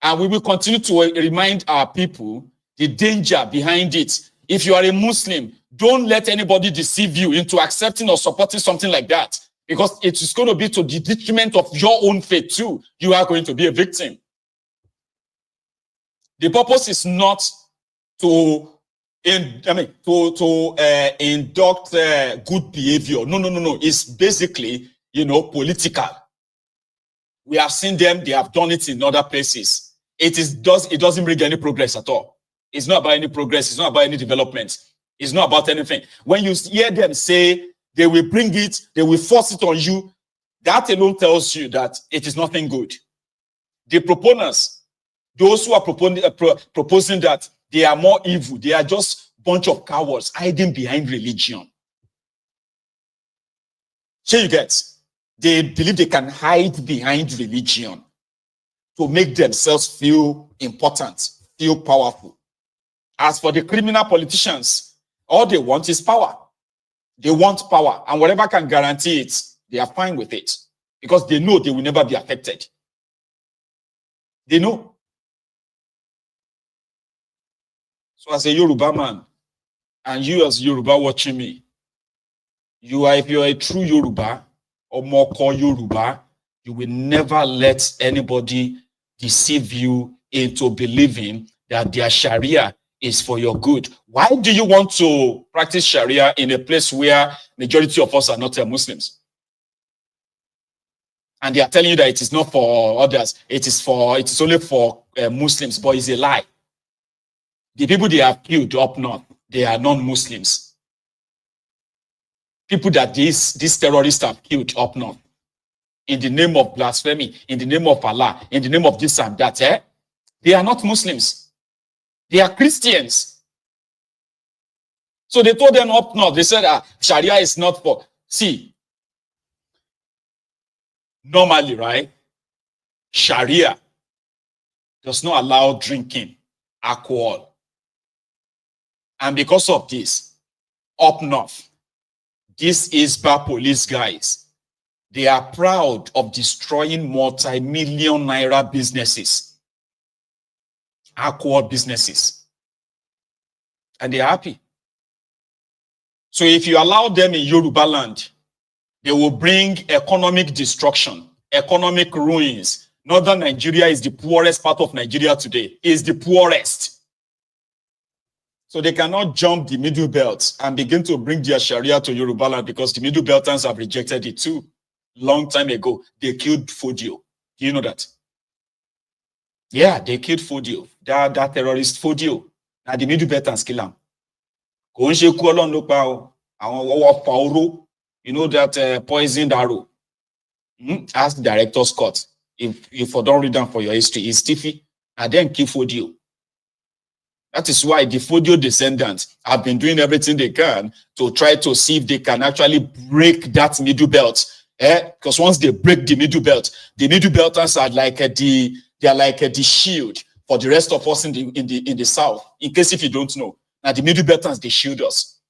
Speaker 5: And we will continue to remind our people the danger behind it. If you are a Muslim, don't let anybody deceive you into accepting or supporting something like that. Because it is going to be to the detriment of your own faith too. You are going to be a victim. The purpose is not to induct good behavior. No. It's basically, political. We have seen them. They have done it in other places. It doesn't bring any progress at all. It's not about any progress. It's not about any development. It's not about anything. When you hear them say they will bring it, they will force it on you, that alone tells you that it is nothing good. The proponents, those who are proposing that they are more evil, they are just a bunch of cowards hiding behind religion. So you get, they believe they can hide behind religion to make themselves feel important, feel powerful. As for the criminal politicians, all they want is power. They want power, and whatever can guarantee it, they are fine with it because they know they will never be affected. They know. So as a Yoruba man, and you as Yoruba watching me, if you're a true Yoruba or more core Yoruba, you will never let anybody deceive you into believing that their Sharia is for your good. Why do you want to practice Sharia in a place where majority of us are not Muslims? And they are telling you that it is not for others. It is only for Muslims, but it's a lie. The people they have killed up north, they are non-Muslims. People that these terrorists have killed up north, in the name of blasphemy, in the name of Allah, in the name of this and that, they are not Muslims. They are Christians. So they told them up north, they said Sharia is not for, see, normally, right, Sharia does not allow drinking alcohol. And because of this, up north, these Isba police guys, they are proud of destroying multi-million naira businesses, alcohol businesses, and they're happy. So if you allow them in Yoruba land, they will bring economic destruction, economic ruins. Northern Nigeria is the poorest part of Nigeria today. Is the poorest. So they cannot jump the middle belt and begin to bring their Sharia to Yoruba land because the middle belters have rejected it too. Long time ago, they killed Fodio. Do you know that? Yeah, they killed Fodio. That terrorist Fodio. Now the middle belters kill him. You know that poisoned arrow. Ask the director Scott. If you don't read down for your history, it's Tiffy. And then kill Fodio. That is why the Fodio descendants have been doing everything they can to try to see if they can actually break that middle belt. Because once they break the middle belters are like the shield for the rest of us in the south. In case if you don't know, now the middle belters, they shield us.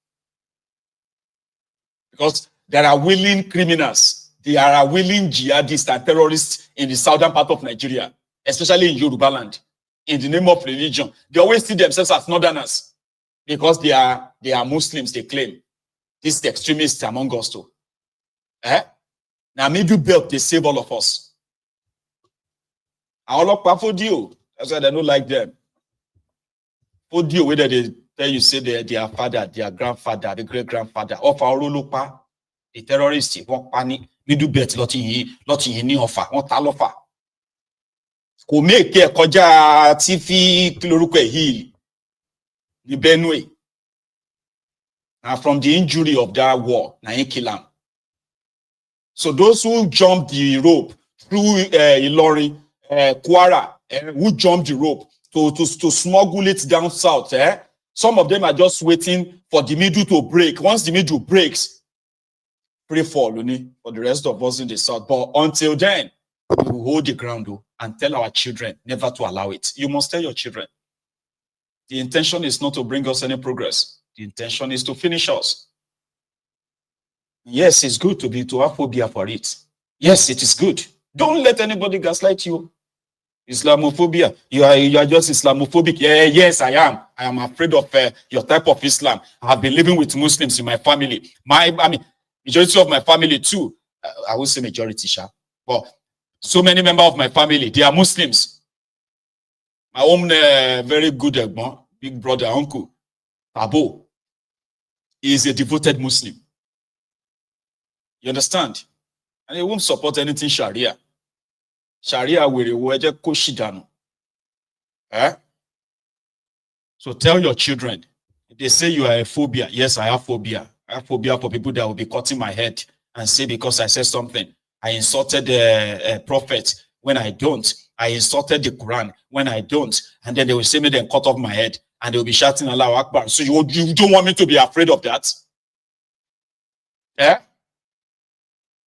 Speaker 5: Because there are willing criminals, there are willing jihadists and terrorists in the southern part of Nigeria, especially in Yoruba land. In the name of religion, they always see themselves as northerners because they are Muslims, they claim. This is the extremists among us too. Now middle belt, they save all of us. All of Fodio, that's why they don't like them. Fodio, whether they tell you say their father, their grandfather, the great grandfather of our Olupa, the terrorists, walk panic, middle belt, lot in ni offer, what offer. Kò make kọjá Tiffy Clorukwe Hill, the Benue. And from the injury of that war, na he kill him. So those who jumped the rope through Ilori, Kwara, who jumped the rope to smuggle it down south, some of them are just waiting for the middle to break. Once the middle breaks, pray for the rest of us in the south. But until then, we will hold the ground and tell our children never to allow it. You must tell your children. The intention is not to bring us any progress. The intention is to finish us. Yes, it's good to have phobia for it. Yes, it is good. Don't let anybody gaslight you. Islamophobia. You are just Islamophobic. Yeah, yes, I am. I am afraid of your type of Islam. I have been living with Muslims in my family. Majority of my family too. I would say majority, but so many members of my family, they are Muslims. My own very good big brother, uncle, Abo, is a devoted Muslim. You understand? And he won't support anything Sharia. Sharia will reward Koshidano. So tell your children, if they say you are a phobia, yes, I have phobia. I have phobia for people that will be cutting my head and say because I said something, I insulted the prophet when I don't. I insulted the Quran when I don't. And then they will say me, then cut off my head. And they will be shouting Allahu Akbar. So you don't want me to be afraid of that? Yeah?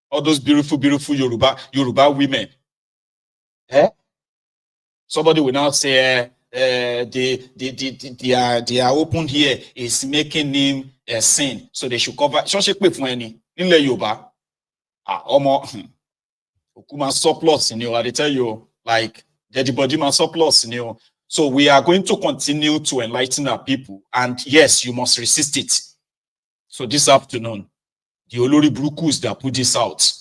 Speaker 5: All those beautiful, beautiful Yoruba women. Eh? Somebody will now say, their open here is making him a sin, so they should cover. So she pay for any in the Yoruba. Okuma surplus in you. I tell you, like the body man surplus in you. So we are going to continue to enlighten our people, and yes, you must resist it. So this afternoon, the Olori Brukus that put this out,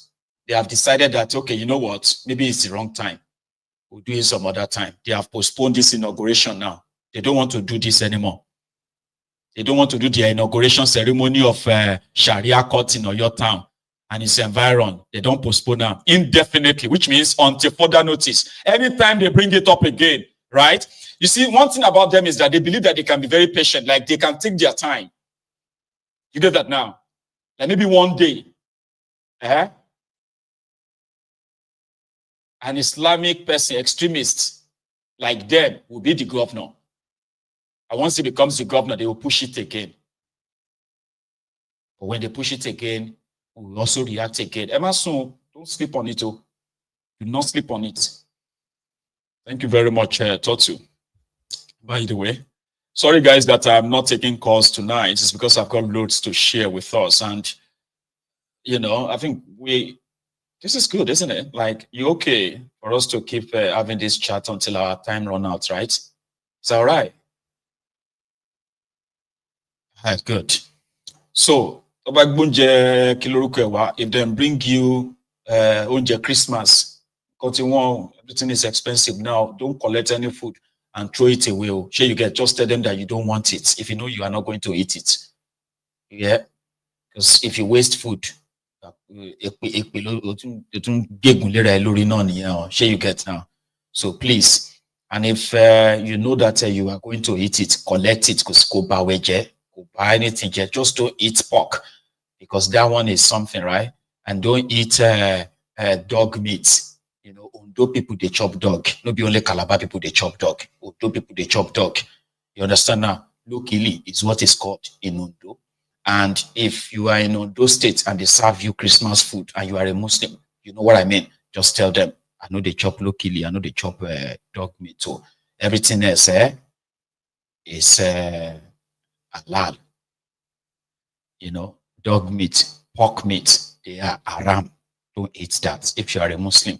Speaker 5: they have decided that okay, you know what? Maybe it's the wrong time. We'll do it some other time. They have postponed this inauguration now. They don't want to do this anymore. They don't want to do the inauguration ceremony of Sharia court in your town and its environment. They don't postpone now indefinitely, which means until further notice. Anytime they bring it up again, right? You see, one thing about them is that they believe that they can be very patient, like they can take their time. You get that now? Like maybe one day, an Islamic person, extremist like them, will be the governor. And once he becomes the governor, they will push it again. But when they push it again, we will also react again. Emerson, don't sleep on it. Oh. Do not sleep on it. Thank you very much, Totu. By the way, sorry guys that I'm not taking calls tonight. It's because I've got loads to share with us. And, you know, I think this is good, isn't it? Like, you okay for us to keep having this chat until our time runs out, right? It's all right. All right, good. So, if they bring you unje Christmas, everything is expensive now, don't collect any food and throw it away. Sure, you get just tell them that you don't want it if you know you are not going to eat it. Yeah, because if you waste food, sure you get now. So please, and if you know that you are going to eat it, collect it. Because go buy anything, just don't eat pork, because that one is something, right? And don't eat dog meat. You know, Ondo people they chop dog. Not be only Calabar people they chop dog. Ondo people they chop dog. You understand now? Locally is what is called in Ondo. And if you are in Ondo State and they serve you Christmas food and you are a Muslim, you know what I mean? Just tell them, I know they chop locally, I know they chop dog meat. So everything else is halal. You know, dog meat, pork meat, they are haram. Don't eat that if you are a Muslim.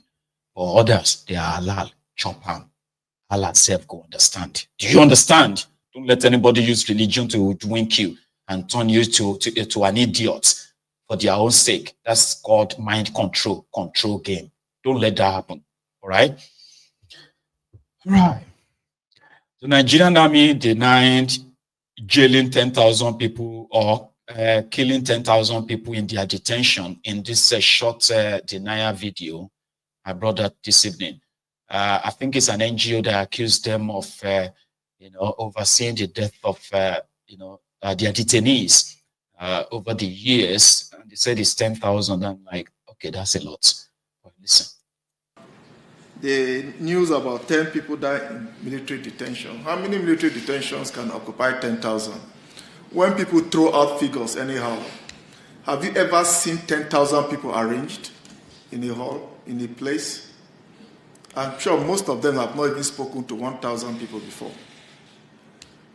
Speaker 5: For others, they are halal. Chop ham. Allah self go understand. Do you understand? Don't let anybody use religion to wink you and turn you to an idiot for their own sake. That's called mind control game. Don't let that happen. All right? All right. The Nigerian army denied jailing 10,000 people or killing 10,000 people in their detention in this short denial video. I brought that this evening. I think it's an NGO that accused them of, overseeing the death of, their detainees over the years. And they said it's 10,000. I'm like, okay, that's a lot. But listen.
Speaker 18: The news about 10 people died in military detention. How many military detentions can occupy 10,000? When people throw out figures anyhow, have you ever seen 10,000 people arranged in a hall, in a place? I'm sure most of them have not even spoken to 1,000 people before.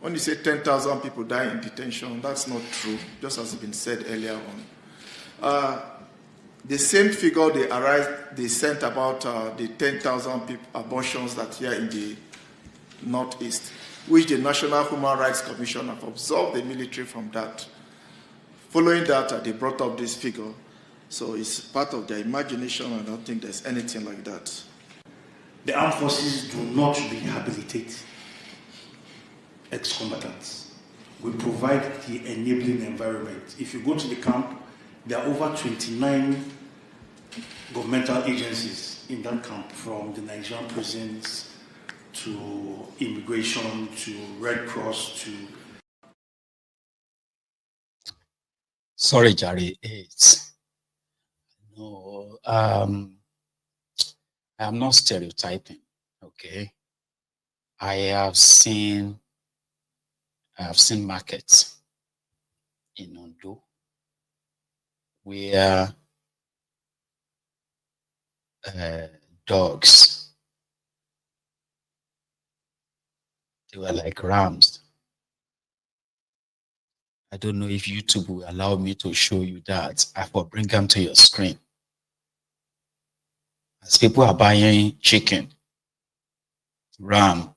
Speaker 18: When you say 10,000 people die in detention, that's not true, just as has been said earlier on. The same figure they sent about the 10,000 abortions that here in the Northeast, which the National Human Rights Commission have absolved the military from that. Following that, they brought up this figure. So it's part of their imagination. I don't think there's anything like that.
Speaker 19: The armed forces do not rehabilitate ex-combatants. We provide the enabling environment. If you go to the camp, there are over 29 governmental agencies in that camp, from the Nigerian prisons to immigration, to Red Cross, to...
Speaker 20: Sorry, Jerry. It's no. I'm not stereotyping. Okay. I have seen markets in Ondo where dogs, they were like rams. I don't know if YouTube will allow me to show you that. I will bring them to your screen. As people are buying chicken, ram,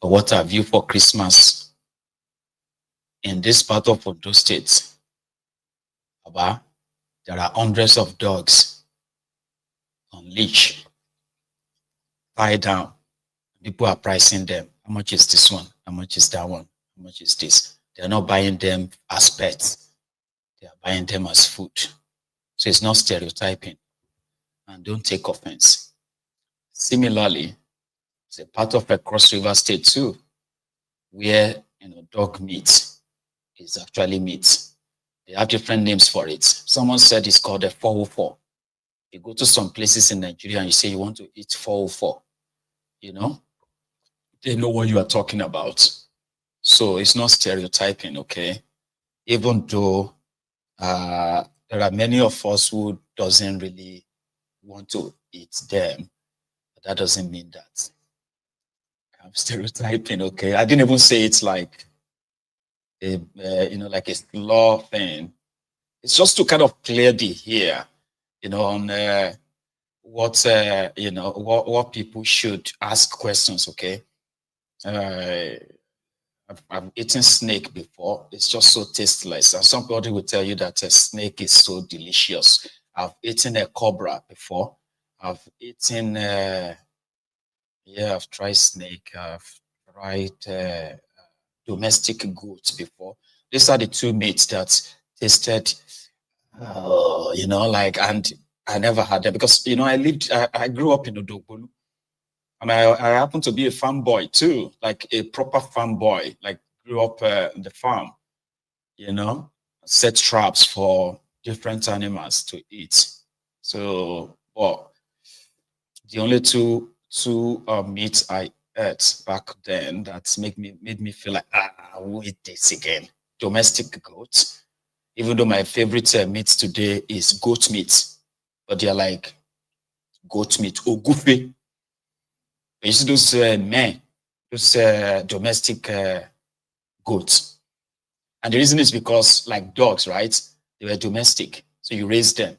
Speaker 20: or what have you for Christmas in this part of Ondo State, there are hundreds of dogs on leash, tied down. People are pricing them. How much is this one? How much is that one? How much is this? They're not buying them as pets. They are buying them as food. So it's not stereotyping. And don't take offense. Similarly, it's a part of a Cross River State too, where dog meat is actually meat. They have different names for it. Someone said it's called a 404. You go to some places in Nigeria and you say you want to eat 404, they know what you are talking about. So it's not stereotyping, okay? Even though there are many of us who doesn't really want to eat them, but that doesn't mean that I'm stereotyping, okay? I didn't even say it's like like a law thing. It's just to kind of clear the air, on what people should ask questions, okay? I've eaten snake before. It's just so tasteless. And somebody will tell you that a snake is so delicious. I've eaten a cobra before. I've eaten, I've tried snake. I've tried domestic goats before. These are the two meats that tasted, and I never had them because, I grew up in Odogbolu. And I happen to be a farm boy too, like a proper farm boy, like grew up in the farm, set traps for different animals to eat. So, the only two meats I ate back then that made me feel like, I will eat this again. Domestic goats, even though my favorite meat today is goat meat, but they're like goat meat, ogufe. You see those domestic goats. And the reason is because, like dogs, right? They were domestic. So you raise them.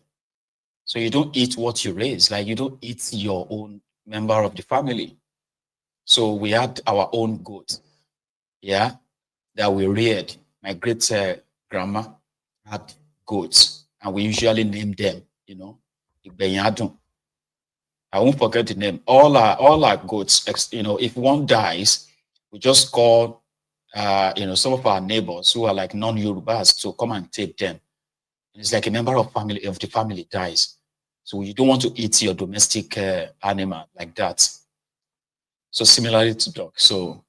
Speaker 20: So you don't eat what you raise. Like you don't eat your own member of the family. So we had our own goat, that we reared. My great grandma had goats, and we usually name them, Igbenyadun. I won't forget the name. All our goats, if one dies, we just call, some of our neighbors who are like non-Yorubas to come and take them. And it's like a member of the family dies. So you don't want to eat your domestic animal like that. So similarly to dogs. So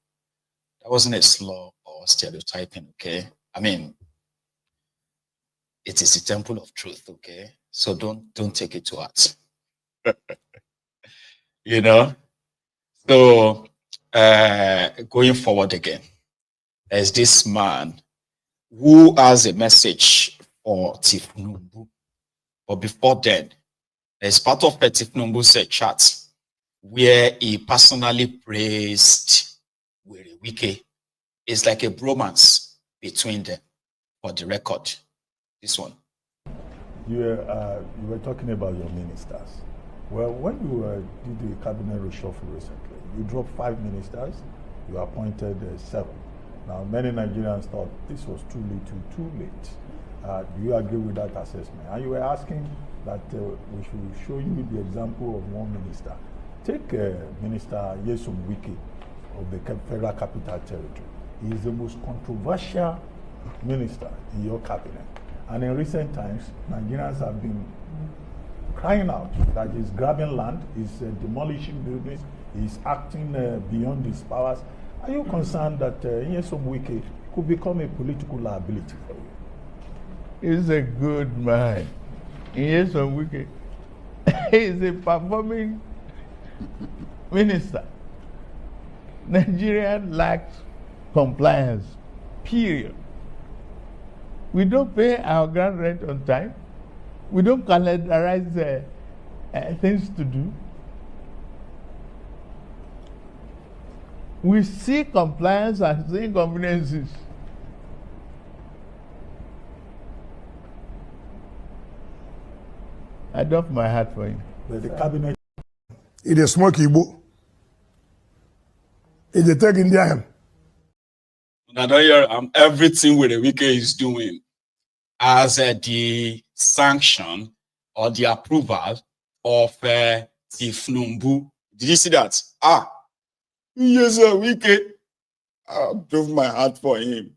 Speaker 20: that wasn't a slur or stereotyping, okay? I mean, it is a temple of truth, okay? So don't take it to heart. So going forward again, there's this man who has a message for Thiefnubu. But before then, there's part of Thiefnubu's chat where he personally praised Wike. It's like a bromance between them, for the record. This one.
Speaker 13: You were talking about your ministers. Well, when you did the cabinet reshuffle recently, you dropped 5 ministers, you appointed 7. Now, many Nigerians thought this was too little, too late. Do you agree with that assessment? And you were asking that we should show you the example of one minister. Take Minister Nyesom Wike of the Federal Capital Territory. He is the most controversial minister in your cabinet. And in recent times, Nigerians have been crying out that he's grabbing land, he's demolishing buildings,
Speaker 2: is acting beyond his powers. Are you concerned that Nyesom Wike could become a political liability for you?
Speaker 6: He's a good man. Nyesom Wike is a performing minister. Nigeria lacks compliance, period. We don't pay our ground rent on time. We don't calendarize things to do. We see compliance as inconveniences. I doff my hat for him.
Speaker 2: But the cabinet.
Speaker 16: It is smoke Igbo. It is taking them.
Speaker 5: I don't hear everything with the Wike is doing as the sanction or the approval of Thiefnubu. Did you see that? Yes, sir, Wike. I drove my heart for him.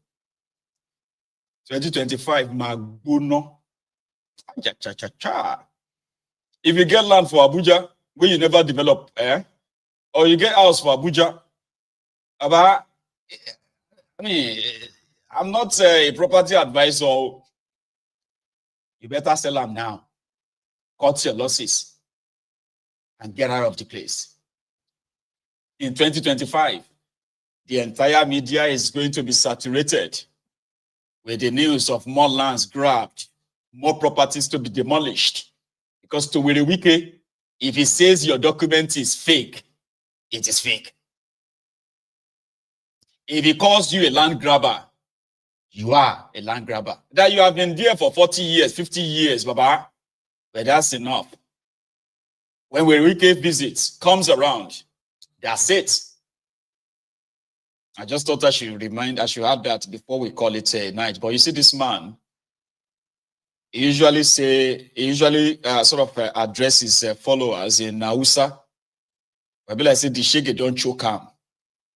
Speaker 5: 2025, Magbono. If you get land for Abuja, where you never develop, or you get house for Abuja, I mean, I'm not a property advisor. You better sell them now. Cut your losses and get out of the place. In 2025, the entire media is going to be saturated with the news of more lands grabbed, more properties to be demolished. Because to Were Wike, if he says your document is fake, it is fake. If he calls you a land grabber, you are a land grabber. That you have been there for 40 years, 50 years, Baba, but that's enough. When Were Wike visits, comes around, that's it. I just thought I should add that before we call it a night. But you see, this man, he usually address his followers in Hausa. But I said, the shege don't choke him.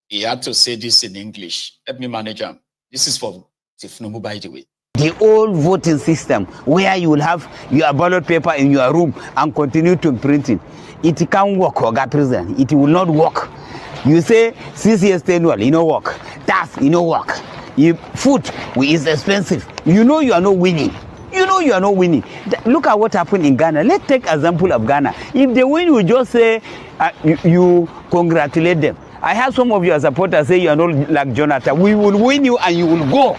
Speaker 5: He had to say this in English. Let me manage him. This is for Thiefnubu, by the way.
Speaker 21: The old voting system where you will have your ballot paper in your room and continue to print it. It can't work, Oga President. It will not work. You say 6 years tenure, it no work. Tax, it no work. Food is expensive. You know you are not winning. You know you are not winning. Look at what happened in Ghana. Let's take example of Ghana. If they win, you just say you congratulate them. I have some of your supporters say you are not like Jonathan. We will win you and you will go.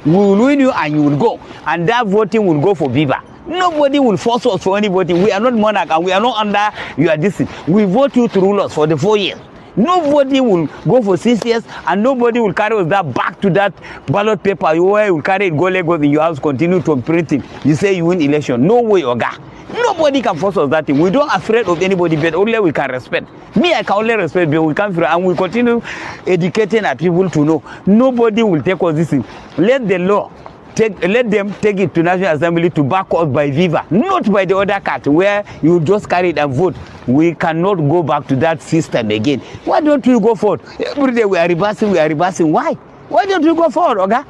Speaker 21: We will win you and you will go. And that voting will go for Viva. Nobody will force us for any voting. We are not monarch and we are not under your distance. We vote you to rule us for the 4 years. Nobody will go for 6 years and nobody will carry that back to that ballot paper where you will carry it, go Lagos in your house, continue to print it. You say you win election. No way, Oga. Nobody can force us that thing. We don't afraid of anybody, but only we can respect. Me, I can only respect, but we can't fear, and we continue educating our people to know. Nobody will take us this thing. Let the law let them take it to National Assembly to back us by Viva, not by the other cat where you just carry it and vote. We cannot go back to that system again. Why don't you go forward? Every day we are reversing. Why? Why don't you go forward, Oga?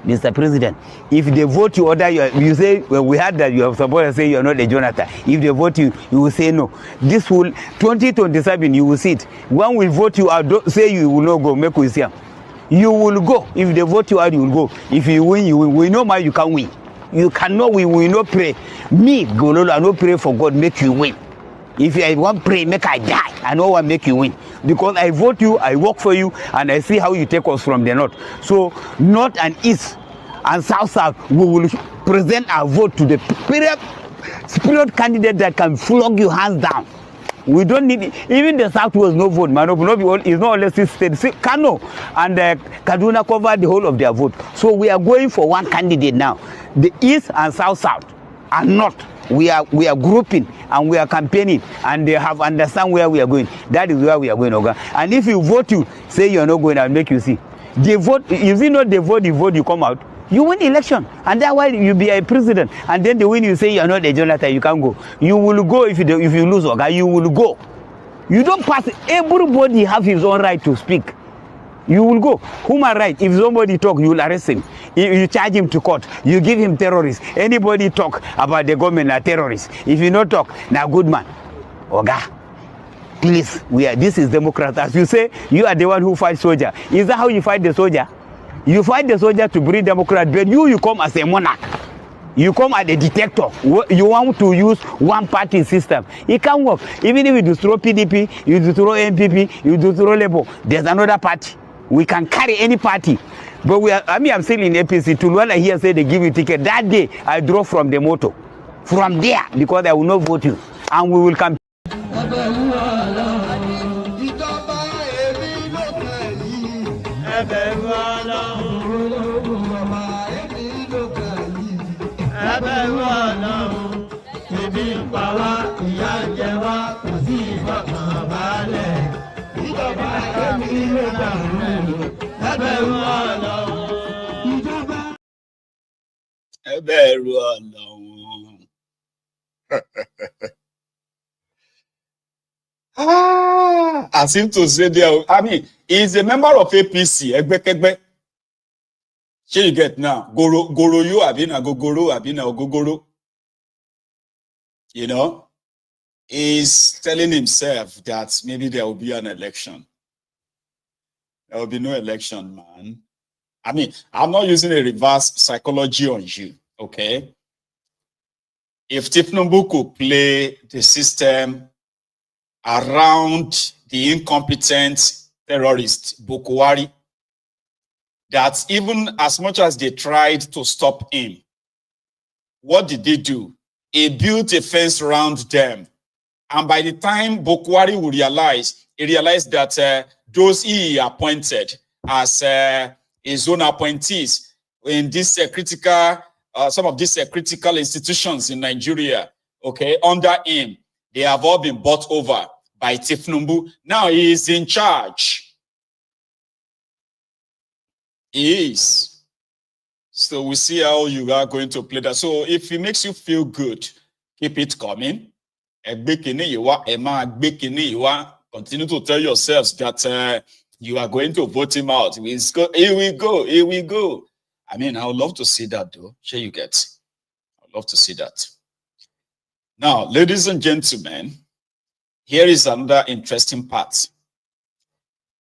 Speaker 21: Mr. President, if they vote you, you say, well, we had that you have supported say you are not a Jonathan. If they vote you, you will say no. This will, 2027, you will see it. One will vote you out, say you will not go, make we see. You will go. If they vote you out, you will go. If you win, you win. We know why you can win. You cannot, we will not pray. Me, Gololo, I not pray for God, make you win. If I want pray, make I die. I know what make you win. Because I vote you, I work for you, and I see how you take us from the north. So, north and east and south, we will present our vote to the spirit candidate that can flog you hands down. We don't need it. Even the south was no vote. It's not only 6 states. Kano and Kaduna covered the whole of their vote. So we are going for one candidate now. The east and south are not. We are grouping and we are campaigning and they have understand where we are going. That is where we are going, Oga. And if you vote, you say you are not going, I'll make you see. They vote. If you not they vote, you come out. You win election, and that's why you be a president. And then the win, you say you are not a Jonathan, you can't go. You will go if you lose, Oga. You will go. You don't pass. Everybody have his own right to speak. You will go. Human right. If somebody talk, you will arrest him. If you charge him to court, you give him terrorists. Anybody talk about the government are terrorists. If you not talk, now good man, Oga. Please, this is democrat. As you say, you are the one who fight soldier. Is that how you fight the soldier? You fight the soldier to bring democrat, but you come as a monarch. You come as a detector. You want to use one party system. It can't work. Even if you destroy PDP, you destroy MPP, you destroy Labour, there's another party. We can carry any party. But I'm still in APC. Tulwala here say they give you ticket. That day, I drove from the motor. From there, because I will not vote you. And we will come.
Speaker 5: I seem to say there. I mean, he's a member of APC. Egbe. Here you get now. Goro you abina gogoro. You know, he's telling himself that maybe there will be an election. There will be no election, man. I mean, I'm not using a reverse psychology on you, okay? If Thiefnubu could play the system around the incompetent terrorist Bokwari, that even as much as they tried to stop him, what did they do? He built a fence around them. And by the time Bokwari would realize, he realized that those he appointed as his own appointees in this critical, some of these critical institutions in Nigeria, okay, under him, they have all been bought over by Thiefnubu. Now he is in charge. He is. So we see how you are going to play that. So if it makes you feel good, keep it coming. Continue to tell yourselves that you are going to vote him out. Here we go. I mean, I would love to see that, though. Sure you get. I'd love to see that. Now, ladies and gentlemen, here is another interesting part.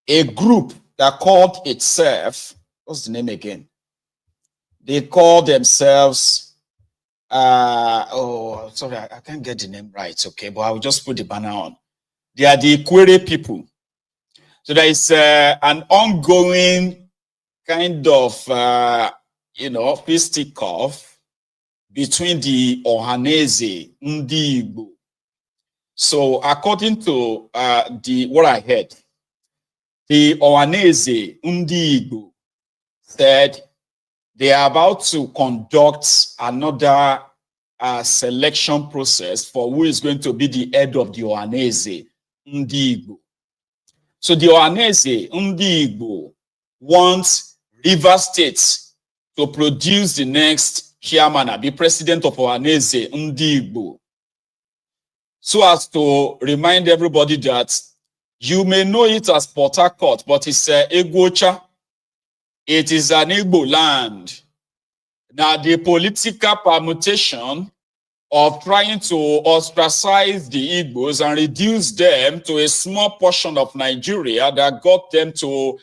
Speaker 5: A group that called itself, what's the name again? They call themselves, sorry, I can't get the name right, okay, but I'll just put the banner on. They are the Query people. So there is an ongoing kind of, fisticuff between the Ohaneze, Ndi Igbo. So according to what I heard, the Ohaneze, Ndi Igbo said they are about to conduct another selection process for who is going to be the head of the Ohaneze, Ndi Igbo. So the Ohaneze, Ndi Igbo wants River State to produce the next chairman, the president of Ohaneze, Ndi Igbo. So as to remind everybody that you may know it as Port Harcourt, but it's Egwocha. It is an Igbo land. Now, the political permutation of trying to ostracize the Igbos and reduce them to a small portion of Nigeria that got them to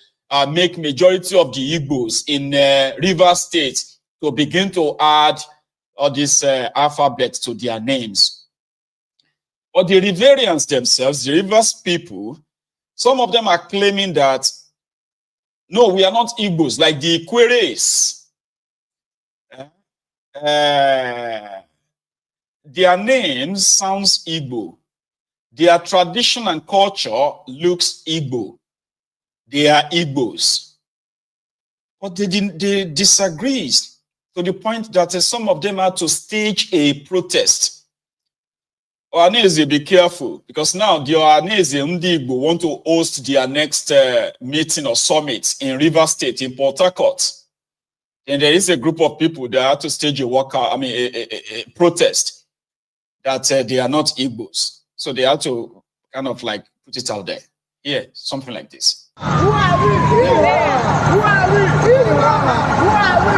Speaker 5: make majority of the Igbos in River State to begin to add all this alphabet to their names. But the Riverians themselves, the Rivers people, some of them are claiming that, no, we are not Igbos, like the Queries. Their names sounds Igbo. Their tradition and culture looks Igbo. They are Igbos. But they disagree to the point that some of them had to stage a protest. Ohaneze, be careful, because now the Ohaneze Ndi Igbo want to host their next meeting or summit in River State, in Port Harcourt. And there is a group of people that have to stage a protest that they are not Igbos. So they have to kind of like put it out there. Yeah, something like this.
Speaker 3: Who are we? Who are we? Who are we? Who are we?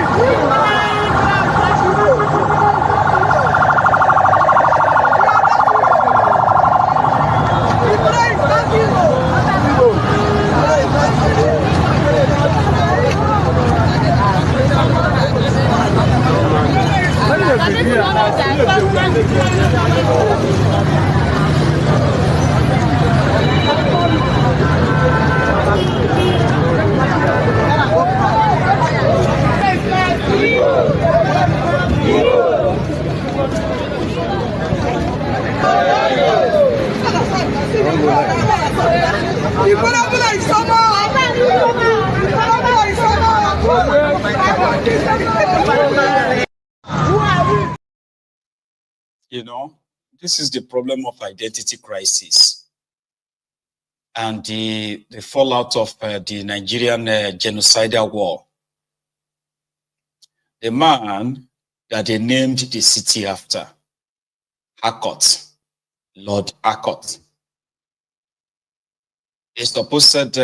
Speaker 20: you know, this is the problem of identity crisis and the fallout of the Nigerian genocidal war. The man that they named the city after, Harcourt, Lord Harcourt, a supposed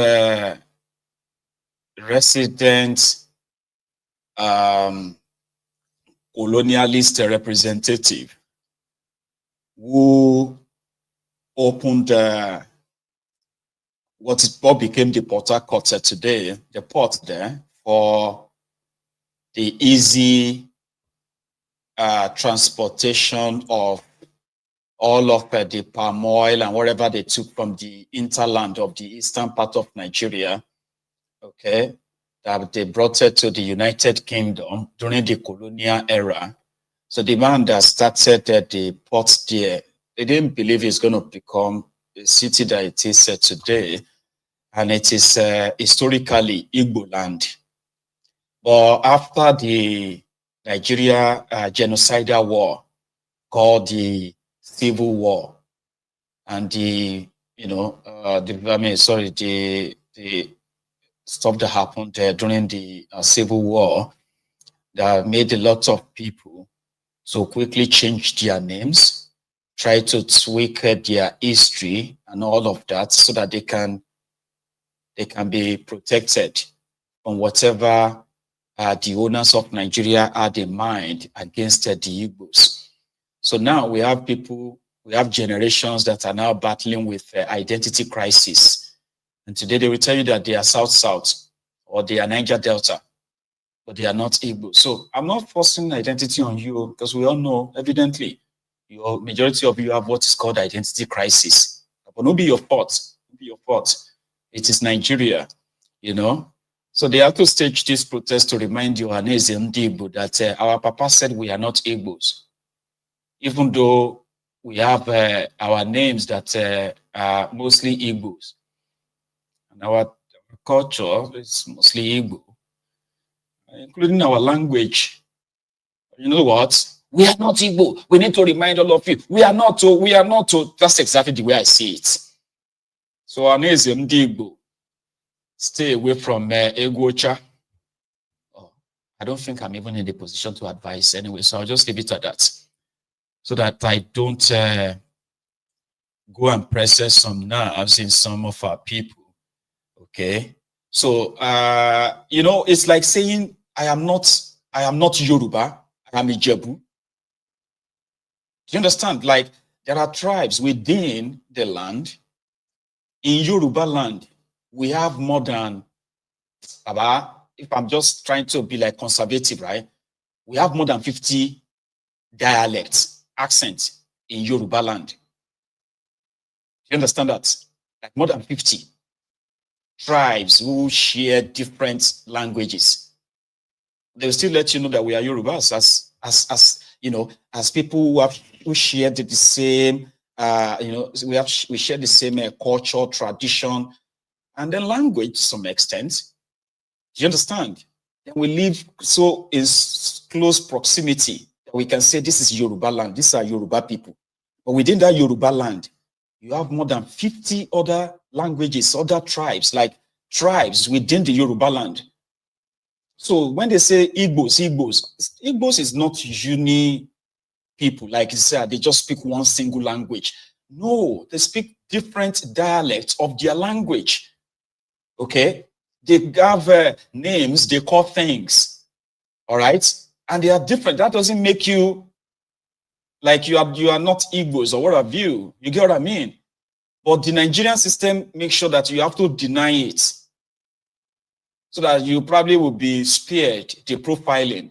Speaker 20: resident colonialist representative who opened what became the Port Harcourt today, the port there, for the easy transportation of all of the palm oil and whatever they took from the hinterland of the eastern part of Nigeria, okay, that they brought it to the United Kingdom during the colonial era. So the man that started the port there, they didn't believe it's going to become a city that it is today, and it is historically Igbo land. But after the Nigeria genocidal war, called the Civil War, and the stuff that happened during the Civil War that made a lot of people so quickly change their names, try to tweak their history and all of that, so that they can be protected from whatever the owners of Nigeria had in mind against the Igbos. So now we have people, we have generations that are now battling with identity crisis. And today they will tell you that they are South-South or they are Niger Delta, but they are not Igbo. So I'm not forcing identity on you, because we all know, evidently, your majority of you have what is called identity crisis. But not be your fault. Not be your fault. It is Nigeria, you know. So they have to stage this protest to remind you, Igbo, that our papa said we are not Igbos. Even though we have our names that are mostly Igbos. And our culture is mostly Igbo, including our language. You know what? We are not Igbo. We need to remind all of you, we are not. We are not. That's exactly the way I see it. So, Igbo, stay away from Egwocha. Oh, I don't think I'm even in the position to advise anyway, so I'll just leave it at that, so that I don't go and press some nerves in some of our people. Okay, so you know, it's like saying I am not Yoruba, I am Ijebu. Do you understand? Like, there are tribes within the land. In Yoruba land, we have more than, if I'm just trying to be like conservative, right? We have more than 50 dialects, accents in Yoruba land. Do you understand that? Like more than 50 tribes who share different languages. They'll still let you know that we are Yorubas as you know, as people who share the same, you know, we share the same culture, tradition, and then language to some extent. Do you understand? We live so in close proximity that we can say this is Yoruba land, these are Yoruba people. But within that Yoruba land, you have more than 50 other languages, other tribes, like tribes within the Yoruba land. So when they say Igbos is not uni people, like you said, they just speak one single language. No, they speak different dialects of their language. Okay? They have names, they call things. All right? And they are different. That doesn't make you like you are not Igbos or what have you. You get what I mean? But the Nigerian system makes sure that you have to deny it, so that you probably will be spared the profiling.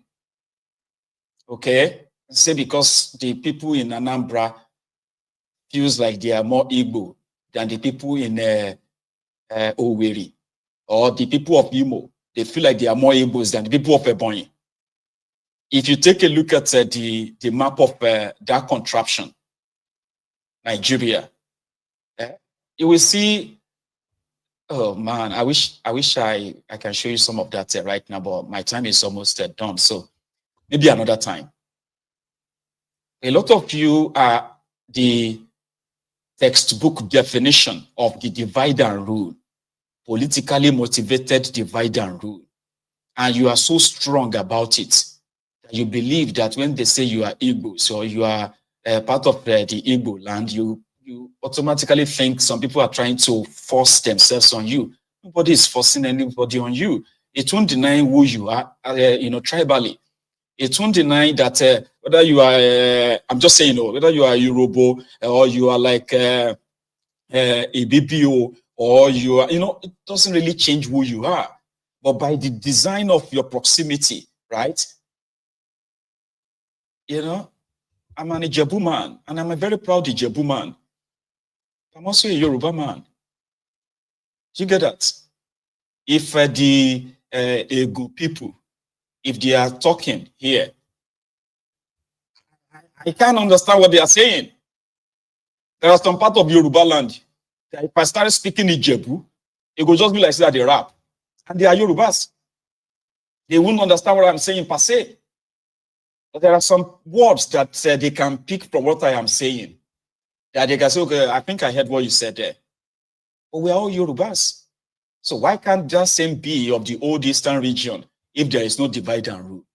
Speaker 20: Okay? Say because the people in Anambra feels like they are more Igbo than the people in Owerri, or the people of Imo, they feel like they are more Igbos than the people of Ebonyi. If you take a look at the map of that contraption, Nigeria, you will see. Oh man, I wish I can show you some of that right now, but my time is almost done. So maybe another time. A lot of you are the textbook definition of the divide and rule, politically motivated divide and rule. And you are so strong about it that you believe that when they say you are Igbos or you are part of the Igbo land, you automatically think some people are trying to force themselves on you. Nobody is forcing anybody on you. It won't deny who you are, tribally. It won't deny that whether you are, I'm just saying, whether you are Yoruba or you are like a BPO or you are, it doesn't really change who you are. But by the design of your proximity, right? I'm an Ijebu man, and I'm a very proud Ijebu man. I'm also a Yoruba man. Do you get that? If the Egu people, if they are talking here, I can't understand what they are saying. There are some part of Yoruba land that if I started speaking Ijebu, it would just be like that they rap. And they are Yorubas. They wouldn't understand what I'm saying per se. But there are some words that they can pick from what I am saying. That they can say, okay, I think I heard what you said there. But we are all Yorubas. So why can't that same be of the old Eastern region if there is no divide and rule?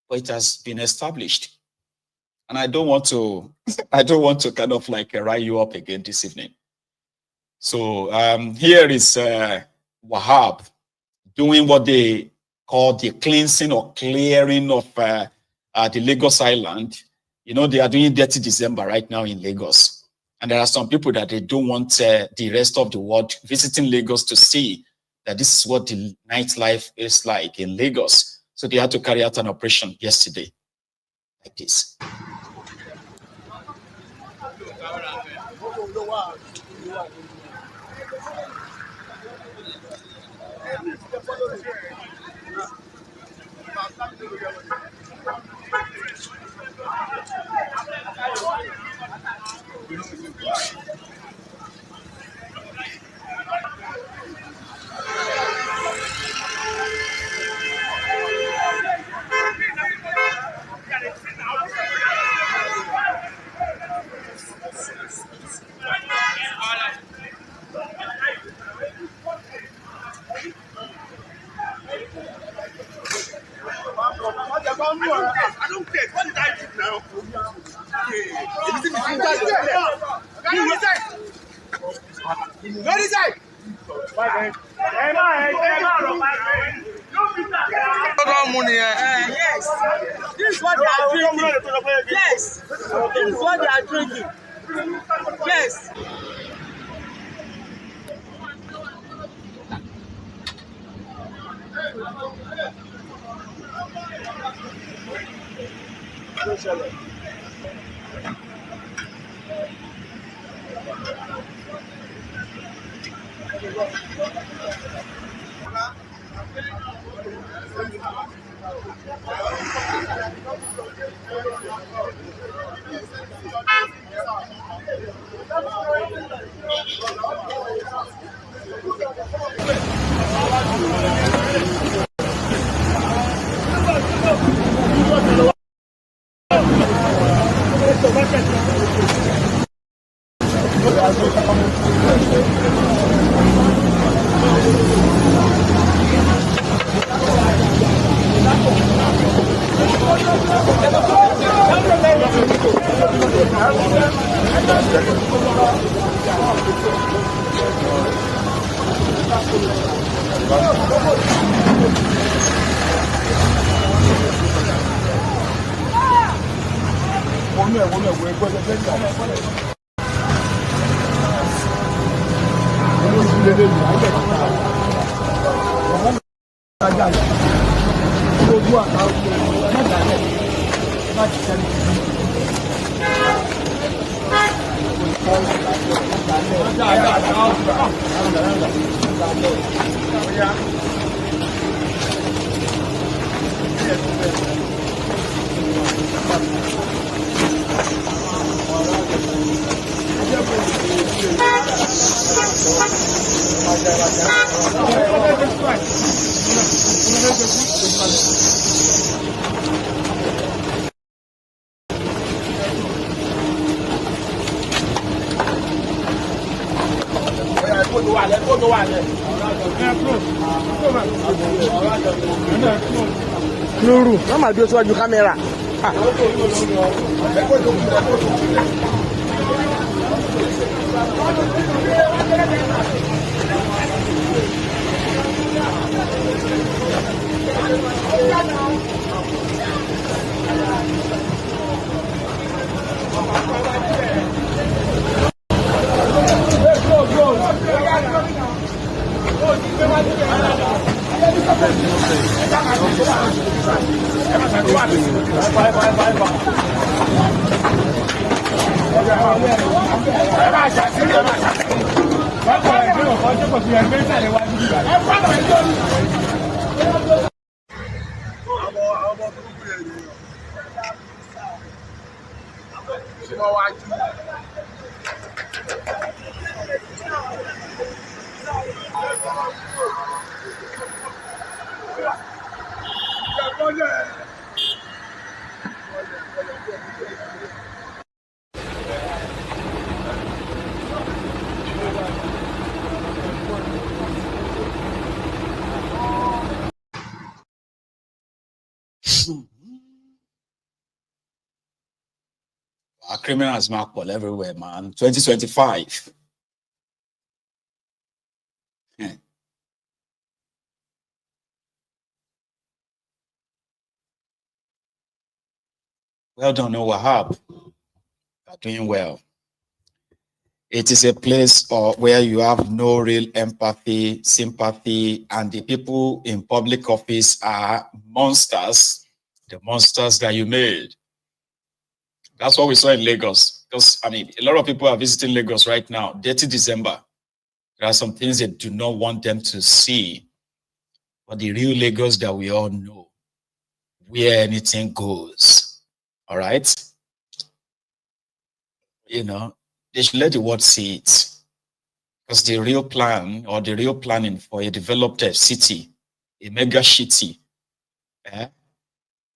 Speaker 20: But it has been established. And I don't want to kind of like rile you up again this evening. So here is Wahab doing what they call the cleansing or clearing of the Lagos Island. They are doing Dirty December right now in Lagos. And there are some people that they don't want the rest of the world visiting Lagos to see that this is what the nightlife is like in Lagos. So they had to carry out an operation yesterday like this.
Speaker 16: I don't care. What did I do now?
Speaker 3: Yes. This is what they are drinking. Yes. This is what they are drinking. Yes.
Speaker 4: Nuru, wọ́n máa dúró síwájú kámẹ́rà.
Speaker 20: Our criminals mark all everywhere, man. 2025. Well done, Wahab. You're doing well. It is a place where you have no real empathy, sympathy, and the people in public office are monsters, the monsters that you made. That's what we saw in Lagos. Because, I mean, a lot of people are visiting Lagos right now, dirty December. There are some things they do not want them to see. But the real Lagos that we all know, where anything goes. All right? You know, they should let the world see it. Because the real plan or the real planning for a developed city, a mega city,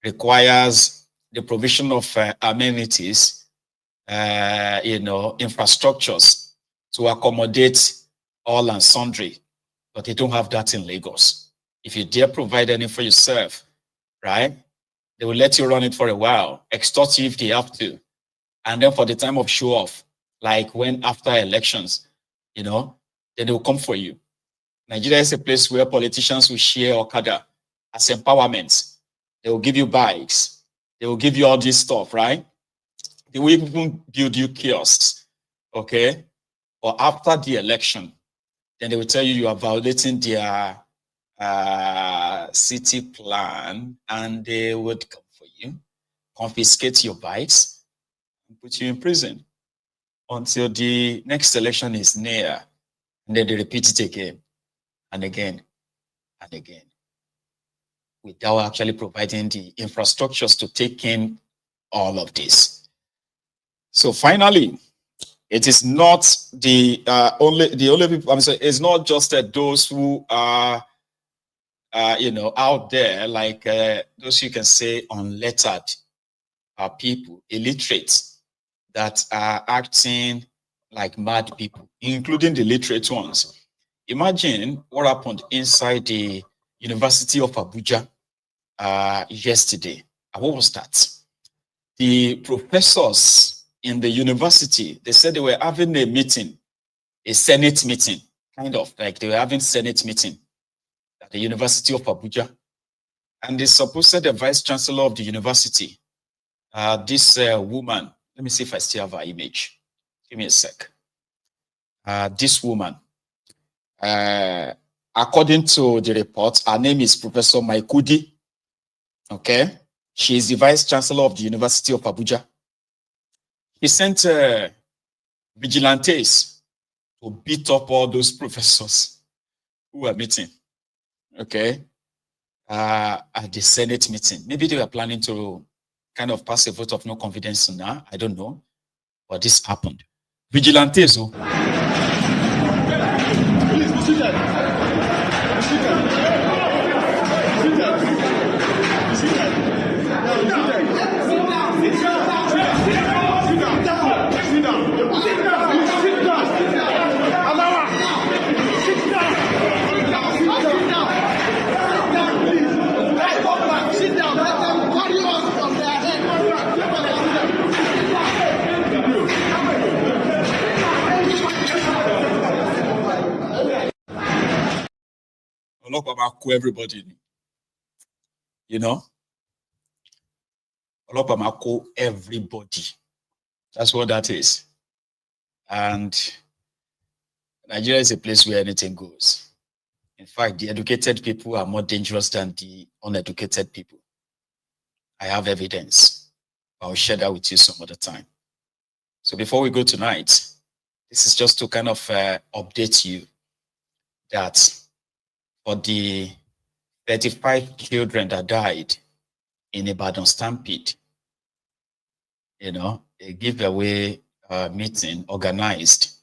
Speaker 20: requires the provision of amenities, you know, infrastructures to accommodate all and sundry. But they don't have that in Lagos. If you dare provide any for yourself, right, they will let you run it for a while, extort you if they have to. And then for the time of show off, like when after elections, you know, then they will come for you. Nigeria is a place where politicians will share Okada as empowerment. They will give you bikes. They will give you all this stuff, right? They will even build you kiosks, okay? Or after the election, then they will tell you you are violating their city plan, and they would come for you, confiscate your bikes, and put you in prison until the next election is near. And then they repeat it again and again and again, without actually providing the infrastructures to take in all of this. So finally, it is not the only people. I'm saying it's not just those who are you know, out there, like those you can say unlettered people, illiterate, that are acting like mad people, including the literate ones. Imagine what happened inside the University of Abuja yesterday. What was that? The professors in the university, they said they were having a meeting, a Senate meeting, kind of like they were having Senate meeting at the University of Abuja. And they supposed the vice chancellor of the university, this woman, let me see if I still have her image. Give me a sec. This woman, according to the report, her name is Professor Makinde. Okay. She is the vice chancellor of the University of Abuja. He sent vigilantes to beat up all those professors who were meeting. Okay. At the Senate meeting. Maybe they were planning to kind of pass a vote of no confidence now. I don't know. But this happened. Vigilantes. Oh.
Speaker 5: Olopamako everybody. You know? Olopamako everybody. That's what that is. And Nigeria is a place where anything goes. In fact, the educated people are more dangerous than the uneducated people. I have evidence. I'll share that with you some other time. So before we go tonight, this is just to kind of update you that for the 35 children that died in Ibadan stampede, you know, a giveaway meeting organized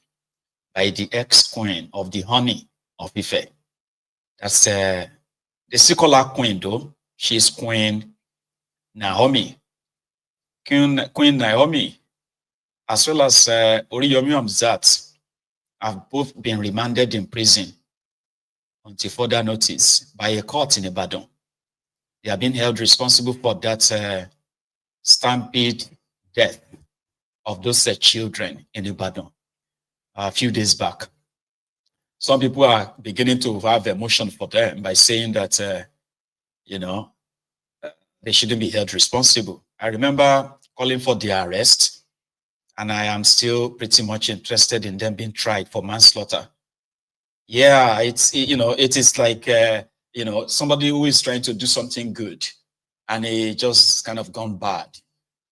Speaker 5: by the ex-queen of the honey of Ife. That's the secular queen, though. She's Queen Naomi. Queen Naomi, as well as Oriyomi Amzat, have both been remanded in prison until further notice by a court in Ibadan. They have been held responsible for that stampede death of those children in Ibadan a few days back. Some people are beginning to have emotion for them by saying that, you know, they shouldn't be held responsible. I remember calling for their arrest, and I am still pretty much interested in them being tried for manslaughter. Yeah, you know, it is like, you know, somebody who is trying to do something good, and it just kind of gone bad,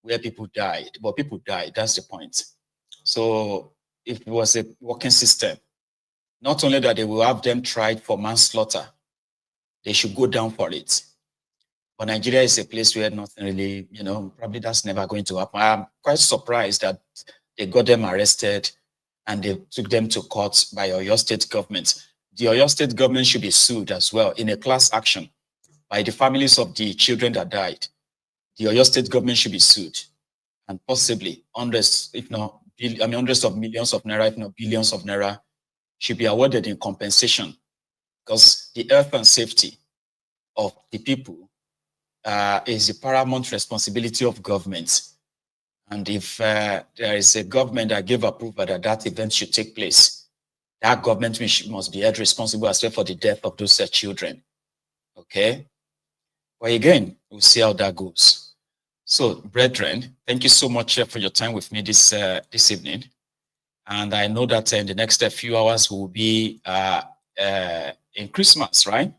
Speaker 5: where people died. But people died, that's the point. So if it was a working system, not only that they will have them tried for manslaughter, they should go down for it. But Nigeria is a place where nothing really, you know, probably that's never going to happen. I'm quite surprised that they got them arrested and they took them to court by Oyo State government. The Oyo State government should be sued as well in a class action by the families of the children that died. The Oyo State government should be sued, and possibly hundreds, if not, hundreds of millions of naira, if not billions of naira, should be awarded in compensation, because the health and safety of the people is the paramount responsibility of government. And if there is a government that gave approval that that event should take place, that government must be held responsible as well for the death of those children. Okay? But again, we'll see how that goes. So, brethren, thank you so much for your time with me this evening. And I know that in the next few hours we'll be in Christmas, right?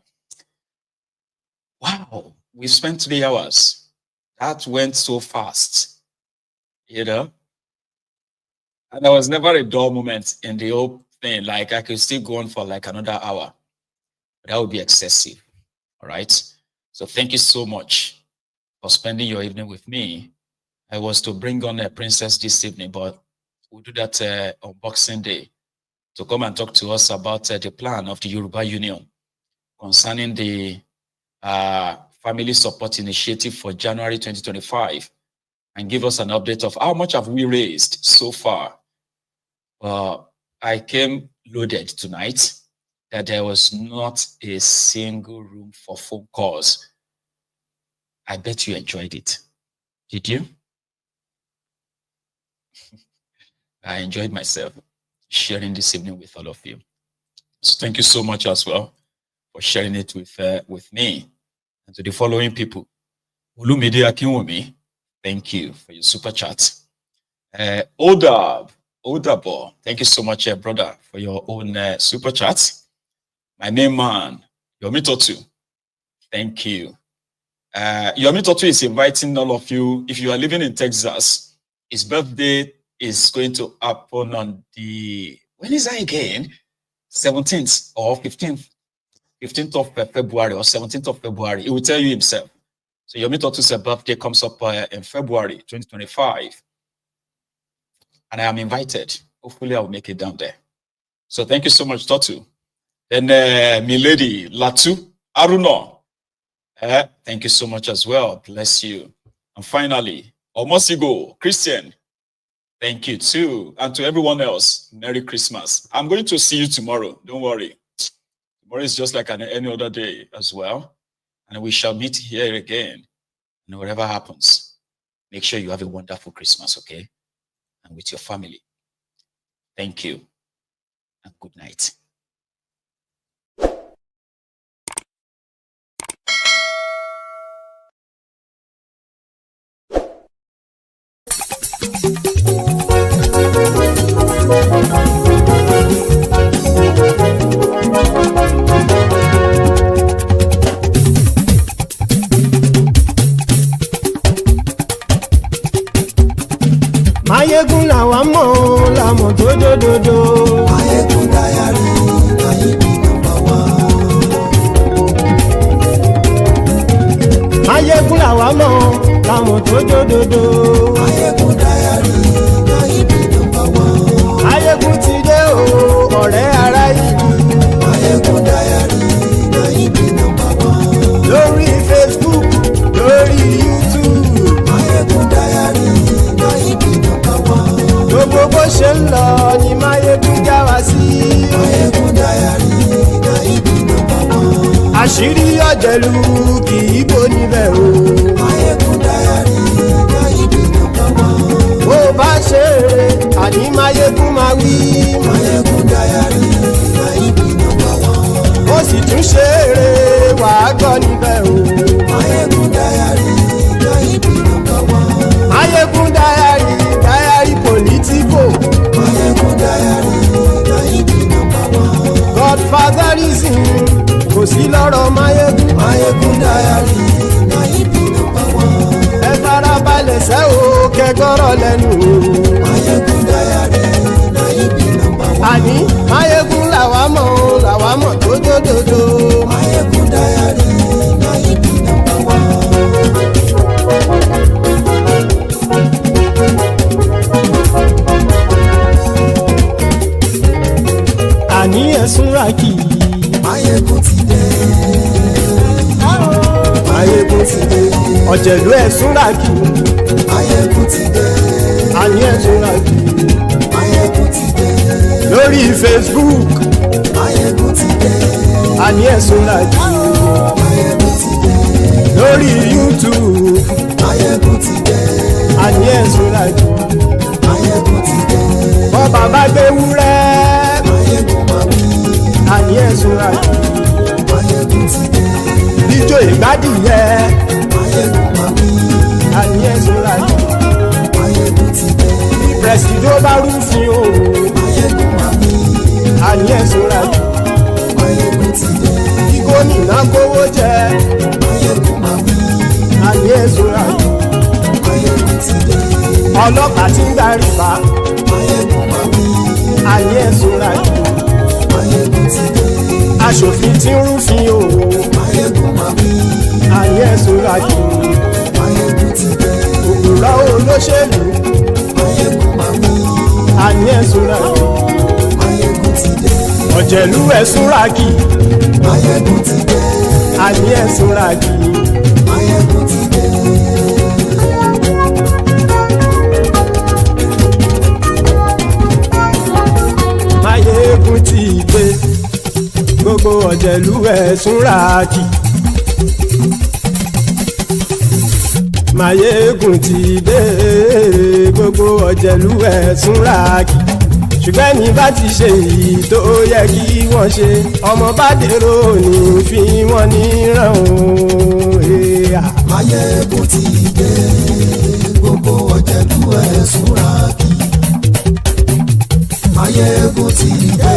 Speaker 5: Wow, we spent 3 hours. That went so fast, you know? And there was never a dull moment in the whole thing. Like, I could still go on for like another hour. But that would be excessive, all right? So thank you so much for spending your evening with me. I was to bring on a princess this evening, but we'll do that on Boxing Day to come and talk to us about the plan of the Yoruba Union concerning the Family Support Initiative for January 2025, and give us an update of how much have we raised so far. I came loaded tonight that there was not a single room for phone calls. I bet you enjoyed it. Did you? I enjoyed myself sharing this evening with all of you. So thank you so much as well for sharing it with me. And to the following people: Olumide Akinwumi, thank you for your super chat. Odabo, thank you so much, brother, for your own super chat. My main man, Yomi Totu, thank you. Yomi Totu is inviting all of you. If you are living in Texas, his birthday is going to happen on the, when is that again? 17th or 15th? 15th of February or 17th of February. He will tell you himself. So Yomi Totu's birthday comes up in February 2025. And I am invited. Hopefully I will make it down there. So thank you so much, Totu. Then Milady Latu Aruno. Thank you so much as well. Bless you. And finally, Omosigo Christian. Thank you too. And to everyone else, Merry Christmas. I'm going to see you tomorrow. Don't worry. Tomorrow is just like any other day as well. And we shall meet here again. And whatever happens, make sure you have a wonderful Christmas, okay? And with your family. Thank you. And good night.
Speaker 3: Máyégún làwa mọ̀ làmọ̀ tó dódòdó. Máyégún Diary Nayibi number one. Máyégún làwa mọ̀ làmọ̀ tó dódòdó. Máyégún Diary Nayibi number one. Máyégún ti dé o ọ̀rẹ́ ará ìlú. Máyégún Diary Nayibi number one. Lórí Facebook lórí YouTube. Máyégún Diary Nayibi number one. Gbogbo bó ṣe ń lọ ni Máyégún já wa sí. Máyégún Diary Nayibi number one. Àṣírí ọ̀jẹ̀lú kì í bò níbẹ̀ o. Máyégún Diary Nayibi number one. Bó bá ṣe eré àní Máyégún máa wí. Máyégún Diary Nayibi number one. Ó sì tún ṣe eré wàá gbọ́ níbẹ̀ o. Máyégún Diary Nayibi number one. Máyégún Diary politico. Máyégún Diary Nayibi number one. Godfatherism kò sí lọ́rọ̀ Máyégún. Máyégún Diary Nayibi number one. Ẹ farabalẹ̀ sẹ́ o kẹgọ́rọ̀ lẹ́nu o. Máyégún Diary Nayibi number one. Àní Máyégún làwa mọ̀ tó dódòdó. Máyégún Diary Nayibi number one. Àní ẹ̀sùn ràkì. Máyégún ti dé. Máyégún ti dé. Ọ̀jẹ̀lú ẹ̀sùn ràkì. Máyégún ti dé. Àní ẹ̀sùn ràkì. Máyégún ti dé. Lórí Facebook. Máyégún ti dé. Àní ẹ̀sùn ràkì. Máyégún ti dé. Lórí YouTube. Máyégún ti dé. Àní ẹ̀sùn ràkì. Máyégún ti dé. Bọ́ bàbá gbé wúrẹ́. Àní ẹ̀sùn ràkì. Máyégún ti dé. Ijó ìgbádìyẹ. Máyégún máa wí. Àní ẹ̀sùn ràkì. Máyégún ti dé. Presidiot bá rúfin o. Máyégún máa wí. Àní ẹ̀sùn ràkì. Máyégún ti dé. Kí gómìnà kówó jẹ. Máyégún máa wí. Àní ẹ̀sùn ràkì. Máyégún ti dé. Ọlọ́pàá ti ń gba rìbá. Máyégún máa wí. Àní ẹ̀sùn ràkì. Máyégún ti dé. Aṣòfin tí ń rúfin o. Máyégún máa wí. Àní ẹ̀sùn ràkì. Máyégún ti dé. Òpùrọ́ olóṣèlú. Máyégún máa wí. Àní ẹ̀sùn ràkì. Máyégún ti dé. Ọ̀jẹ̀lú ẹ̀sùn ràkì. Máyégún ti dé. Àní ẹ̀sùn ràkì. Máyégún ti dé. Máyégún ti dé. Gbogbo ọ̀jẹ̀lú ẹ̀sùn ràkì. Máyégún ti dé. Gbogbo ọ̀jẹ̀lú ẹ̀sùn ràkì. Ṣùgbọ́n ní bá ti ṣe èyí tó yẹ kí wọ́n ṣe, ọmọ bá dèrò ní fi wọ́n níran o. Máyégún ti dé. Gbogbo ọ̀jẹ̀lú ẹ̀sùn ràkì. Máyégún ti dé.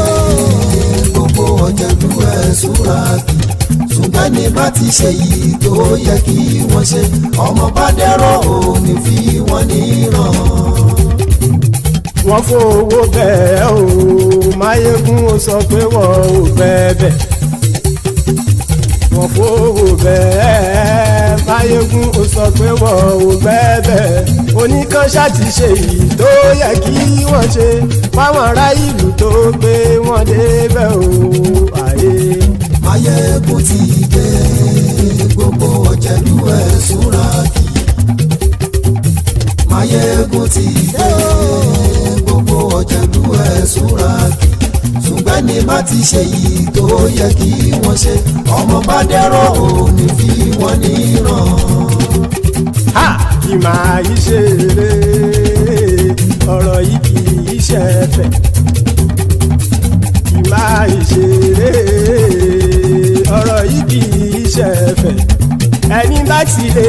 Speaker 3: Gbogbo ọ̀jẹ̀lú ẹ̀sùn ràkì. Ṣùgbọ́n ní bá ti ṣe yìí tó yẹ kí wọ́n ṣe, ọmọ bá dẹ́rọ̀ ò ní fi wọ́n níran. Wọ́n fowó bẹ́ẹ̀ o. Máyégún ó sọ pé wọ́n ò fẹ́ bẹ̀. Wọ́n fowó bẹ́ẹ̀. Máyégún ó sọ pé wọ́n ò fẹ́ bẹ̀. Oníkanṣá ti ṣe yìí tó yẹ kí wọ́n ṣe fáwọn ará ìlú tó gbé wọn débẹ̀ o. Máyégún ti dé. Gbogbo ọ̀jẹ̀lú ẹ̀sùn ràkì. Máyégún ti dé. Gbogbo ọ̀jẹ̀lú ẹ̀sùn ràkì. Ṣùgbọ́n ní bá ti ṣe yìí tó yẹ kí wọ́n ṣe, ọmọ bá dẹ́rọ̀ ò ní fi wọ́n níran. Kì máa yí ṣe eré. Ọ̀rọ̀ yìí kì í ṣe ẹ̀fẹ̀. Kì máa yí ṣe eré. Ọ̀rọ̀ yìí kì í ṣe ẹ̀fẹ̀. Ẹni bá ti lè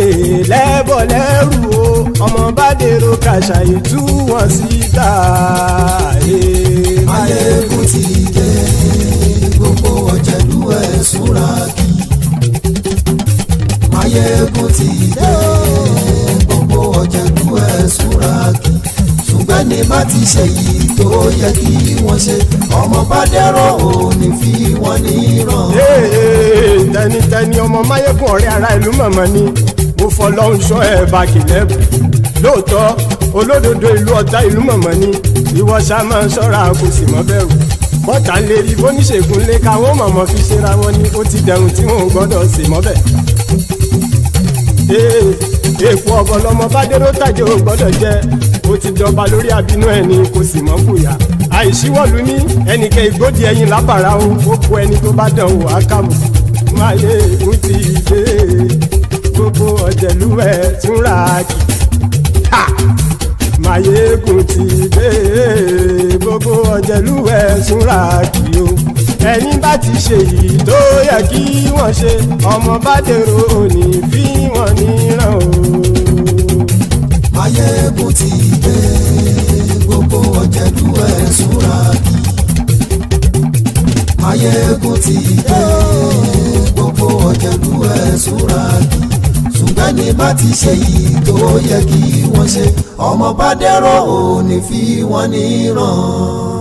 Speaker 3: lẹ́bọ̀ lẹ́rù o, ọmọ bá dèrò kàṣàyè tú wọn síta. Máyégún ti dé. Gbogbo ọ̀jẹ̀lú ẹ̀sùn ràkì. Máyégún ti dé. Gbogbo ọ̀jẹ̀lú ẹ̀sùn ràkì. Ṣùgbọ́n ní bá ti ṣe yìí tó yẹ kí wọ́n ṣe ọmọ bá dẹ́rọ̀ ò ní fi wọ́n níran.
Speaker 9: tẹnitẹni ọmọ máyégún ọ̀rẹ́ ara ìlú mọ̀mọ́ ni mo fọlọ́hún sọ ẹ̀ bá kìlẹ́bù lóòótọ́ olódodo ìlú ọ̀tá ìlú mọ̀mọ́ ni ìwọ ṣá máa ń ṣọ́ra kò sì mọ́ bẹ̀rù bọ́tà ń lè rí bóníṣègùn lé káwọn mọ̀mọ́ fi ṣera wọn ni ó ti dẹrùn tí wọn ò gbọ́dọ̀ sè mọ́bẹ̀. èèpo ọ̀bọ̀lọmọ bá dérò tàjẹ́ ò gbọ́dọ̀ jẹ́ ó ti jọba lórí àbínú ẹni kò sì mọ́ fòyà àìsíwọ́lu ní ẹnìkẹ́ ìgbódì ẹyin lábàrá o ó kó ẹni tó bá dán o àkàmù máyé ègún ti dé gbogbo ọ̀jẹ̀lúwẹ̀ tún ra kì máyé ègún ti dé gbogbo ọ̀jẹ̀lúwẹ̀ tún ra kì o ẹni bá ti ṣe yìí tó yẹ kí wọ́n ṣe ọmọ bá dèrò òní fi wọ́n níran o.
Speaker 3: máyé ègún ti dé gbogbo ọ̀jẹ̀lúwẹ̀ tún ra kì máyé ègún ti dé gbogbo ọ̀jẹ̀lúwẹ̀ tún ra kì ṣùgbọ́n ní bá ti ṣe yìí tó yẹ kí wọ́n ṣe ọmọ bá dẹ́rọ̀ ò ní fi wọ́n níran.